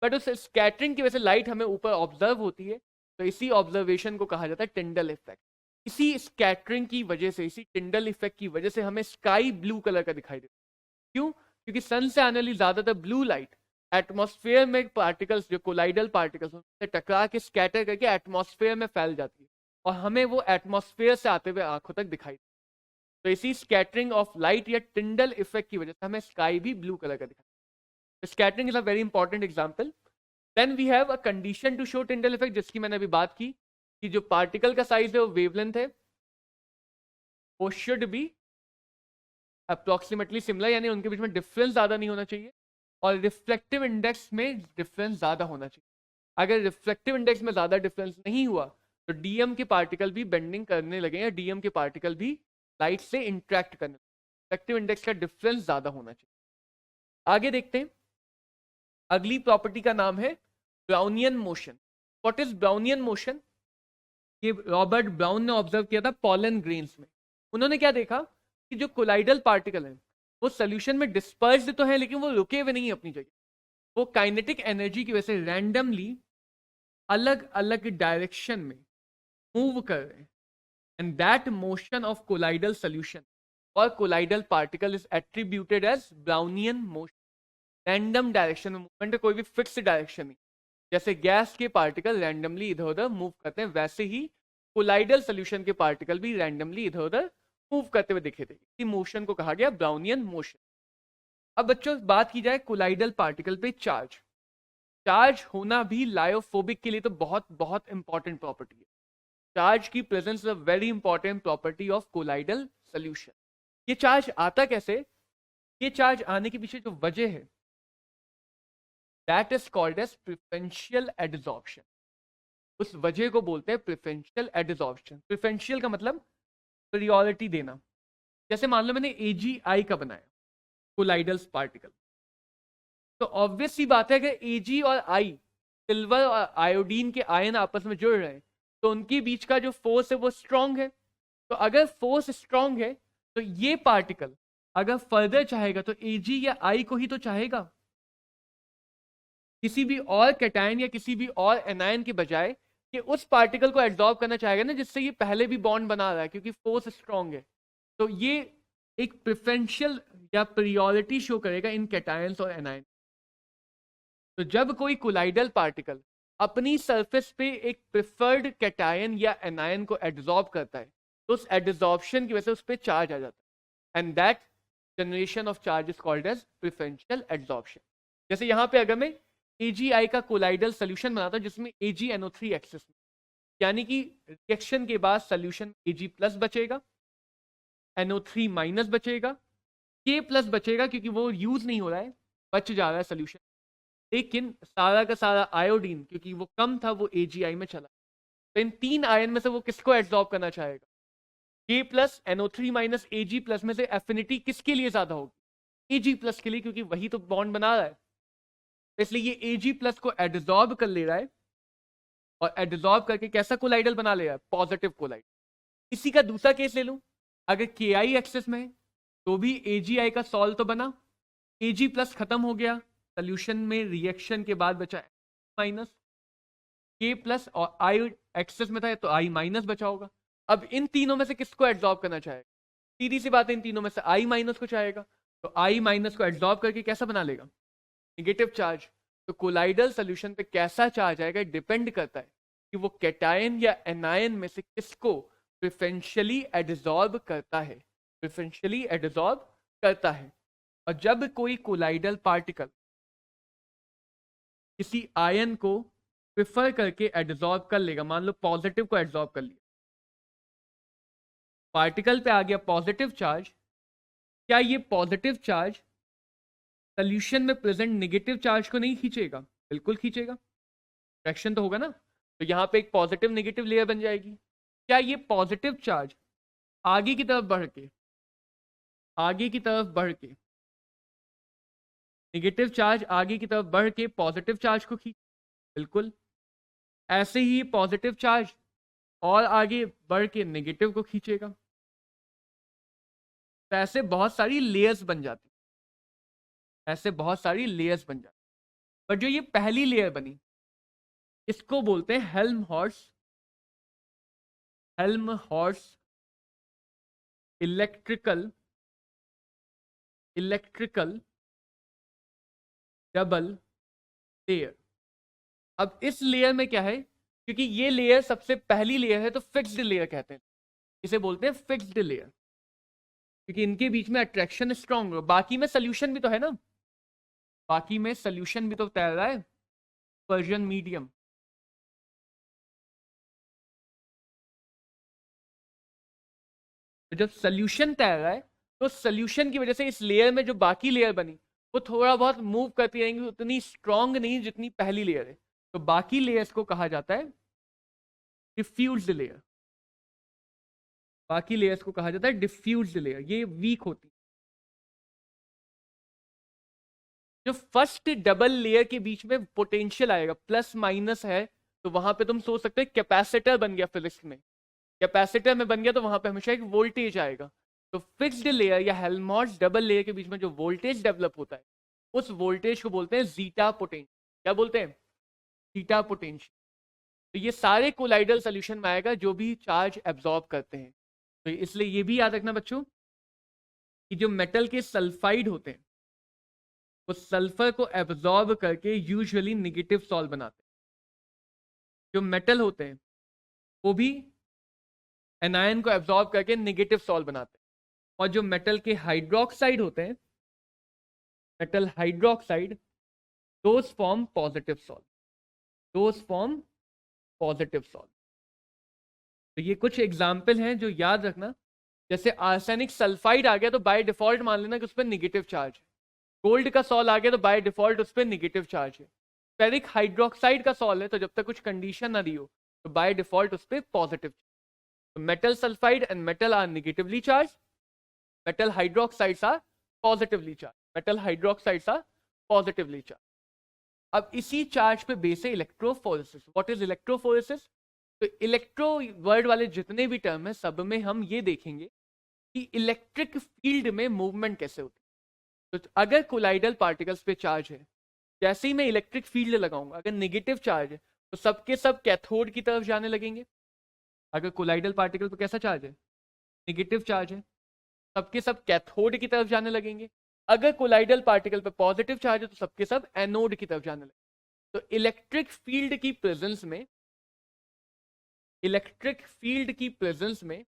बट उस स्कैटरिंग की वजह से लाइट हमें ऊपर ऑब्जर्व होती है, तो इसी ऑब्जर्वेशन को कहा जाता है टिंडल इफेक्ट। इसी स्कैटरिंग की वजह से, इसी टिंडल इफेक्ट की वजह से हमें स्काई ब्लू कलर का दिखाई देता है। क्यों? क्योंकि सन से आने वाली ज्यादातर ब्लू लाइट एटमॉस्फेयर में पार्टिकल्स, जो कोलाइडल पार्टिकल्स से टकरा के स्कैटर करके एटमॉस्फेयर में फैल जाती है और हमें वो एटमॉस्फेयर से आते हुए आंखों तक दिखाई देती है। तो इसी स्कैटरिंग ऑफ लाइट या टिंडल इफेक्ट की वजह से हमें स्काई भी ब्लू कलर का दिखाई। Scattering is a very important example. Then we have a condition to show Tyndall effect, जिसकी मैंने अभी बात की कि जो पार्टिकल का साइज है वो वेवलेंथ है, वो शुड बी अप्रोक्सीमेटली सिमिलर, यानी उनके बीच में डिफरेंस ज्यादा नहीं होना चाहिए, और रिफ्लेक्टिव इंडेक्स में डिफरेंस ज्यादा होना चाहिए। अगर रिफ्लेक्टिव इंडेक्स में ज्यादा डिफरेंस नहीं हुआ तो डीएम के पार्टिकल भी बेंडिंग करने लगे, या डीएम के पार्टिकल भी लाइट से इंटरेक्ट करने लगे। रिफ्लेक्टिव इंडेक्स का डिफरेंस ज्यादा होना चाहिए। आगे देखते हैं, अगली प्रॉपर्टी का नाम है Brownian motion. What is Brownian motion? ये रॉबर्ट ब्राउन ने ऑब्जर्व किया था पॉलन ग्रेन्स में। उन्होंने क्या देखा कि जो कोलाइडल पार्टिकल हैं वो सोल्यूशन में डिस्पर्स्ड तो है लेकिन वो रुके हुए नहीं अपनी जगह, वो काइनेटिक एनर्जी की वजह से रैंडमली अलग अलग डायरेक्शन में मूव कर रहे हैं। And that motion of colloidal solution और colloidal particle is attributed as Brownian motion. Random direction में मूवमेंट, कोई भी फिक्स डायरेक्शन नहीं। जैसे गैस के पार्टिकल रैंडमली इधर उधर मूव करते हैं, वैसे ही कोलाइडल सोल्यूशन के पार्टिकल भी रैंडमली इधर उधर मूव करते हुए दिखे थे। इसी मोशन को कहा गया ब्राउनियन मोशन। अब बच्चों बात की जाए कोलाइडल पार्टिकल पे चार्ज। चार्ज होना भी लायोफोबिक के लिए तो बहुत बहुत इंपॉर्टेंट प्रॉपर्टी है। चार्ज की presence is a very important property of colloidal solution. ये चार्ज आता कैसे? ये चार्ज आने के पीछे जो वजह है that is called as preferential adsorption. उस वजह को बोलते हैं प्रेफरेंशियल एडसॉर्प्शन। प्रेफरेंशियल का मतलब प्रायोरिटी देना। जैसे मान लो मैंने AgI का बनाया कोलाइडल पार्टिकल, तो ऑब्वियस सी बात है कि Ag और I, सिल्वर और आयोडीन के आयन आपस में जुड़ रहे हैं, तो उनके बीच का जो फोर्स है वो स्ट्रांग है। तो अगर फोर्स स्ट्रांग है तो ये पार्टिकल अगर फर्दर चाहेगा तो Ag या I को ही तो चाहेगा, किसी भी और कैटायन या किसी भी और एनायन के बजाय कि उस पार्टिकल को एब्जॉर्ब करना चाहेगा ना जिससे ये पहले भी बॉन्ड बना रहा है, क्योंकि फोर्स स्ट्रांग है। तो ये एक प्रेफरेंशियल या प्रायोरिटी शो करेगा इन कैटायंस और एनायन। तो जब कोई कोलाइडल पार्टिकल अपनी सरफेस पे एक प्रेफर्ड कैटायन या एनायन को एब्जॉर्ब करता है तो उस एब्जॉर्प्शन की वजह से उस पर चार्ज आ जाता है, and that generation of charge is called as preferential absorption. जैसे यहाँ पे अगर मैं AgI का कोलाइडल सोल्यूशन बनाता हूँ जिसमें AgNO3 एक्सेस में, यानी कि रिएक्शन के बाद सोल्यूशन Ag प्लस बचेगा, NO3 माइनस बचेगा, K प्लस बचेगा क्योंकि वो यूज नहीं हो रहा है, बच जा रहा है सोल्यूशन, लेकिन सारा का सारा आयोडीन क्योंकि वो कम था वो AgI में चला। तो इन तीन आयन में से वो किसको एब्जॉर्ब करना चाहेगा? K plus NO3 minus Ag plus में से एफिनिटी किसके लिए ज्यादा होगी? Ag प्लस के लिए, क्योंकि वही तो बॉन्ड बना रहा है। इसलिए ये Ag प्लस को एडजॉर्ब कर ले रहा है और एडजॉर्ब करके कैसा कोलाइडल बना ले रहा है? Positive colloidal. इसी का दूसरा केस ले लूं, अगर Ki एक्सेस में है तो भी AgI का सॉल्व तो बना, Ag प्लस खत्म हो गया, सोल्यूशन में रिएक्शन के बाद बचा माइनस, K प्लस और I एक्सेस में था तो I माइनस बचा होगा। अब इन तीनों में से किसको एब्जॉर्ब करना चाहेगा? सीधी सी बात है, इन तीनों में से I माइनस को चाहेगा, तो I माइनस को एब्जॉर्ब करके कैसा बना लेगा? Negative charge. तो कोलाइडल सोल्यूशन पे कैसा चार्ज आएगा डिपेंड करता है कि वो कैटायन या एनायन में से किसको प्रेफरेंशियली एडसॉर्ब करता है, प्रेफरेंशियली एडसॉर्ब करता है। और जब कोई कोलाइडल पार्टिकल किसी आयन को प्रेफर करके एडसॉर्ब कर लेगा, मान लो पॉजिटिव को एडसॉर्ब कर लिया, पार्टिकल पे आ गया पॉजिटिव चार्ज, क्या ये पॉजिटिव चार्ज सोल्यूशन में प्रेजेंट नेगेटिव चार्ज को नहीं खींचेगा? बिल्कुल खींचेगा, रिएक्शन तो होगा ना। तो यहाँ पे एक पॉजिटिव नेगेटिव लेयर बन जाएगी। क्या ये पॉजिटिव चार्ज आगे की तरफ बढ़ के नेगेटिव चार्ज आगे की तरफ बढ़ के पॉजिटिव चार्ज को खींच? बिल्कुल। ऐसे ही पॉजिटिव चार्ज और आगे बढ़ के नेगेटिव को खींचेगा। तो ऐसे बहुत सारी लेयर्स बन जाती, पर जो ये पहली लेयर बनी इसको बोलते हैं हेल्महोल्ट्ज इलेक्ट्रिकल डबल लेयर। अब इस लेयर में क्या है, क्योंकि ये लेयर सबसे पहली लेयर है तो फिक्स्ड लेयर कहते हैं, इसे बोलते हैं फिक्स्ड लेयर, क्योंकि इनके बीच में अट्रैक्शन स्ट्रांग हो। बाकी में सोल्यूशन भी तो है ना, तैर रहा है, पर्शियन मीडियम। तो जब सोल्यूशन तैर रहा है तो सोल्यूशन की वजह से इस लेयर में जो बाकी लेयर बनी वो थोड़ा बहुत मूव करती रहेंगी, उतनी स्ट्रांग नहीं जितनी पहली लेयर है। तो बाकी लेयर्स को कहा जाता है डिफ्यूज्ड लेयर, डिफ्यूज्ड लेयर, ये वीक होती है। जो फर्स्ट डबल लेयर के बीच में पोटेंशियल आएगा प्लस माइनस है, तो वहां पे तुम सोच सकते हो कैपेसिटर बन गया, फिजिक्स में कैपेसिटर में बन गया तो वहां पे हमेशा एक वोल्टेज आएगा। तो फिक्स्ड लेयर या हेल्महोल्ट्ज डबल लेयर के बीच में जो वोल्टेज डेवलप होता है उस वोल्टेज को बोलते हैं जीटा पोटेंशियल। क्या बोलते हैं? Zeta potential. तो ये सारे कोलाइडल सोल्यूशन में आएगा जो भी चार्ज एब्जॉर्ब करते हैं। तो इसलिए ये भी याद रखना बच्चों कि जो मेटल के सल्फाइड होते हैं वो सल्फर को एब्जॉर्ब करके यूजुअली नेगेटिव सॉल्व बनाते हैं। जो मेटल होते हैं वो भी एनायन को एब्जॉर्ब करके नेगेटिव सॉल्व बनाते हैं। और जो मेटल के हाइड्रोक्साइड होते हैं, metal hydroxide, those form positive solve, तो ये कुछ एग्जाम्पल हैं जो याद रखना। जैसे आर्सेनिक सल्फाइड आ गया तो बाय डिफॉल्ट मान लेना कि उस पर नेगेटिव चार्ज है, गोल्ड का सॉल आ गया तो बाय डिफॉल्ट उस पर निगेटिव चार्ज है। फेरिक हाइड्रोक्साइड का सॉल है तो जब तक कुछ कंडीशन ना दी हो तो बाय डिफॉल्ट उस पर positive. Metal sulphide and metal are negatively charged, metal hydroxides are positively charged, metal hydroxides are positively charged। अब इसी चार्ज पे बेस है इलेक्ट्रोफोरेसिस। What is electrophoresis? तो इलेक्ट्रो वर्ड वाले जितने भी टर्म है सब में हम ये देखेंगे कि इलेक्ट्रिक फील्ड में मूवमेंट कैसे होती है। तो अगर कोलाइडल पार्टिकल्स पे चार्ज है, जैसे ही मैं इलेक्ट्रिक फील्ड लगाऊंगा, अगर नेगेटिव चार्ज है तो सबके सब कैथोड की तरफ जाने लगेंगे। अगर कोलाइडल पार्टिकल पे कैसा चार्ज है? नेगेटिव चार्ज है, सबके सब कैथोड की तरफ जाने लगेंगे। अगर कोलाइडल पार्टिकल पे पॉजिटिव चार्ज है तो सबके सब एनोड की तरफ जाने लगेंगे। तो इलेक्ट्रिक फील्ड की प्रेजेंस में, इलेक्ट्रिक फील्ड की प्रेजेंस में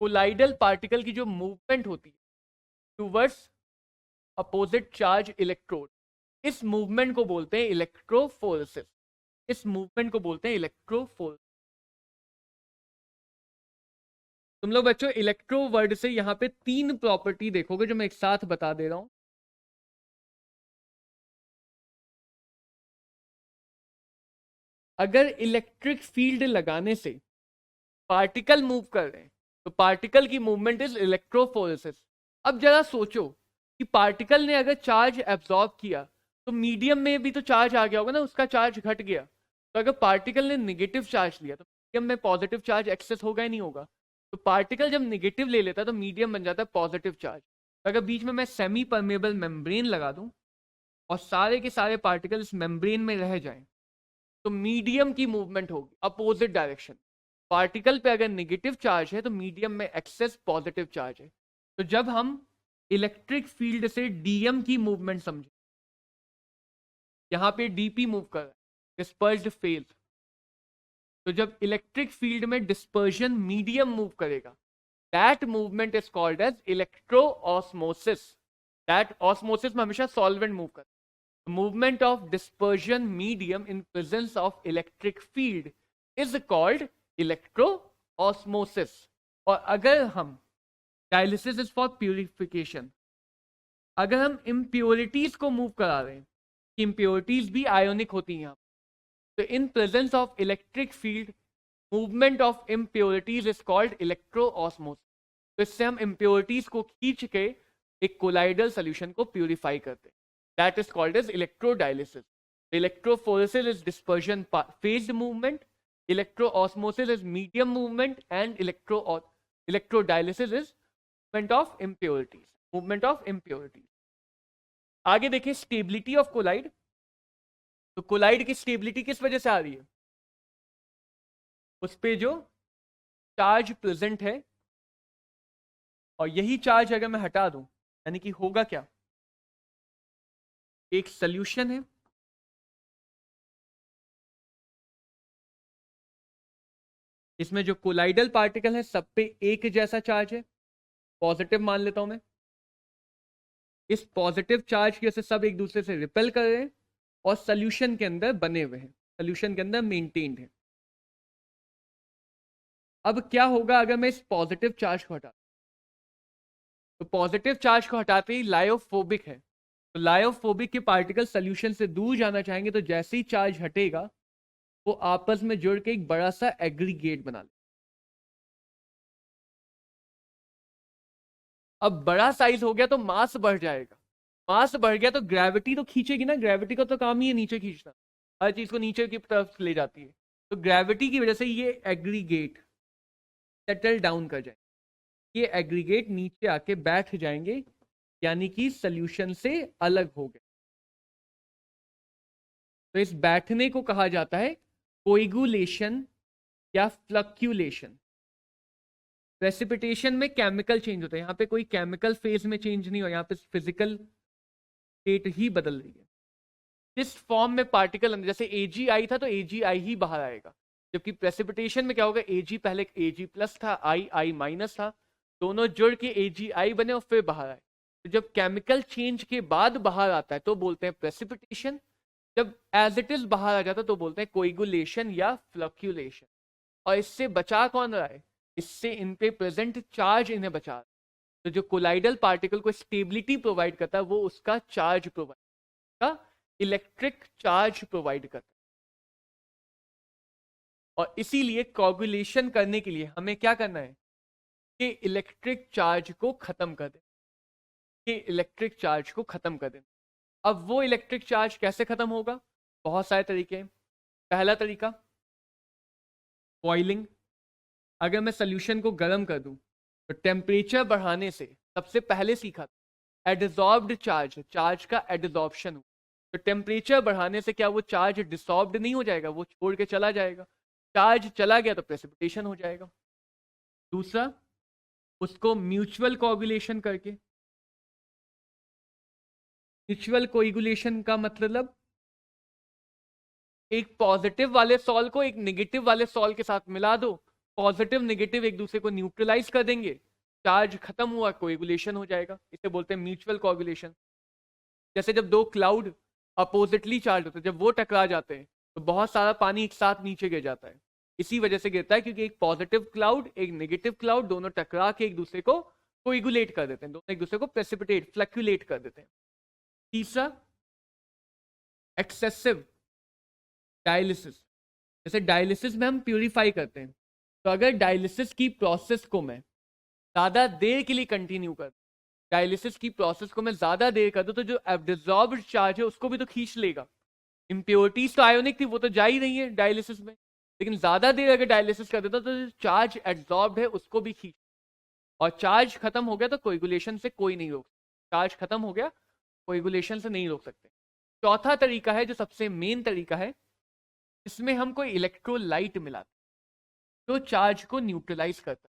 कोलाइडल पार्टिकल की जो मूवमेंट होती है टूवर्ड्स अपोजिट चार्ज इलेक्ट्रोड, इस मूवमेंट को बोलते हैं इलेक्ट्रोफोरेसिस। इस मूवमेंट को बोलते हैं इलेक्ट्रोफोरेसिस। तुम लोग बच्चों इलेक्ट्रो वर्ड से यहां पे 3 प्रॉपर्टी देखोगे जो मैं एक साथ बता दे रहा हूं। अगर इलेक्ट्रिक फील्ड लगाने से पार्टिकल मूव कर रहे हैं तो पार्टिकल की मूवमेंट इज इलेक्ट्रोफोरेसिस। अब जरा सोचो कि पार्टिकल ने अगर चार्ज एब्जॉर्ब किया तो मीडियम में भी तो चार्ज आ गया होगा ना, उसका चार्ज घट गया। तो अगर पार्टिकल ने नेगेटिव चार्ज लिया तो मीडियम में पॉजिटिव चार्ज एक्सेस होगा ही नहीं होगा। तो पार्टिकल जब नेगेटिव ले लेता है तो मीडियम बन जाता है पॉजिटिव चार्ज। तो अगर बीच में मैं सेमी परमेबल मेम्ब्रेन लगा दूं और सारे के सारे पार्टिकल इस मेम्ब्रेन में रह जाएं तो मीडियम की मूवमेंट होगी अपोजिट डायरेक्शन। पार्टिकल पे अगर नेगेटिव चार्ज है तो मीडियम में एक्सेस पॉजिटिव चार्ज है। तो जब हम इलेक्ट्रिक फील्ड से डीएम की मूवमेंट समझे, यहां पे डीपी मूव कर रहा है, डिस्पर्स्ड फेज, तो जब इलेक्ट्रिक फील्ड में डिस्पर्जन मीडियम मूव करेगा, that movement is called as electro osmosis. That osmosis में हमेशा सॉल्वेंट मूव करता है। Movement of dispersion medium in presence of electric field is called electro osmosis. और अगर हम डायलिसिस इज फॉर प्यूरिफिकेशन, अगर हम इम्प्योरिटीज को मूव करा रहे हैं, इम्प्योरिटीज भी आयोनिक होती हैं, तो इन presence of electric field movement of impurities is called electro osmosis. तो इससे हम इम्प्योरिटीज को खींच के एक कोलाइडल सोल्यूशन को प्यूरिफाई करते हैं। That is called as electrodialysis. Electrophoresis is dispersion phased movement, electroosmosis is medium movement, and electrodialysis is movement of impurities, movement of impurities। आगे देखिए स्टेबिलिटी ऑफ कोलाइड। तो कोलाइड की स्टेबिलिटी किस वजह से आ रही है? उस पे जो चार्ज प्रेजेंट है, और यही चार्ज अगर मैं हटा दूं यानी कि होगा क्या, एक सॉल्यूशन है, इसमें जो कोलाइडल पार्टिकल है सब पे एक जैसा चार्ज है, पॉजिटिव मान लेता हूं मैं। इस पॉजिटिव चार्ज की वजह से सब एक दूसरे से रिपेल कर रहे हैं और सॉल्यूशन के अंदर बने हुए हैं, सॉल्यूशन के अंदर मेंटेन्ड है। अब क्या होगा अगर मैं इस पॉजिटिव चार्ज को हटा, तो पॉजिटिव चार्ज को हटाते ही लायोफोबिक है, तो लायोफोबिक के पार्टिकल सॉल्यूशन से दूर जाना चाहेंगे, तो जैसे ही चार्ज हटेगा वो आपस में जुड़ के एक बड़ा सा एग्रीगेट बना ले। अब बड़ा साइज हो गया तो मास बढ़ जाएगा, मास बढ़ गया तो ग्रेविटी तो खींचेगी ना, ग्रेविटी का तो काम ही है नीचे खींचना, हर चीज को नीचे की तरफ ले जाती है। तो ग्रेविटी की वजह से ये एग्रीगेट सेटल डाउन कर जाए, ये एग्रीगेट नीचे आके बैठ जाएंगे, यानी कि सॉल्यूशन से अलग हो गए। तो इस बैठने को कहा जाता है कोएगुलेशन या फ्लक्चुलेशन। प्रेसिपिटेशन में केमिकल चेंज होता है, यहाँ पे कोई केमिकल फेज में चेंज नहीं हो, यहाँ पे फिजिकल स्टेट ही बदल रही है। जिस फॉर्म में पार्टिकल अंदर, जैसे AgI था तो AgI ही बाहर आएगा, जबकि प्रेसिपिटेशन में क्या होगा, Ag पहले Ag प्लस था, I माइनस था, दोनों जुड़ के AgI बने और फिर बाहर आए। तो जब केमिकल चेंज के बाद बाहर आता है तो बोलते हैं प्रेसिपिटेशन, जब एज इट इज बाहर आ जाता है तो बोलते हैं कोएगुलेशन या फ्लक्चुलेशन। और इससे बचा कौन रहा है? इससे इन पे प्रेजेंट चार्ज इन्हें बचा रहा है। तो तो जो कोलाइडल पार्टिकल को स्टेबिलिटी प्रोवाइड करता है वो उसका चार्ज प्रोवाइड का इलेक्ट्रिक चार्ज प्रोवाइड करता है। और इसीलिए कोगुलेशन करने के लिए हमें क्या करना है कि इलेक्ट्रिक चार्ज को खत्म कर दें, कि इलेक्ट्रिक चार्ज को खत्म कर दें। अब वो इलेक्ट्रिक चार्ज कैसे खत्म होगा? बहुत सारे तरीके हैं। पहला तरीका बॉइलिंग। अगर मैं सोल्यूशन को गर्म कर दूं तो टेम्परेचर बढ़ाने से, सबसे पहले सीखा था एडिजॉर्ब्ड चार्ज, चार्ज का एडिजॉर्प्शन हो। तो टेम्परेचर बढ़ाने से क्या वो चार्ज डिसॉर्ब्ड नहीं हो जाएगा, वो छोड़ के चला जाएगा। चार्ज चला गया तो प्रेसिपिटेशन हो जाएगा। दूसरा, उसको म्यूचुअल कोगुलेशन करके। म्यूचुअल कोगुलेशन का मतलब एक पॉजिटिव वाले सॉल को एक नेगेटिव वाले सॉल के साथ मिला दो, पॉजिटिव नेगेटिव एक दूसरे को न्यूट्रलाइज कर देंगे, चार्ज खत्म हुआ, कोगुलेशन हो जाएगा। इसे बोलते हैं म्यूचुअल कोगुलेशन। जैसे जब दो क्लाउड अपोजिटली चार्ज होते हैं, जब वो टकरा जाते हैं तो बहुत सारा पानी एक साथ नीचे गिर जाता है। इसी वजह से गिरता है क्योंकि एक पॉजिटिव क्लाउड एक नेगेटिव क्लाउड दोनों टकरा के एक दूसरे को कोगुलेट कर देते हैं, दोनों एक दूसरे को प्रेसिपिटेट फ्लक्चुलेट कर देते हैं। तीसरा, एक्सेसिव डायलिसिस। जैसे डायलिसिस में हम प्यूरिफाई करते हैं, तो अगर डायलिसिस की प्रोसेस को मैं ज्यादा देर के लिए कंटिन्यू कर, डायलिसिस की प्रोसेस को मैं ज्यादा देर कर दूं तो जो एब्जॉर्ब्ड चार्ज है उसको भी तो खींच लेगा। इंप्योरिटीज तो आयोनिक थी, वो तो जा ही रही है डायलिसिस में, लेकिन ज्यादा देर अगर डायलिसिस कर देता तो जो चार्ज एब्जॉर्ब्ड है उसको भी खींच, और चार्ज खत्म हो गया तो कोगुलेशन से कोई नहीं रोक सकता। चार्ज खत्म हो गया, कोगुलेशन से नहीं रोक सकते। चौथा तरीका है जो सबसे मेन तरीका है, इसमें हम कोई इलेक्ट्रोलाइट मिलाते तो चार्ज को न्यूट्रलाइज करता है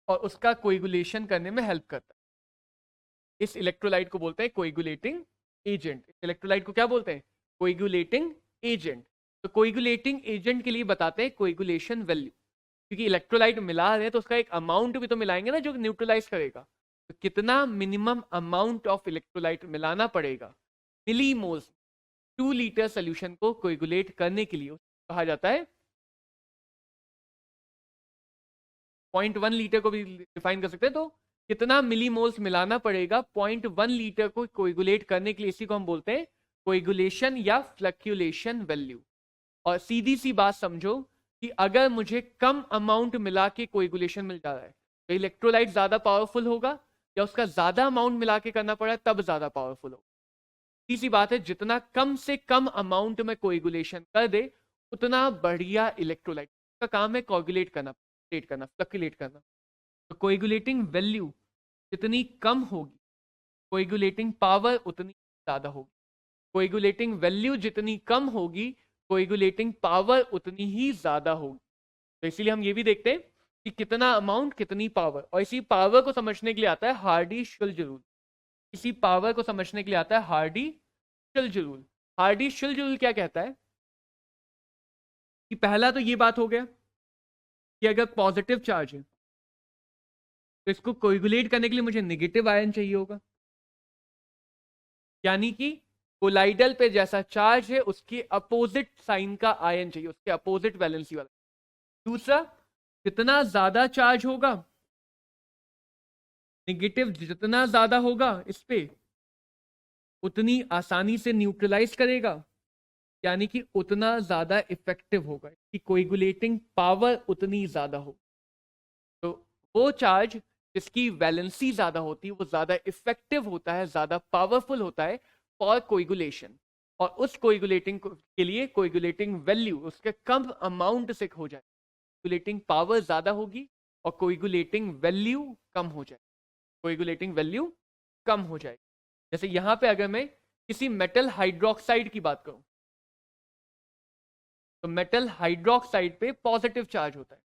और उसका कोगुलेशन करने में हेल्प करता है। इस इलेक्ट्रोलाइट को बोलते हैं कोगुलेटिंग एजेंट। इलेक्ट्रोलाइट को क्या बोलते हैं? Coagulating agent. तो कोगुलेटिंग एजेंट के लिए बताते हैं कोगुलेशन वैल्यू, क्योंकि इलेक्ट्रोलाइट मिला रहे हैं तो उसका एक अमाउंट भी तो मिलाएंगे ना जो न्यूट्रलाइज करेगा। तो कितना मिनिमम अमाउंट ऑफ इलेक्ट्रोलाइट मिलाना पड़ेगा मिलीमोल्स 2 लीटर सोल्यूशन को कोगुलेट करने के लिए, कहा जाता है 0.1 लीटर को भी डिफाइन कर सकते हैं। तो कितना मिलीमोल्स मिलाना पड़ेगा 0.1 लीटर को कोगुलेट करने के लिए, इसी को हम बोलते हैं कोगुलेशन या फ्लक्चुलेशन वैल्यू। और सीधी सी बात समझो कि अगर मुझे कम अमाउंट मिला के कोगुलेशन मिल जा रहा है तो इलेक्ट्रोलाइट ज्यादा पावरफुल होगा, या उसका ज्यादा अमाउंट मिला के करना पड़ा तब ज्यादा पावरफुल होगा। सीधी बात है, जितना कम से कम अमाउंट में कोगुलेशन कर दे उतना बढ़िया इलेक्ट्रोलाइट का काम है कोगुलेट करना, फ्लक्चुलेट करना। तो कोगुलेटिंग वैल्यू जितनी कम होगी कोगुलेटिंग पावर उतनी ज्यादा होगी, कोगुलेटिंग वैल्यू जितनी कम होगी कोगुलेटिंग पावर उतनी ही ज्यादा होगी। तो इसीलिए हम ये भी देखते हैं कि कितना अमाउंट कितनी पावर, और इसी पावर को समझने के लिए आता है हार्डी-शुल्ज़ रूल। इसी पावर को समझने के लिए आता है हार्डी-शुल्ज़ रूल। हार्डी-शुल्ज़ रूल क्या कहता है कि पहला तो ये बात हो गया कि अगर पॉजिटिव चार्ज है तो इसको कोगुलेट करने के लिए मुझे नेगेटिव आयन चाहिए होगा, यानी कि कोलाइडल पे जैसा चार्ज है उसके अपोजिट साइन का आयन चाहिए, उसके अपोजिट वैलेंसी वाला। दूसरा, जितना ज्यादा चार्ज होगा, नेगेटिव जितना ज्यादा होगा इस पे उतनी आसानी से न्यूट्रलाइज करेगा, यानी कि उतना ज्यादा इफेक्टिव होगा, कि कोगुलेटिंग पावर उतनी ज्यादा हो। तो वो चार्ज जिसकी वैलेंसी ज्यादा होती है वो ज्यादा इफेक्टिव होता है, ज्यादा पावरफुल होता है फॉर कोगुलेशन। और उस कोगुलेटिंग के लिए कोगुलेटिंग वैल्यू उसके कम अमाउंट से हो जाए, कोगुलेटिंग पावर ज्यादा होगी और कोगुलेटिंग वैल्यू कम हो जाए, कोगुलेटिंग वैल्यू कम हो जाएगी। जैसे यहां पे अगर मैं किसी मेटल हाइड्रोक्साइड की बात करूं तो मेटल हाइड्रोक्साइड पे पॉजिटिव चार्ज होता है,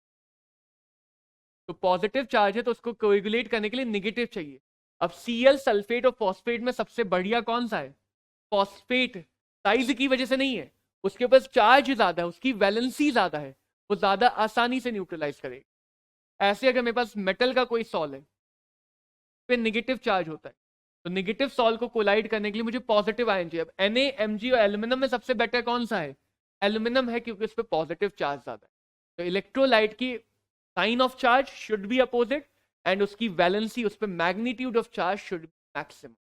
तो पॉजिटिव चार्ज है तो उसको कोगुलेट करने के लिए नेगेटिव चाहिए। अब Cl सल्फेट और फॉस्फेट में सबसे बढ़िया कौन सा है? फॉस्फेट। साइज की वजह से नहीं है, उसके पास चार्ज ज्यादा है, उसकी वैलेंसी ज्यादा है, वो ज्यादा आसानी से न्यूट्रलाइज करेगा। ऐसे अगर मेरे पास मेटल का कोई सॉल है पे नेगेटिव चार्ज होता है तो नेगेटिव सॉल को कोलाइड करने के लिए मुझे पॉजिटिव आयन चाहिए। अब Na, Mg और एल्यूमिनियम में सबसे बेटर कौन सा है? एल्यूमिनियम है, क्योंकि उस पर पॉजिटिव चार्ज ज्यादा है। तो इलेक्ट्रोलाइट की sign of charge should be opposite, and उसकी वैलेंसी, उस पर magnitude of charge should be maximum.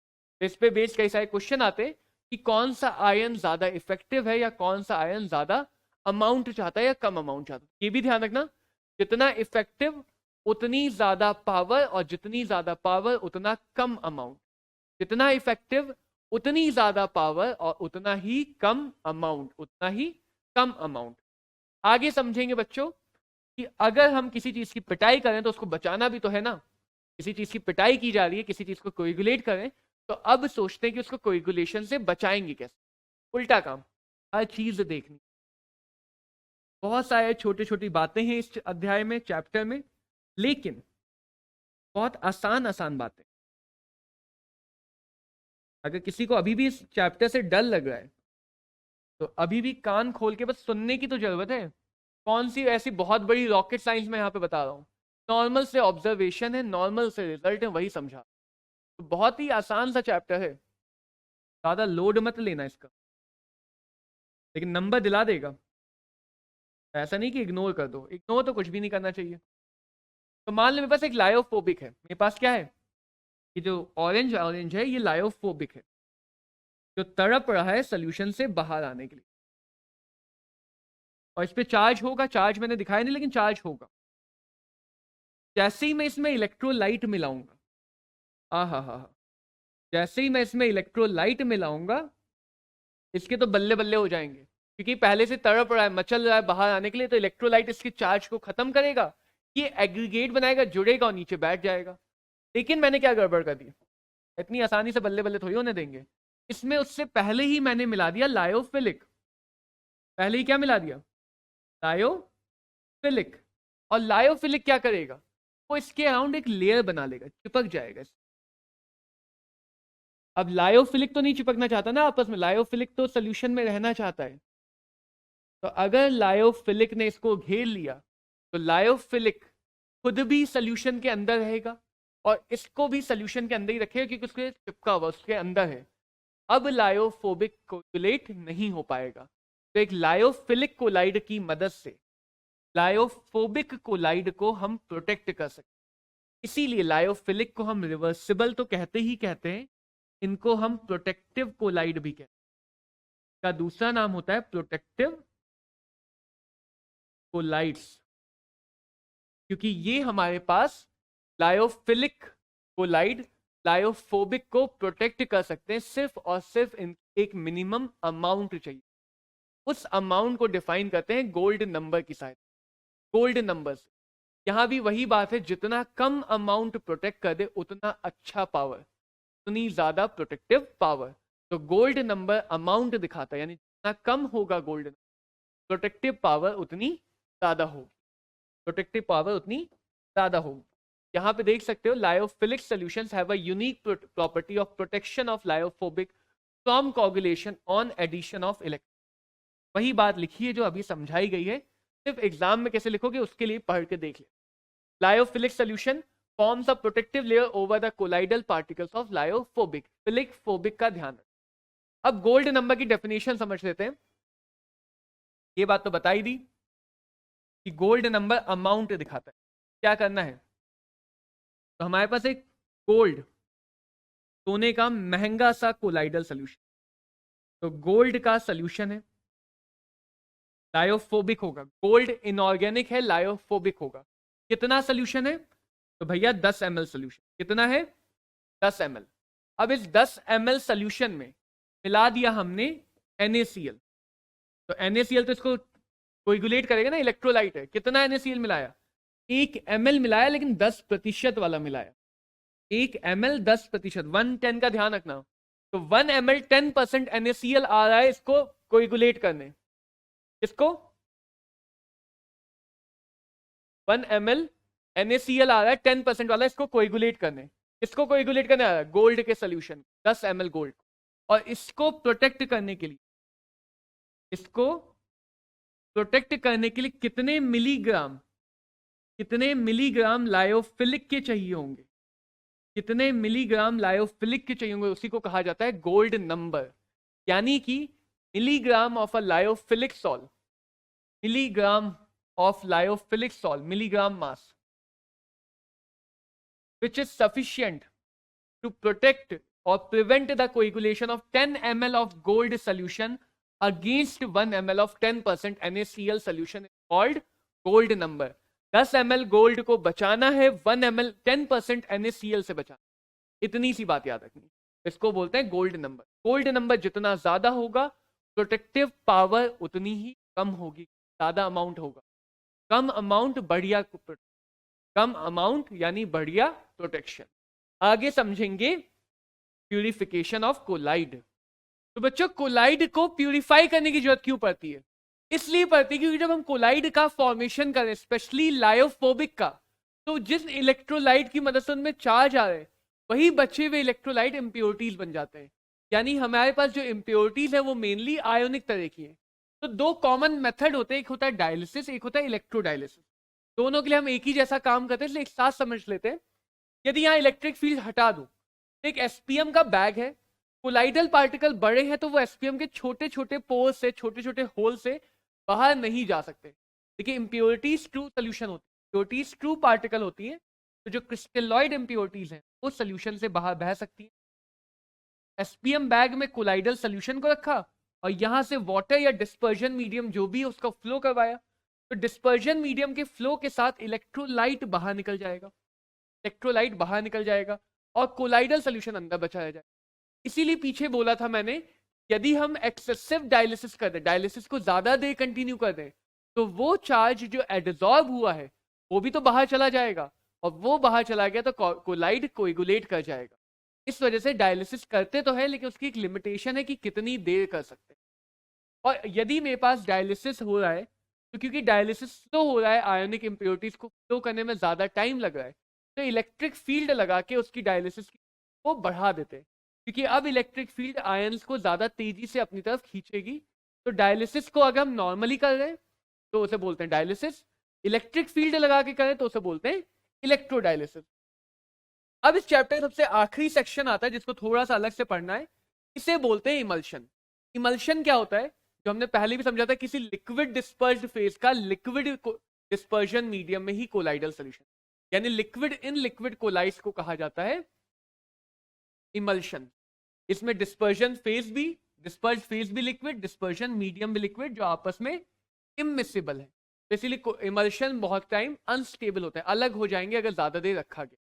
इस पे बेस्ड कई सारे क्वेश्चन आते हैं कि कौन सा आयन ज्यादा इफेक्टिव है या कौन सा आयन ज्यादा अमाउंट चाहता है या कम अमाउंट चाहता है। ये भी ध्यान रखना, जितना इफेक्टिव उतनी ज्यादा पावर, और जितनी ज्यादा पावर उतना कम अमाउंट। जितना इफेक्टिव उतनी ज्यादा पावर और उतना ही कम अमाउंट, उतना ही कम अमाउंट। आगे समझेंगे बच्चों कि अगर हम किसी चीज की पिटाई करें तो उसको बचाना भी तो है ना। किसी चीज की पिटाई की जा रही है, किसी चीज को कोएगुलेट करें, तो अब सोचते हैं कि उसको कोएगुलेशन से बचाएंगे कैसे। उल्टा काम, हर चीज देखनी। बहुत सारे छोटी छोटी बातें हैं इस अध्याय में, चैप्टर में, लेकिन बहुत आसान आसान बातें। अगर किसी को अभी भी इस चैप्टर से डर लग रहा है तो अभी भी कान खोल के बस सुनने की तो जरूरत है। कौन सी ऐसी बहुत बड़ी रॉकेट साइंस में यहाँ पे बता रहा हूँ, नॉर्मल से ऑब्जर्वेशन है, नॉर्मल से रिजल्ट है, वही समझा। तो बहुत ही आसान सा चैप्टर है, ज्यादा लोड मत लेना इसका, लेकिन नंबर दिला देगा। ऐसा नहीं कि इग्नोर कर दो, इग्नोर तो कुछ भी नहीं करना चाहिए। तो मान लो मेरे पास एक लायोफोबिक है, मेरे पास क्या है, ये जो ऑरेंज ऑरेंज है ये लायोफोबिक है, जो तड़प रहा है सोल्यूशन से बाहर आने के लिए। और इस पे चार्ज होगा, चार्ज मैंने दिखाया नहीं लेकिन चार्ज होगा। जैसे ही मैं इसमें इलेक्ट्रोलाइट मिलाऊंगा, हा, जैसे ही मैं इसमें इलेक्ट्रोलाइट मिलाऊंगा, इसके तो बल्ले बल्ले हो जाएंगे, क्योंकि पहले से तड़प रहा है, मचल रहा है बाहर आने के लिए। तो इलेक्ट्रोलाइट इसके चार्ज को खत्म करेगा, ये एग्रीगेट बनाएगा, जुड़ेगा और नीचे बैठ जाएगा। लेकिन मैंने क्या गड़बड़ कर दी, इतनी आसानी से बल्ले बल्ले थोड़ी होने देंगे। इसमें उससे पहले ही मैंने मिला दिया लायोफिलिक। पहले ही क्या मिला दिया, लायोफिलिक। और लायोफिलिक क्या करेगा, वो इसके अराउंड एक लेयर बना लेगा, चिपक जाएगा। अब लायोफिलिक तो नहीं चिपकना चाहता ना आपस में, लायोफिलिक तो सोल्यूशन में रहना चाहता है। तो अगर लायोफिलिक ने इसको घेर लिया तो लायोफिलिक खुद भी सोल्यूशन के अंदर रहेगा और इसको भी सोल्यूशन के अंदर ही रखेगा, क्योंकि उसके चिपका हुआ उसके अंदर है। अब लायोफोबिक कोगुलेट नहीं हो पाएगा। तो एक लायोफिलिक कोलाइड की मदद से लायोफोबिक कोलाइड को हम प्रोटेक्ट कर सकते। इसीलिए लायोफिलिक को हम रिवर्सिबल तो कहते ही कहते हैं, इनको हम प्रोटेक्टिव कोलाइड भी कहते हैं। का दूसरा नाम होता है प्रोटेक्टिव कोलाइड्स, क्योंकि ये हमारे पास लायोफिलिक कोलाइड लायोफोबिक को प्रोटेक्ट कर सकते हैं, सिर्फ और सिर्फ एक मिनिमम अमाउंट चाहिए। उस अमाउंट को डिफाइन करते हैं गोल्ड नंबर की सहायता, गोल्ड नंबर से। यहां भी वही बात है, जितना कम अमाउंट प्रोटेक्ट कर दे उतना अच्छा पावर, उतनी ज्यादा प्रोटेक्टिव पावर। तो गोल्ड नंबर अमाउंट दिखाता है, यानी जितना कम होगा गोल्ड प्रोटेक्टिव पावर उतनी ज्यादा होगी, प्रोटेक्टिव पावर उतनी ज्यादा होगी। यहां पे देख सकते हो lyophilic solutions have a unique property of protection of lyophobic from coagulation on addition of electron. वही बात लिखी है जो अभी समझाई गई है, सिर्फ एग्जाम में कैसे लिखोगे उसके लिए पढ़ के देख ले। Lyophilic solution forms a protective layer over the colloidal particles of lyophobic. Philic phobic का ध्यान रखो। अब गोल्ड नंबर की डेफिनेशन समझ लेते हैं। ये बात तो बताई दी कि गोल्ड नंबर अमाउंट दिखाता है। क्या करना है, तो हमारे पास एक गोल्ड, सोने का महंगा सा कोलाइडल सॉल्यूशन, तो गोल्ड का सॉल्यूशन है, लायोफोबिक होगा। गोल्ड इनऑर्गेनिक है, लायोफोबिक होगा। कितना सॉल्यूशन है, तो भैया 10 ml सॉल्यूशन। कितना है, 10 ml। अब इस 10 ml सॉल्यूशन में मिला दिया हमने NaCl। तो NaCl तो इसको कोएगुलेट करेगा ना, इलेक्ट्रोलाइट है। कितना NaCl मिलाया, 1 ml मिलाया, लेकिन 10% वाला मिलाया। 1 ml 10%, 110 का ध्यान रखना। तो 1 ml 10% NaCl आ रहा है इसको कोएगुलेट करने। इसको 1 ml NaCl आ रहा है 10% वाला, इसको कोएगुलेट करने। इसको कोएगुलेट करने आ रहा है गोल्ड के सोल्यूशन, 10 ml गोल्ड। और इसको प्रोटेक्ट करने के लिए, इसको प्रोटेक्ट करने के लिए कितने मिलीग्राम लायोफिलिक के चाहिए होंगे, कितने मिलीग्राम लायोफिलिक के चाहिए होंगे, उसी को कहा जाता है गोल्ड नंबर। यानी कि milligram of a lyophilic salt, milligram of lyophilic salt, milligram mass. which is sufficient to protect or prevent the coagulation of 10 ml of gold solution against 1 ml of 10% NaCl solution is called gold number. 10 ml gold को बचाना है, 1 ml 10% NaCl से बचाना, इतनी सी बात याद रखनी, इसको बोलते हैं गोल्ड नंबर. गोल्ड नंबर जितना ज्यादा होगा प्रोटेक्टिव पावर उतनी ही कम होगी. ज्यादा अमाउंट होगा, कम अमाउंट बढ़िया, कम अमाउंट यानी बढ़िया प्रोटेक्शन. आगे समझेंगे प्यूरिफिकेशन ऑफ कोलाइड. तो बच्चों कोलाइड को प्यूरिफाई करने की जरूरत क्यों पड़ती है? इसलिए पड़ती है क्योंकि जब हम कोलाइड का फॉर्मेशन करें, स्पेशली लायोफोबिक का, तो जिस इलेक्ट्रोलाइट की मदद से उनमें चार्ज आ रहे हैं वही बचे हुए इलेक्ट्रोलाइट इम्प्योरिटीज बन जाते हैं. यानी हमारे पास जो इम्प्योरिटीज है वो मेनली आयोनिक तरह की है. तो दो कॉमन मेथड होते हैं, एक होता है डायलिसिस, एक होता है इलेक्ट्रोडायलिसिस. दोनों के लिए हम एक ही जैसा काम करते हैं, इसलिए एक साथ समझ लेते हैं. यदि यहाँ इलेक्ट्रिक फील्ड हटा दूं, एक एसपीएम का बैग है, कोलाइडल पार्टिकल बड़े हैं तो वो एसपीएम के छोटे छोटे पोर से, छोटे छोटे होल से बाहर नहीं जा सकते. देखिए इम्प्योरिटीज ट्रू सोल्यूशन होती है, इम्प्योरिटीज ट्रू पार्टिकल होती है, तो जो क्रिस्टलॉइड इम्प्योरिटीज हैं वो सोल्यूशन से बाहर बह सकती है. एसपीएम बैग में कोलाइडल सोल्यूशन को रखा और यहां से वाटर या डिस्पर्जन मीडियम जो भी उसको फ्लो करवाया, तो डिस्पर्जन मीडियम के फ्लो के साथ इलेक्ट्रोलाइट बाहर निकल जाएगा, इलेक्ट्रोलाइट बाहर निकल जाएगा और कोलाइडल सोल्यूशन अंदर बचाया जाएगा. इसीलिए पीछे बोला था मैंने, यदि हम एक्सेसिव डायलिसिस कर दें, डायलिसिस को ज्यादा देर कंटिन्यू कर दें, तो वो चार्ज जो एडजॉर्ब हुआ है वो भी तो बाहर चला जाएगा, और वो बाहर चला गया तो कोलाइड कोएगुलेट कर जाएगा. इस वजह से डायलिसिस करते तो है, लेकिन उसकी एक लिमिटेशन है कि कितनी देर कर सकते हैं. और यदि मेरे पास डायलिसिस हो रहा है, तो क्योंकि डायलिसिस स्लो हो रहा है, आयोनिक इम्प्योरिटीज को फ्लो करने में ज्यादा टाइम लग रहा है, तो इलेक्ट्रिक फील्ड लगा के उसकी डायलिसिस को बढ़ा देते हैं, क्योंकि अब इलेक्ट्रिक फील्ड आयंस को ज्यादा तेजी से अपनी तरफ खींचेगी. तो डायलिसिस को अगर हम नॉर्मली कर रहे हैं तो उसे बोलते हैं डायलिसिस, इलेक्ट्रिक फील्ड लगा के करें तो उसे बोलते हैं इलेक्ट्रोडायलिसिस. अब इस चैप्टर सबसे आखिरी सेक्शन आता है जिसको थोड़ा सा अलग से पढ़ना है, इसे बोलते हैं इमल्शन. इमल्शन क्या होता है? जो हमने पहले भी समझा था, किसी लिक्विड डिस्पर्स्ड फेज का लिक्विड डिस्पर्जन मीडियम में ही कोलाइडल सॉल्यूशन, यानी लिक्विड इन लिक्विड कोलाइड्स को कहा जाता है इमल्शन. इसमें डिस्पर्जन फेज भी, डिस्पर्स्ड फेज भी लिक्विड, डिस्पर्जन मीडियम भी लिक्विड, जो आपस में इमिसिबल है. तो इसीलिए इमल्शन बहुत टाइम अनस्टेबल होता है, अलग हो जाएंगे अगर ज्यादा देर रखा गया.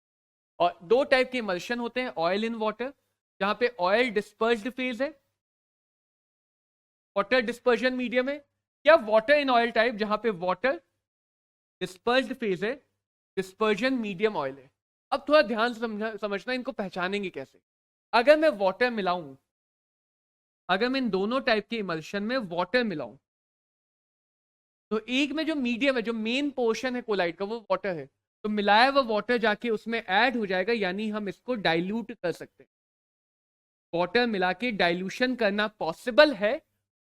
और दो टाइप के इमल्शन होते हैं, ऑयल इन वाटर, जहां पे ऑयल डिस्पर्स्ड फेज है, वाटर डिस्पर्जन मीडियम है, या वाटर इन ऑयल टाइप जहां पे वाटर डिस्पर्स्ड फेज है, डिस्पर्जन मीडियम ऑयल है. अब थोड़ा ध्यान से समझना, इनको पहचानेंगे कैसे. अगर मैं वाटर मिलाऊं, अगर मैं इन दोनों टाइप के इमल्शन में वाटर मिलाऊं, तो एक में जो मीडियम है, जो मेन पोर्शन है कोलाइड का, वो वाटर है, तो मिलाया हुआ वाटर जाके उसमें ऐड हो जाएगा, यानी हम इसको डाइल्यूट कर सकते हैं. वाटर मिला के डाइल्यूशन करना पॉसिबल है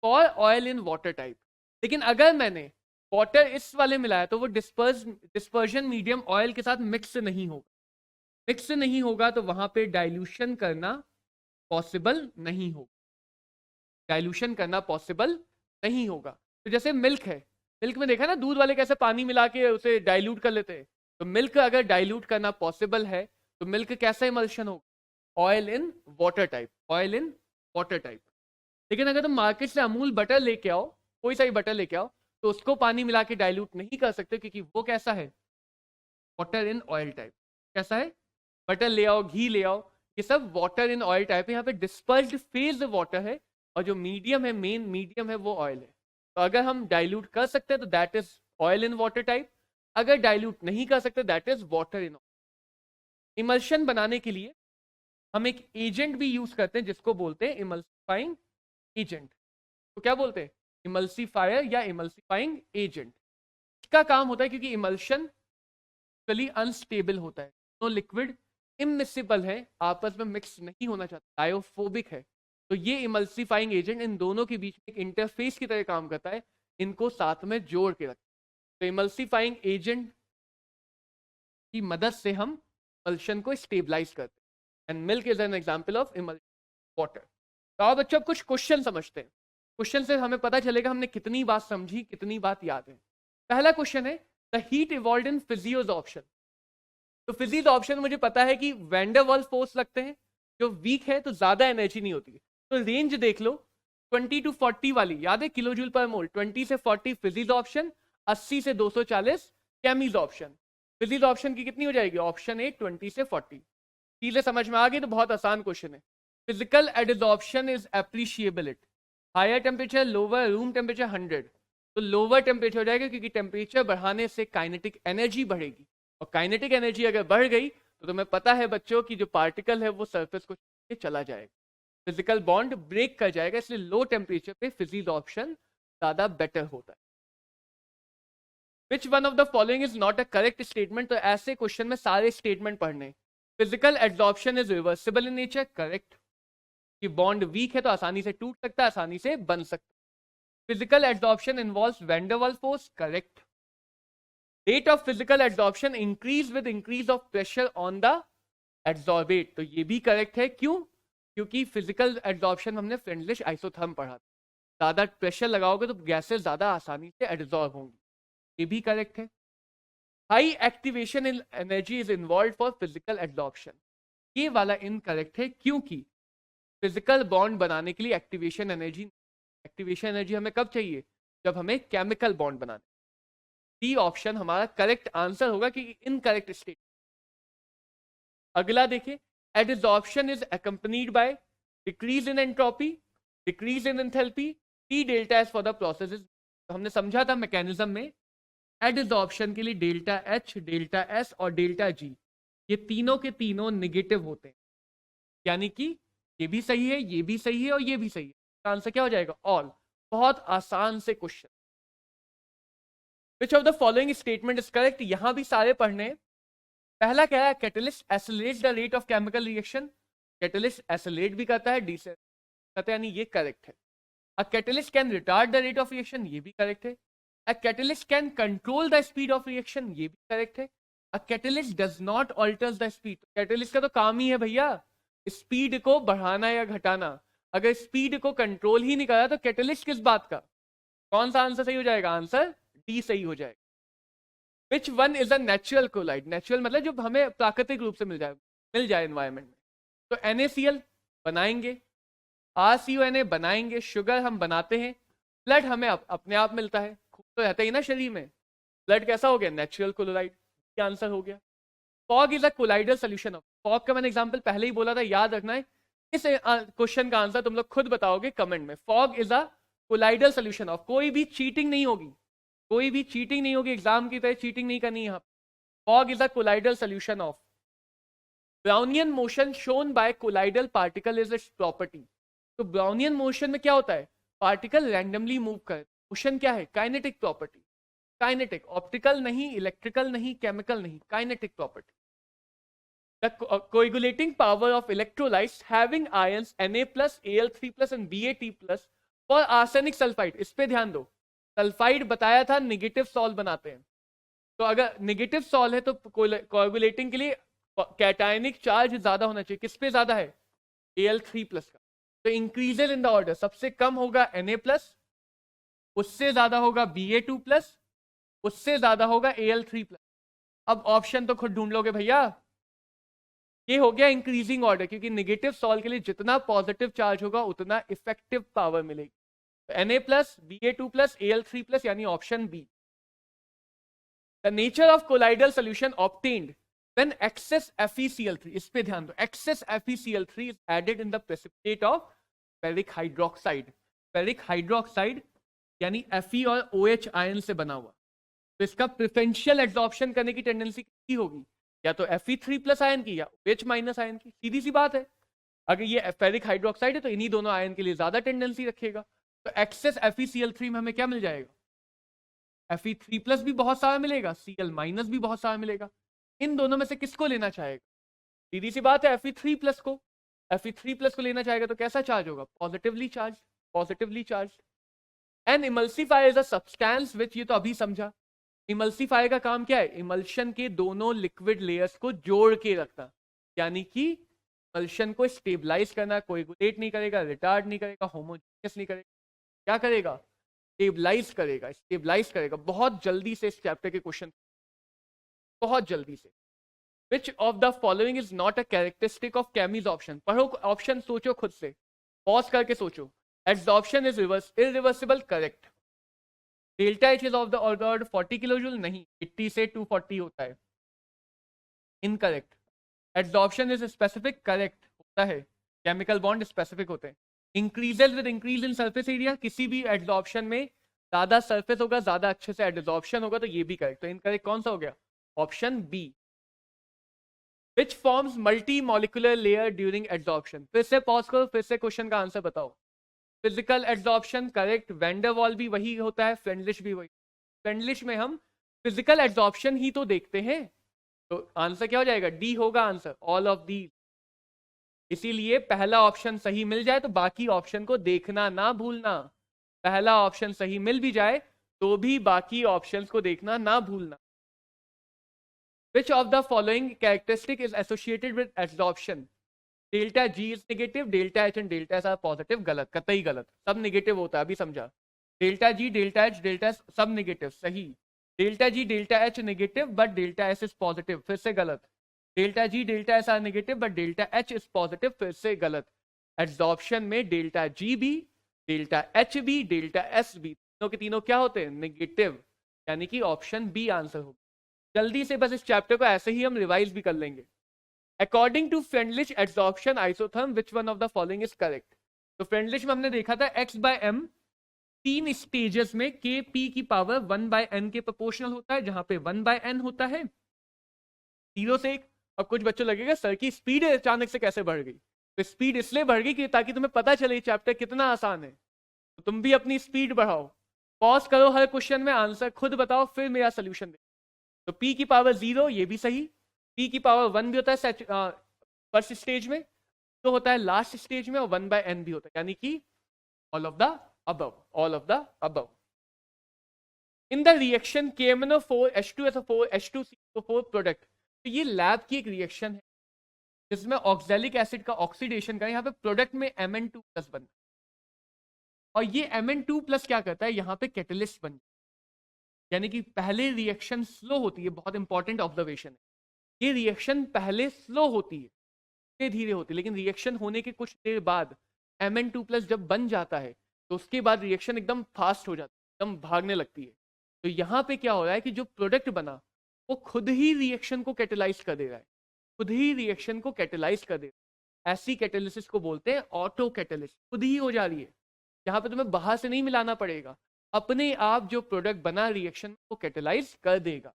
for oil in water type. लेकिन अगर मैंने वाटर इस वाले मिलाया तो वो डिस्पर्जन मीडियम ऑयल के साथ मिक्स नहीं होगा, मिक्स नहीं होगा तो वहां पे डाइल्यूशन करना पॉसिबल नहीं होगा, डाइल्यूशन करना पॉसिबल नहीं होगा. तो जैसे मिल्क है, मिल्क में देखा ना दूध वाले कैसे पानी मिला के उसे डाइल्यूट कर लेते हैं, तो मिल्क अगर डाइल्यूट करना पॉसिबल है तो मिल्क कैसा इमल्शन होगा? Oil in water type, oil in water type. लेकिन अगर तुम मार्केट से अमूल बटर लेके आओ, कोई सा भी बटर लेके आओ, तो उसको पानी मिला के डाइल्यूट नहीं कर सकते, क्योंकि वो कैसा है? Water in oil type. कैसा है? बटर ले आओ, घी ले आओ, ये सब वाटर इन ऑयल टाइप है. यहाँ पे डिस्पर्स्ड फेज वाटर है और जो मीडियम है, मेन मीडियम है, वो ऑयल है. तो अगर हम डाइल्यूट कर सकते हैं तो that is oil in water type, अगर डाइल्यूट नहीं कर सकते that is water in oil. Emulsion बनाने के लिए हम एक एजेंट भी यूज करते हैं जिसको बोलते हैं इमल्सिफाइंग एजेंट. तो क्या बोलते हैं? इमल्सिफायर या इमल्सिफाइंग एजेंट. इसका काम होता है, क्योंकि इमल्शन अनस्टेबल होता है, तो लिक्विड इमिसिबल है, आपस में मिक्स नहीं होना चाहता, डायोफोबिक है, तो ये इमल्सिफाइंग एजेंट इन दोनों के बीच में एक इंटरफेस की तरह काम करता है, इनको साथ में जोड़ के रखता है. तो इमल्सिफाइंग एजेंट की मदद से हम इमल्शन को स्टेबलाइज करते हैं, and milk is an example of emulsion water. तो अब बच्चों कुछ क्वेश्चन समझते हैं. क्वेश्चन से हमें पता चलेगा हमने कितनी बात समझी, कितनी बात याद है. पहला क्वेश्चन है, द हीट इवॉल्व्ड इन फिजियोजॉर्प्शन. तो फिजिक्स ऑप्शन मुझे पता है कि वैन डर वाल्स फोर्स लगते हैं, जो वीक है तो ज्यादा एनर्जी नहीं होती। तो रेंज देख लो 20 to 40 वाली, याद है किलो जूल पर मोल, 20 से 40 फिजिक्स ऑप्शन, 80 से 240 केमीज ऑप्शन। फिजिक्स ऑप्शन की कितनी हो जाएगी, ऑप्शन ए 20 से 40। चीजें समझ में आ गई तो बहुत आसान क्वेश्चन है। Physical adsorption is appreciable it higher temperature lower room temperature 100, तो लोअर टेम्परेचर हो जाएगा क्योंकि टेम्परेचर बढ़ाने से काइनेटिक एनर्जी बढ़ेगी, और काइनेटिक एनर्जी अगर बढ़ गई तो तुम्हें पता है बच्चों की जो पार्टिकल है वो सरफेस को छोड़ के चला जाएगा, फिजिकल बॉन्ड ब्रेक कर जाएगा, इसलिए लो टेम्परेचर पे फिजिक्स ऑप्शन ज्यादा बेटर होता है। विच one of the following is not a correct statement, तो ऐसे क्वेश्चन में सारे स्टेटमेंट पढ़ने। Physical absorption is reversible in nature, correct, कि बॉन्ड वीक है तो आसानी से टूट सकता है, आसानी से बन सकता है। Physical absorption involves van der Waals force, correct. Rate of physical absorption increase with increase of pressure on the absorbate, तो ये भी करेक्ट है। क्यों, क्योंकि फिजिकल एब्जॉर्प्शन हमने फ्रेंडलिश आइसोथर्म पढ़ा था, ज्यादा प्रेशर लगाओगे तो गैसेस ज्यादा आसानी से एब्जॉर्ब होंगी, ये भी करेक्ट है। High activation in energy is involve for physical absorption, ये वाला इनकरेक्ट है, क्योंकि फिजिकल बॉन्ड बनाने के लिए एक्टिवेशन एनर्जी हमें कब चाहिए, जब हमें केमिकल बॉन्ड बनाने। डी ऑप्शन हमारा करेक्ट आंसर होगा कि इनकरेक्ट स्टेट। अगला देखिए, adsorption is accompanied by decrease in entropy, decrease in enthalpy, T delta S for the processes. तो हमने समझा था मैकेनिज्म में एडिजॉर्प्शन के लिए डेल्टा एच, डेल्टा एस और डेल्टा जी, ये तीनों के तीनों निगेटिव होते हैं, यानी कि ये भी सही है, ये भी सही है और ये भी सही है। आंसर क्या हो जाएगा, ऑल। बहुत आसान से question. Which of the following statement is correct, यहां भी सारे पढ़ने। पहला क्या है, catalyst accelerates the rate of chemical reaction, catalyst accelerate भी करता है, डीसेलरेट करता है, यानी ये करेक्ट है। A catalyst can retard the rate of reaction, ये भी करेक्ट है। A catalyst can control the speed of reaction, ये भी करेक्ट है। A catalyst does not alters the speed, catalyst का तो काम ही है भैया स्पीड को बढ़ाना या घटाना, अगर स्पीड को कंट्रोल ही नहीं करा तो कैटलिस्ट किस बात का। कौन सा आंसर सही हो जाएगा, आंसर डी सही हो जाएगा। Which one is a natural colloid, natural मतलब जो हमें प्राकृतिक रूप से मिल जाए एनवायरमेंट में। तो NaCl बनाएंगे, RCONA बनाएंगे, शुगर हम बनाते हैं, ब्लड हमें अपने आप मिलता है, खून तो रहता ही ना शरीर में, ब्लड कैसा हो गया, नेचुरल कोलाइड, ये आंसर हो गया। Fog is a colloidal solution of, fog का मैंने एग्जांपल पहले ही बोला था, याद रखना है। इस क्वेश्चन का आंसर तुम लोग खुद बताओगे कमेंट में। Fog is a colloidal solution of, कोई भी चीटिंग नहीं होगी, कोई भी चीटिंग नहीं होगी, एग्जाम की तरह चीटिंग नहीं करनी है। Fog is a colloidal solution of. Brownian motion shown by colloidal particle is it's property, तो ब्राउनियन मोशन में क्या होता है, पार्टिकल रैंडमली मूव कर, मोशन क्या है, काइनेटिक प्रॉपर्टी, काइनेटिक, ऑप्टिकल नहीं, इलेक्ट्रिकल नहीं, केमिकल नहीं, kinetic property. The coagulating power of electrolytes having ions Na+, Al3+, and Bat+ for arsenic sulfide, इस पे ध्यान दो। सल्फाइड बताया था नेगेटिव सॉल्व बनाते हैं, तो अगर नेगेटिव सॉल्व है तो कोएगुलेटिंग के लिए कैटायनिक चार्ज ज्यादा होना चाहिए, किस पे ज्यादा है, Al3+ का। तो इंक्रीजेज इन द ऑर्डर, सबसे कम होगा Na+, उससे ज्यादा होगा Ba2+, उससे ज्यादा होगा Al3+। अब ऑप्शन तो खुद ढूंढ लोगे भैया, ये हो गया इंक्रीजिंग ऑर्डर, क्योंकि नेगेटिव सॉल्व के लिए जितना पॉजिटिव चार्ज होगा उतना इफेक्टिव पावर मिलेगी। Na+, Ba2+, Al3+, यानी option B. The nature of colloidal solution obtained when excess FeCl3, इस पे ध्यान दो, excess FeCl3 is added in the precipitate of ferric hydroxide. Ferric hydroxide यानी Fe और OH आयन से बना हुआ, तो इसका प्रेफरेंशियल एब्जॉर्प्शन करने की टेंडेंसी कितनी होगी, या तो Fe3+ आयन की या OH- आयन की, सीधी सी बात है। अगर ये फेरिक हाइड्रोक्साइड है तो इन्हीं दोनों आयन के लिए ज्यादा टेंडेंसी रखेगा, तो एक्सेस FeCl3 में हमें क्या मिल जाएगा, Fe3+ भी बहुत सारा मिलेगा, Cl- भी बहुत सारा मिलेगा। इन दोनों में से किसको लेना चाहेगा, सीधी सी बात है Fe3+ को। Fe3+ को लेना चाहेगा तो कैसा चार्ज होगा, positively charged, positively charged. An emulsifier is a substance which, ये तो अभी समझा। इमल्सीफायर का काम क्या है, इमल्शन के दोनों लिक्विड लेयर्स को जोड़ के रखना, यानी कि इमल्शन को स्टेबलाइज करना, कोएगुलेट नहीं करेगा, रिटार्ड नहीं करेगा, होमोजेनियस नहीं करेगा, क्या करेगा, स्टेबलाइज करेगा, स्टेबलाइज करेगा। बहुत जल्दी से इस चैप्टर के क्वेश्चन, बहुत जल्दी से। Which of the following is not a characteristic of कैमीज ऑप्शन? पढ़ो ऑप्शन, सोचो खुद से, पॉज करके सोचो. Adsorption is irreversible, correct. Delta H is of the order 40 kilojoule, नहीं, 80 से 240 होता है, incorrect. Adsorption is specific, correct होता है, केमिकल बॉन्ड स्पेसिफिक होते हैं. Increases with increase in surface area, किसी भी एड्सॉर्प्शन में ज्यादा सरफेस होगा, ज्यादा अच्छे से एड्सॉर्प्शन होगा, तो ये भी करेक्ट. तो इनकरेक्ट कौन सा हो गया? Option B. Which forms multi molecular layer during adsorption? फिर से पॉज करो, फिर से क्वेश्चन का आंसर बताओ. Physical adsorption, correct. वैंडरवाल भी वही होता है, फ्रेंडलिश भी वही. फ्रेंडलिश में हम फिजिकल एड्सॉर्प्शन ही तो देखते हैं, तो आंसर क्या हो जाएगा? डी होगा आंसर, ऑल ऑफ दी. इसीलिए पहला ऑप्शन सही मिल जाए तो बाकी ऑप्शन को देखना ना भूलना. पहला ऑप्शन सही मिल भी जाए तो भी बाकी ऑप्शंस को देखना ना भूलना. Which of the following characteristic is associated with adsorption? Delta G is negative, delta H and delta S R positive. गलत, कतई गलत, सब नेगेटिव होता है, अभी समझा. Delta G, delta H, delta S सब नेगेटिव, सही. Delta G, delta H negative but delta S is positive, फिर से गलत. Delta G, delta S R negative but delta H is positive, फिर से गलत. एड्सॉर्प्शन में डेल्टा जी भी, डेल्टा एच भी, डेल्टा एस भी, तीनों के तीनों क्या होते हैं? नेगेटिव. यानी कि ऑप्शन बी आंसर होगा. जल्दी से बस इस चैप्टर को ऐसे ही हम रिवाइज भी कर लेंगे. According to Freundlich adsorption isotherm which one of the following is correct? तो फ्रेंडलिश में हमने देखा था x बाय m 3 स्टेजेस में k p की पावर 1 बाय n के प्रोपोर्शनल होता है, जहां पे 1 बाय n होता है 0 से 1. अब कुछ बच्चों लगेगा सर की स्पीड अचानक से कैसे बढ़ गई? तो स्पीड इसलिए बढ़ गई कि ताकि तुम्हें पता चले चैप्टर कितना आसान है, तो तुम भी अपनी स्पीड बढ़ाओ. पॉज करो, हर क्वेश्चन में आंसर खुद बताओ, फिर मेरा सोल्यूशन दे. तो p की पावर 0, ये भी सही. p की पावर 1 भी होता है फर्स्ट स्टेज में, तो होता है लास्ट स्टेज में, और 1 बाय n भी होता है, यानी कि all of the above, all of the above. In the reaction KMnO4 H2SO4 H2CO4 product, तो ये लैब की एक रिएक्शन है जिसमें ऑक्सैलिक एसिड का ऑक्सीडेशन का, यहाँ पे प्रोडक्ट में Mn2 प्लस बनता है, और ये Mn2 प्लस क्या करता है? यहाँ पे कैटलिस्ट बन, यानी कि पहले रिएक्शन स्लो होती है. बहुत इंपॉर्टेंट ऑब्जर्वेशन है, ये रिएक्शन पहले स्लो होती है, धीरे धीरे होती है, लेकिन रिएक्शन होने के कुछ देर बाद Mn2 प्लस जब बन जाता है तो उसके बाद रिएक्शन एकदम फास्ट हो जाती है, एकदम भागने लगती है. तो यहाँ पे क्या हो रहा है कि जो प्रोडक्ट बना वो खुद ही रिएक्शन को कैटेलाइज कर दे रहा है, खुद ही रिएक्शन को कैटेलाइज कर दे रहा है. ऐसी कैटेलिसिस को बोलते हैं ऑटो कैटेलिसिस, खुद ही हो जा रही है. यहाँ पे तुम्हें बाहर से नहीं मिलाना पड़ेगा, अपने आप जो प्रोडक्ट बना रिएक्शन को कैटेलाइज कर देगा.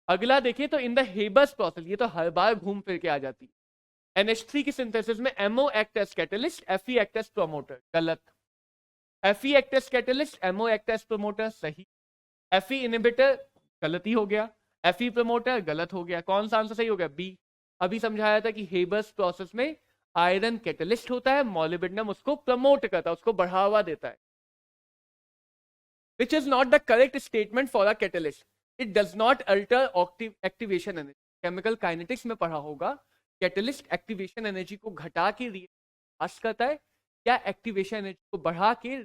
अगला देखें तो इन द हेबर्स प्रोसेस, ये तो हर बार घूम फिर के आ जाती है. NH3 की सिंथेसिस में MO act as catalyst, Fe act as promoter. गलत. Fe act as catalyst, MO act as promoter, सही. Fe इनहिबिटर, गलती हो गया. Fe प्रोमोटर, गलत हो गया. कौन सा आंसर सही हो गया? बी. अभी समझाया था कि हेबर्स प्रोसेस में आयरन कैटलिस्ट होता है, मॉलिब्डेनम उसको प्रमोट करता है, उसको बढ़ावा देता है. Which is not the correct statement for a catalyst. It does not alter activation energy. Chemical kinetics में पढ़ा होगा, कैटलिस्ट एक्टिवेशन एनर्जी को घटा के रिएक्शन करता है या एक्टिवेशन एनर्जी को बढ़ा के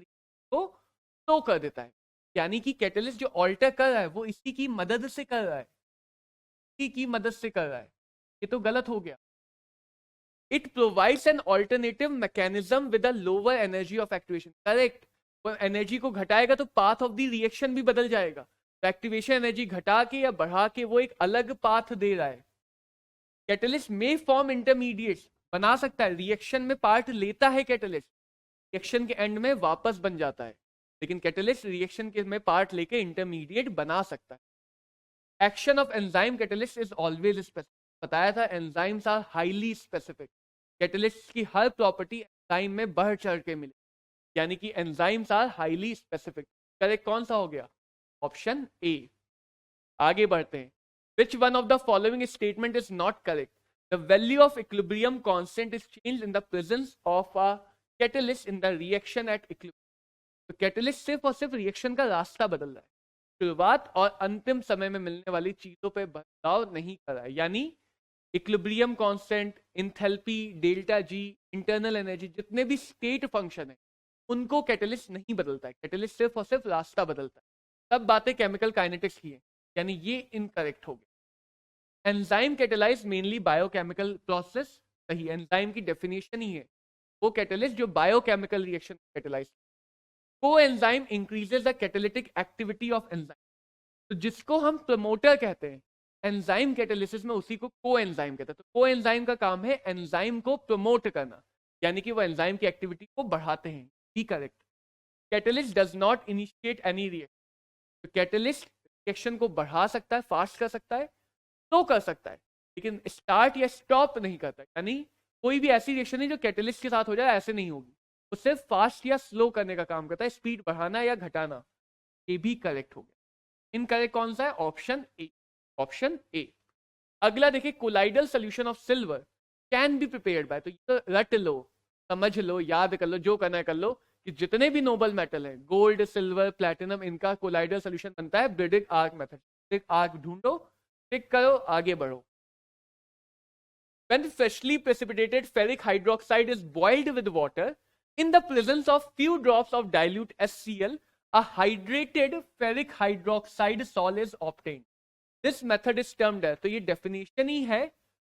को स्लो कर देता है. यानी कि कैटलिस्ट जो ऑल्टर कर रहा है वो इसी की मदद से कर रहा है, इसी की मदद से कर रहा है. ये तो गलत हो गया. It provides an alternative mechanism with a lower energy of activation. Correct. Energy को घटाएगा तो पाथ ऑफ द रिएक्शन भी बदल जाएगा. तो एक्टिवेशन एनर्जी घटा के या बढ़ा के वो एक अलग पाथ दे रहा है. कैटलिस्ट में फॉर्म इंटरमीडिएट, बना सकता है, रिएक्शन में पार्ट लेता है कैटलिस्ट, रिएक्शन के एंड में वापस बन जाता है, लेकिन कैटलिस्ट रिएक्शन के में पार्ट लेके इंटरमीडिएट बना सकता है. Action of enzyme catalyst is always specific. बताया था enzymes are highly specific. Catalyst की हर प्रॉपर्टी एंजाइम में बढ़ चढ़ के मिले, यानी कि enzymes are highly specific. Correct कौन सा हो गया? Option A. आगे बढ़ते हैं. Which one of the following statement is not correct? The value of equilibrium constant is changed in the presence of a catalyst in the reaction at equilibrium. तो कैटलिस्ट सिर्फ और सिर्फ रिएक्शन का रास्ता बदल रहा है, शुरुआत और अंतिम समय में मिलने वाली चीजों पे बदलाव नहीं कर रहा है. यानी equilibrium constant, enthalpy, delta G, internal energy, जितने भी स्टेट फंक्शन है उनको कैटलिस्ट नहीं बदलता है. कैटलिस्ट सिर्फ और सिर्फ रास्ता बदलता है. सब बातें केमिकल काइनेटिक्स की है, यानी ये इनकरेक्ट हो गया. Enzyme catalyse mainly biochemical process, सही, एंजाइम की डेफिनेशन ही है वो कैटेलिस्ट जो बायोकेमिकल रिएक्शन कैटेलाइज। को enzyme increases the catalytic activity of enzyme, तो जिसको हम प्रमोटर कहते हैं एंजाइम कैटेलिसिस में उसी को को एंजाइम कहते हैं। तो को एंजाइम का काम है एंजाइम को प्रमोट करना, यानी कि वो एंजाइम की एक्टिविटी को बढ़ाते हैं। B correct. Catalyst does not initiate any reaction, तो कैटेलिस्ट रिएक्शन को बढ़ा सकता है, फास्ट कर सकता है, तो कर सकता है, लेकिन स्टार्ट या स्टॉप नहीं करता। यानी कोई भी ऐसी रिएक्शन नहीं जो कैटेलिस्ट के साथ हो जाए, ऐसे नहीं होगी। वो सिर्फ फास्ट या स्लो करने का काम करता है, स्पीड बढ़ाना या घटाना। ये भी करेक्ट हो गया। इनकरेक्ट कौन सा है? Option A, option A. अगला देखिए, colloidal solution of silver can be prepared by, तो ये तो रट लो, समझ लो, याद कर लो, जो करना है कर लो, कि जितने भी नोबल मेटल है, गोल्ड, सिल्वर, प्लैटिनम, इनका कोलाइडल सोल्यूशन बनता है ब्रिडिक आर्क मेथड। ब्रिडिक आर्क ढूंढो, टिक करो, आगे बढ़ो। When freshly precipitated ferric hydroxide is boiled with water in the presence of few drops of dilute HCl, a hydrated ferric hydroxide sol is obtained. This method is termed, तो ये डेफिनेशन ही है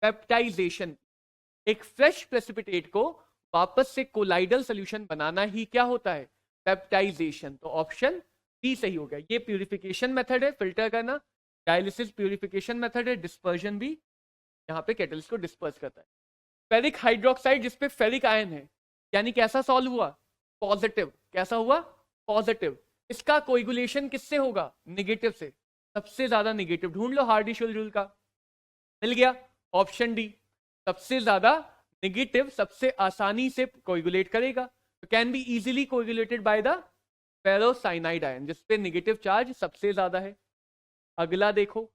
पेप्टाइजेशन। एक फ्रेश प्रेसिपिटेट को वापस से कोलाइडल सोल्यूशन बनाना ही क्या होता है? पेप्टाइजेशन। तो ऑप्शन बी सही हो गया। ये प्यूरिफिकेशन मेथड है, फिल्टर करना। डायलिसिस प्यूरिफिकेशन मेथड है, डिस्पर्जन भी यहाँ पे कैटलिस्ट को डिस्पर्स करता है। फेरिक हाइड्रोक्साइड जिसपे फेरिक आयन है, यानी कैसा सॉल्व हुआ? पॉजिटिव। कैसा हुआ? पॉजिटिव। इसका कोएगुलेशन किससे होगा? नेगेटिव से। सबसे ज्यादा नेगेटिव ढूंढ लो, हार्डी-शुल्ज रूल का, मिल गया। ऑप्शन डी, सबसे ज्यादा नेगेटिव सबसे आसानी से कोएगुलेट करेगा, तो can be easily coagulated by the ferrocyanide ion, जिसपे नेगेटिव चार्ज सबसे ज्यादा है। अगला देखो,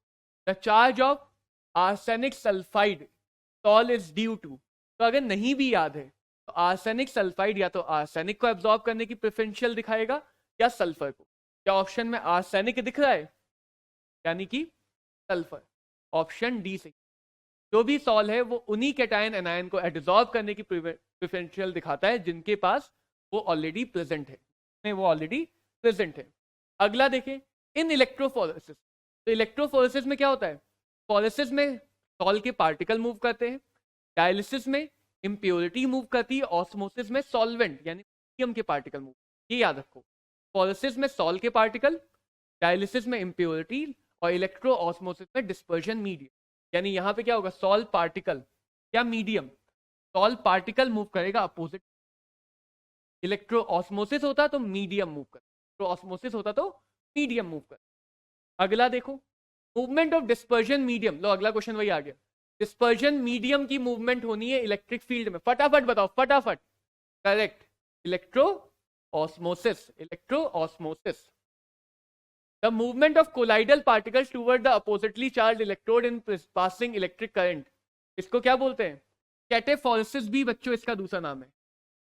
the charge of arsenic sulphide sol is due to, तो अगर नहीं भी याद है तो आर्सेनिक सल्फाइड या तो आर्सेनिक को एब्जॉर्ब करने की प्रेफरेंशियल दिखाएगा या सल्फर को। क्या ऑप्शन में आर्सेनिक दिख रहा है? यानी कि सल्फर। ऑप्शन डी सही। जो भी सॉल है वो उन्हीं कैटायन एनायन को एब्जॉर्ब करने की प्रेफरेंशियल दिखाता है जिनके पास वो ऑलरेडी प्रेजेंट है, वो ऑलरेडी प्रेजेंट है। अगला देखें, इन इलेक्ट्रोफोरेसिस, तो इलेक्ट्रोफोरेसिस में क्या होता है? फोरेसिस में सॉल के पार्टिकल मूव करते हैं, डायलिसिस में इंप्योरिटी मूव करती है, ऑस्मोसिस में सॉल्वेंट यानी मीडियम के पार्टिकल मूव। ये याद रखो, फोरेसिस में सॉल के पार्टिकल, डायलिसिस में इंप्योरिटी, और इलेक्ट्रो ऑस्मोसिस में डिस्पर्जन मीडियम। यानी यहाँ पे क्या होगा? सॉल पार्टिकल या मीडियम, सॉल पार्टिकल मूव करेगा अपोजिट। इलेक्ट्रो ऑस्मोसिस होता तो मीडियम मूव कर, इलेक्ट्रो ऑस्मोसिस होता तो मीडियम मूव कर। अगला देखो, मूवमेंट ऑफ डिस्पर्जन मीडियम। लो अगला क्वेश्चन वही आ गया, डिस्पर्जन मीडियम की मूवमेंट होनी है इलेक्ट्रिक फील्ड में। फटाफट बताओ, फटाफट। Correct, electro osmosis, electro osmosis. The movement of colloidal particles toward the oppositely charge electrode in passing electric current, इसको क्या बोलते हैं? कैटेफोरेसिस भी बच्चों इसका दूसरा नाम है।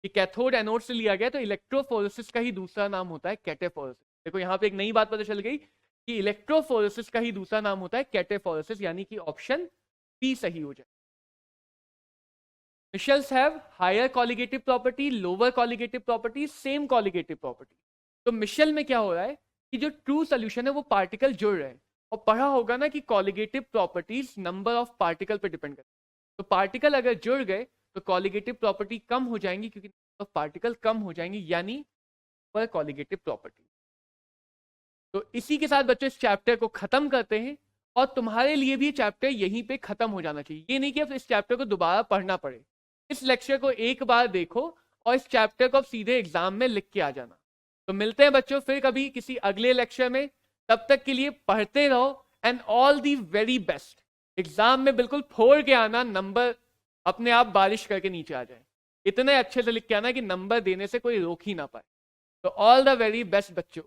कि कैथोड एनोड से लिया गया, तो इलेक्ट्रोफोरेसिस का ही दूसरा नाम होता है कैटेफोरेसिस। देखो यहाँ पे एक नई बात पता चल गई कि इलेक्ट्रोफोरेसिस का ही दूसरा नाम होता है कैटेफोरेसिस, यानी कि ऑप्शन बी सही हो जाए। Micelles have higher colligative property, lower colligative property, same colligative property. तो मिशेल में क्या हो रहा है कि जो ट्रू सोल्यूशन है वो पार्टिकल जुड़ रहे हैं, और पढ़ा होगा ना कि colligative properties number of particle पर डिपेंड करती है। तो पार्टिकल अगर जुड़ गए तो कॉलिगेटिव प्रॉपर्टी कम हो जाएंगी, क्योंकि पार्टिकल कम हो जाएंगी, यानी पर कॉलिगेटिव प्रॉपर्टी। तो इसी के साथ बच्चों इस चैप्टर को खत्म करते हैं, और तुम्हारे लिए भी चैप्टर यहीं पे खत्म हो जाना चाहिए। ये नहीं कि अब इस चैप्टर को दोबारा पढ़ना पड़े, इस लेक्चर को एक बार देखो और इस चैप्टर को अब सीधे एग्जाम में लिख के आ जाना। तो मिलते हैं बच्चों फिर कभी किसी अगले लेक्चर में, तब तक के लिए पढ़ते रहो and all the very best. Exam में बिल्कुल फोड़ के आना, नंबर अपने आप बारिश करके नीचे आ जाए, इतने अच्छे से लिख के आना कि नंबर देने से कोई रोक ही ना पाए। तो ऑल द वेरी बेस्ट बच्चों।